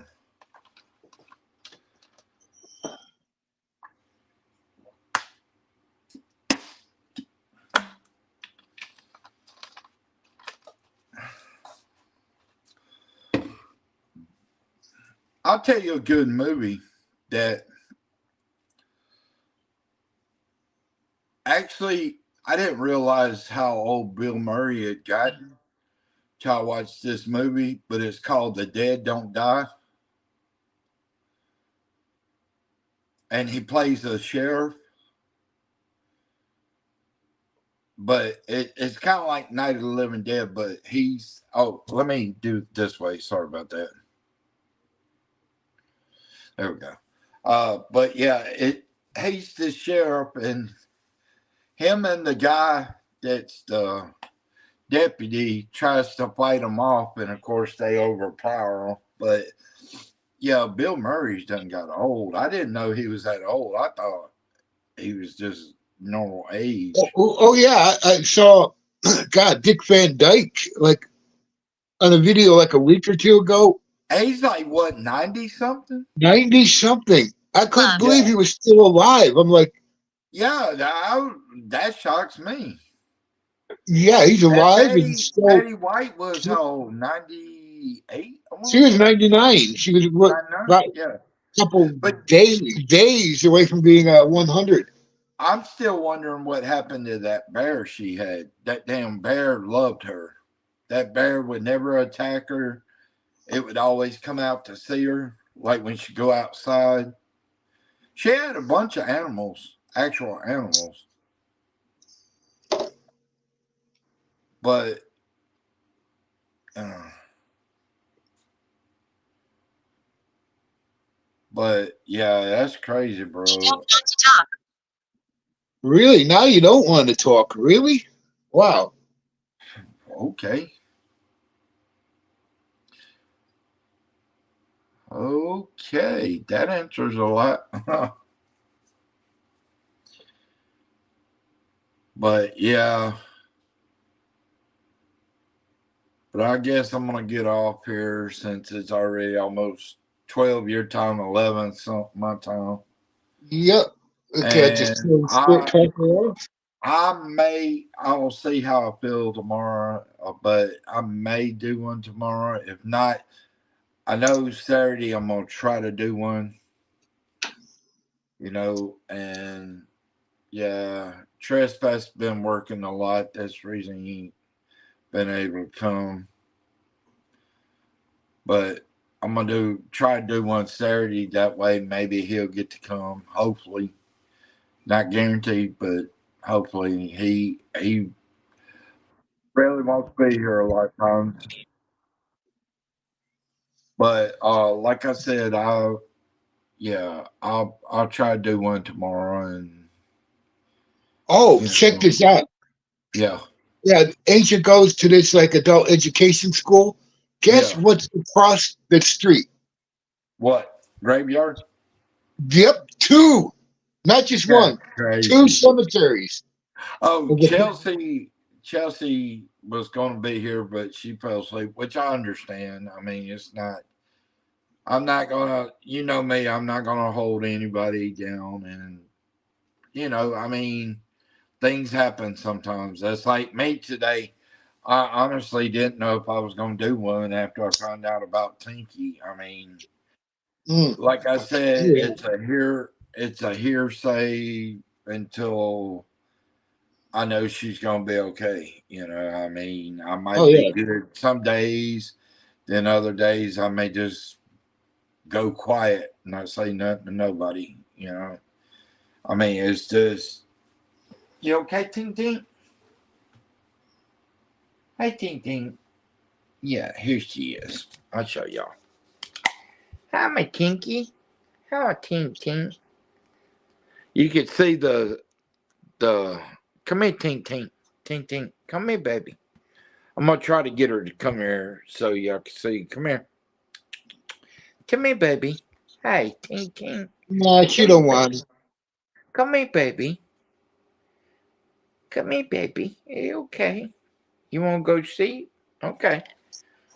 I'll tell you a good movie that actually I didn't realize how old Bill Murray had gotten till I watched this movie, but it's called The Dead Don't Die. And he plays a sheriff. But it's kind of like Night of the Living Dead, but let me do it this way. Sorry about that. There we go. But yeah, he's the sheriff, and him and the guy that's the deputy tries to fight him off, and of course they overpower him. But yeah, Bill Murray's done got old. I didn't know he was that old. I thought he was just normal age. Oh yeah, I saw, God, Dick Van Dyke, like on a video like a week or two ago. He's like, what, 90 something? 90 something. I couldn't believe he was still alive. I'm like, yeah, that shocks me. Yeah, he's alive. Betty White was how old? 98? She was 99. She was about a couple days away from being 100. I'm still wondering what happened to that bear she had. That damn bear loved her. That bear would never attack her. It would always come out to see her, like when she go outside. She had a bunch of animals, actual animals. But yeah, that's crazy, bro. You don't want to talk. Really? Now you don't want to talk? Really? Wow. Okay. Okay, that answers a lot. But yeah. But I guess I'm going to get off here since it's already almost 12 your time, 11 something my time. Yep. Okay, I will see how I feel tomorrow, but I may do one tomorrow. If not, I know Saturday I'm going to try to do one, and yeah, Trespass been working a lot. That's the reason he ain't been able to come. But I'm going to try to do one Saturday. That way maybe he'll get to come, hopefully. Not guaranteed, but hopefully he really wants to be here a lot of times. But like I said, I'll try to do one tomorrow. And check this out. Yeah. Yeah, Asia goes to this like adult education school. Guess what's across the street? What? Graveyard? Yep, 2. Not just one. Crazy. 2 cemeteries. Oh, Chelsea was going to be here, but she fell asleep, which I understand. I mean, it's not. I'm not gonna, you know me, I'm not gonna hold anybody down. And, I mean, things happen sometimes. That's like me today. I honestly didn't know if I was gonna do one after I found out about Tinky. I mean, Mm. like I said, Yeah. it's a hearsay until I know she's gonna be okay. I mean, I Oh might be yeah. good some days, then other days I may just go quiet, not say nothing to nobody. I mean, it's just, you okay, Ting Ting? Hey, Ting Ting. Yeah, here she is. I'll show y'all. Hi, my Tinky. Hello, Ting Ting. You can see the. Come here, Ting Ting. Ting Ting. Come here, baby. I'm gonna try to get her to come here so y'all can see. Come here. Come here, baby. Hey, Ting Ting. Nah, she Come here, don't want it. come here, baby. Come here, baby. Are you okay? You want to go to sleep? Okay.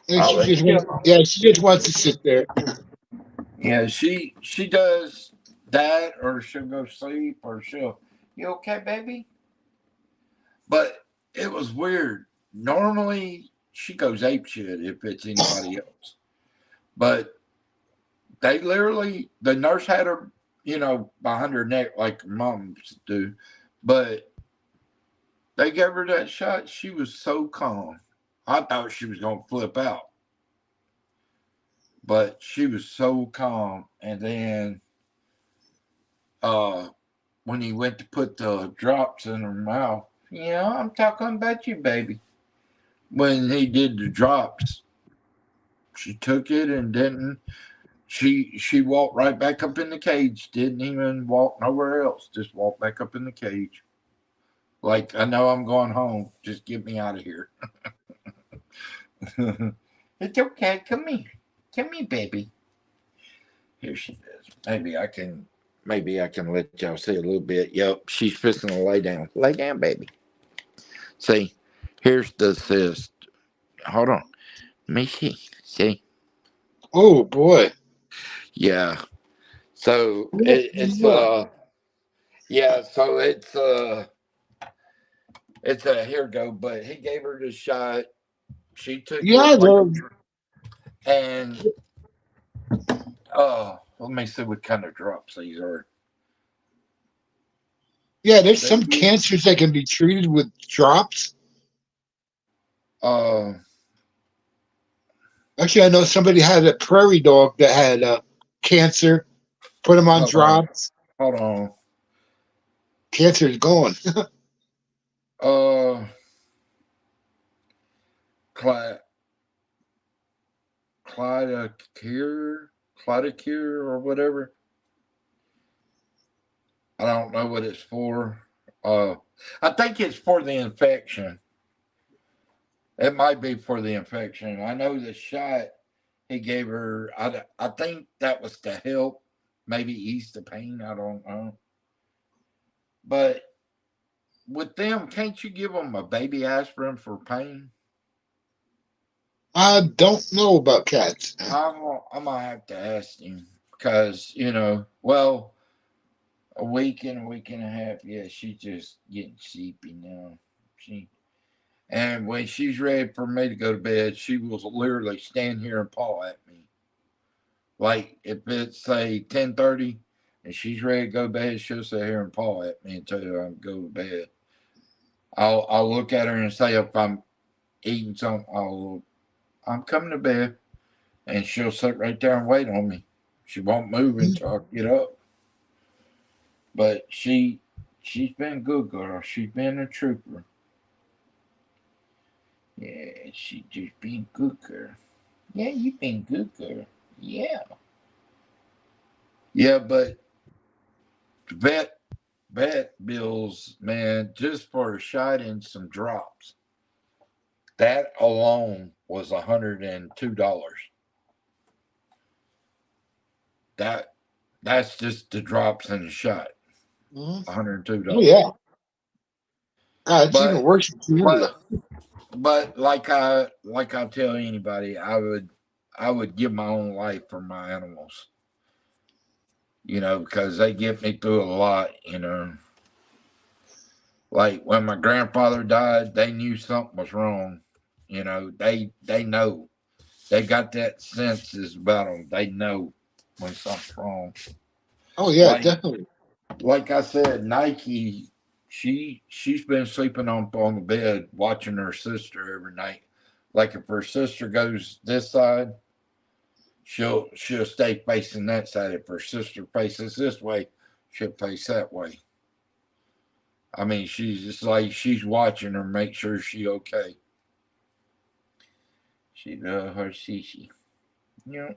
And I'll she let just you wants, go. yeah, she just wants to sit there. Yeah, she does that, or she'll go sleep, or she'll. You okay, baby? But it was weird. Normally she goes ape shit if it's anybody else, but they literally the nurse had her, behind her neck like moms do, but they gave her that shot. She was so calm. I thought she was gonna flip out, but she was so calm. And then uh when he went to put the drops in her mouth, I'm talking about you, baby. When he did the drops, she took it and didn't. She walked right back up in the cage. Didn't even walk nowhere else. Just walked back up in the cage. Like, I know I'm going home. Just get me out of here. It's okay. Come here. Come here, baby. Here she is. Maybe I can let y'all see a little bit. Yep, she's fixing to lay down. Lay down, baby. See, here's the cyst. Hold on. Let me see. See? Oh boy. Yeah. So it's Yeah. yeah, so it's a here go, but he gave her the shot. She took Yeah, it like a the, and let me see what kind of drops these are. yeah, there's They some cancers that can be treated with drops. uh Actually, I know somebody had a prairie dog that had cancer. Put him on hold on. drops. Hold on. Cancer is gone. Uh Cly Clydacure or whatever. I don't know what it's for. I think it's for the infection. It might be for the infection. I know the shot he gave her. I think that was to help, maybe ease the pain. I don't know. But with them, can't you give them a baby aspirin for pain? I don't know about cats. I'm gonna have to ask him because well, a week and a half. Yeah, she's just getting sleepy now. She And when she's ready for me to go to bed, she will literally stand here and paw at me. Like if it's say 10:30 and she's ready to go to bed, she'll sit here and paw at me until I go to bed. I'll look at her and say if I'm eating something, I'm coming to bed, and she'll sit right there and wait on me. She won't move until I get up. But she's been good girl. She's been a trooper. Yeah, she just been good girl. Yeah, you been good girl. Yeah. Yeah, but vet bills, man, just for a shot and some drops. That alone was $102. That that's just the drops and the shot. Mhm. Oh $102. yeah. God, it's even But worse in Canada. but but like I tell anybody, I would. I would give my own life for my animals. Because they get me through a lot. Like when my grandfather died, they knew something was wrong. They know. They got that senses about them. They know when something's wrong. Oh yeah, Like definitely. like I said, Nike, she's been sleeping on the bed watching her sister every night. Like if her sister goes this side, she'll stay facing that side. If her sister faces this way, she'll face that way. I mean, she's just like she's watching her, make sure she okay. She love her Shishi. You know,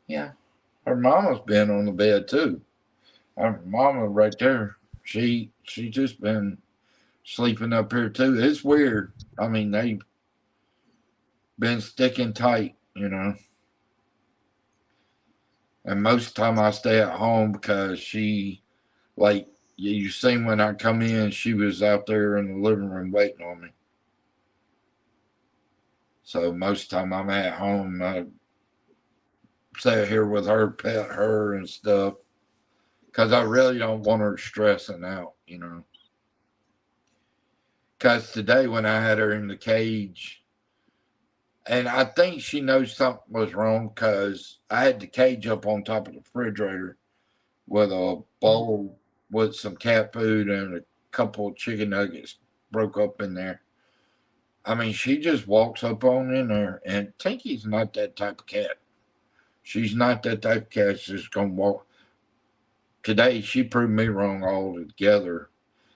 yeah. Her mama's been on the bed too. Her mama right there. She just been sleeping up here too. It's weird. I mean, they've been sticking tight. And most of the time I stay at home because she, like, you seen when I come in, she was out there in the living room waiting on me. So most of the time I'm at home. I sit here with her, pet her and stuff, because I really don't want her stressing out. Because today when I had her in the cage, and I think she knows something was wrong because I had the cage up on top of the refrigerator with a bowl with some cat food and a couple of chicken nuggets broke up in there. I mean, she just walks up on in there, and Tinky's not that type of cat. She's not that type of cat that's just gonna walk. Today, she proved me wrong altogether.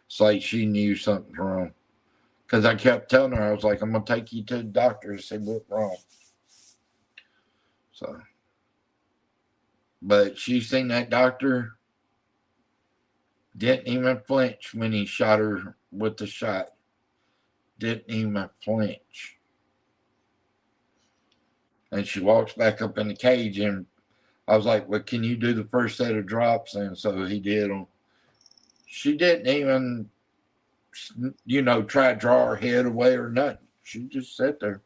It's like she knew something wrong. Because I kept telling her, I was like, I'm going to take you to the doctor to see what's wrong. So, but she seen that doctor, didn't even flinch when he shot her with the shot. Didn't even flinch. And she walks back up in the cage, and I was like, well, can you do the first set of drops? And so he did them. She didn't even, try to draw her head away or nothing. She just sat there.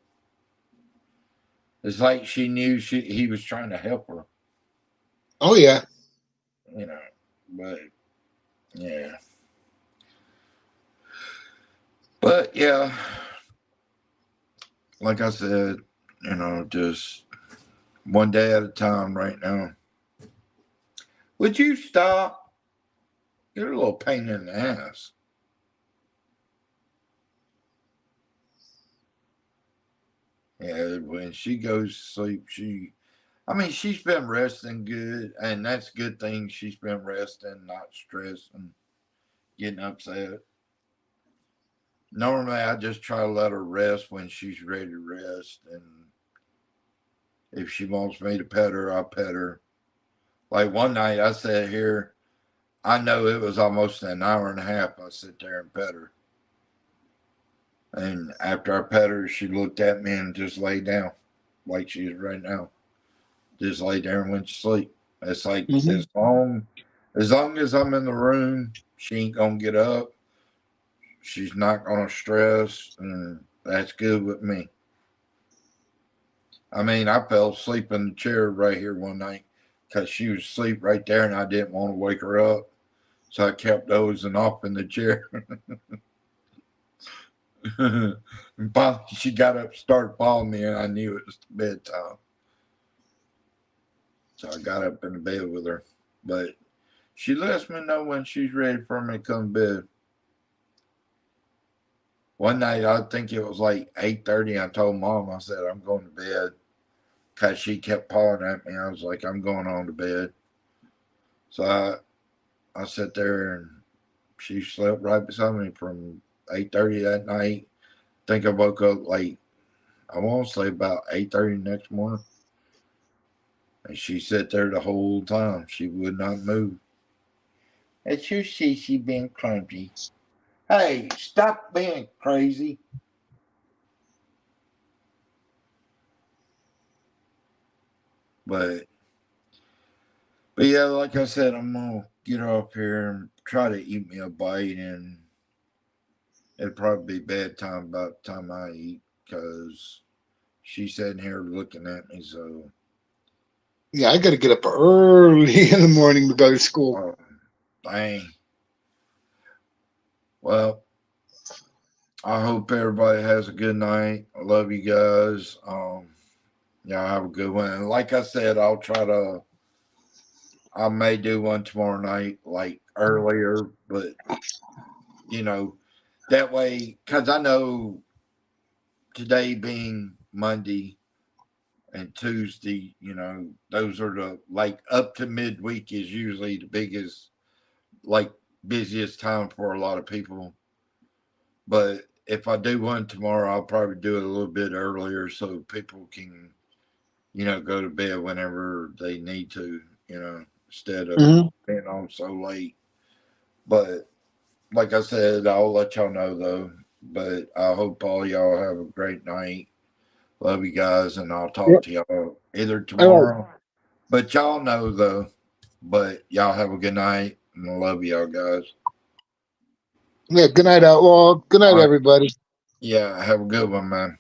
It's like she knew he was trying to help her. Oh yeah. But yeah. But yeah, like I said, just one day at a time right now. Would you stop? You're a little pain in the ass. Yeah, when she goes to sleep, she's been resting good, and that's a good thing. She's been resting, not stressing, getting upset. Normally, I just try to let her rest when she's ready to rest, and if she wants me to pet her, I'll pet her. Like one night, I sat here. I know it was almost an hour and a half. I sit there and pet her. And after I pet her, she looked at me and just lay down like she is right now. Just lay there and went to sleep. It's like Mhm. as long as I'm in the room, she ain't gonna get up. She's not gonna stress, and that's good with me. I mean, I fell asleep in the chair right here one night because she was asleep right there, and I didn't want to wake her up. So I kept dozing off in the chair. And finally, she got up, started following me, and I knew it was bedtime. So I got up in the bed with her. But she lets me know when she's ready for me to come to bed. One night, I think it was like 8:30. I told Mom, I said, I'm going to bed. Because she kept pawing at me. I was like, I'm going on to bed. So I sat there, and she slept right beside me from 8:30 that night. I think I woke up like, I want to say about 8:30 next morning. And she sat there the whole time. She would not move. It's your Cece being clumsy. Hey, stop being crazy. But yeah, like I said, I'm gonna get off here and try to eat me a bite, and it'll probably be bedtime by the time I eat because she's sitting here looking at me. So, Yeah, I got to get up early in the morning to go to school. dang. Well, I hope everybody has a good night. I love you guys. Y'all have a good one. And like I said, I may do one tomorrow night, like earlier, but that way, because I know today being Monday and Tuesday, those are the like up to midweek is usually the biggest, like busiest time for a lot of people. But if I do one tomorrow, I'll probably do it a little bit earlier so people can, go to bed whenever they need to, instead of Mhm. being on so late. But like I said, I'll let y'all know though. But I hope all y'all have a great night. Love you guys, and I'll talk Yep. to y'all either All right. tomorrow. But y'all know though. But y'all have a good night, and I love y'all guys. Yeah. Good night, Outlaw. Good night, All right. everybody. Yeah, have a good one, man.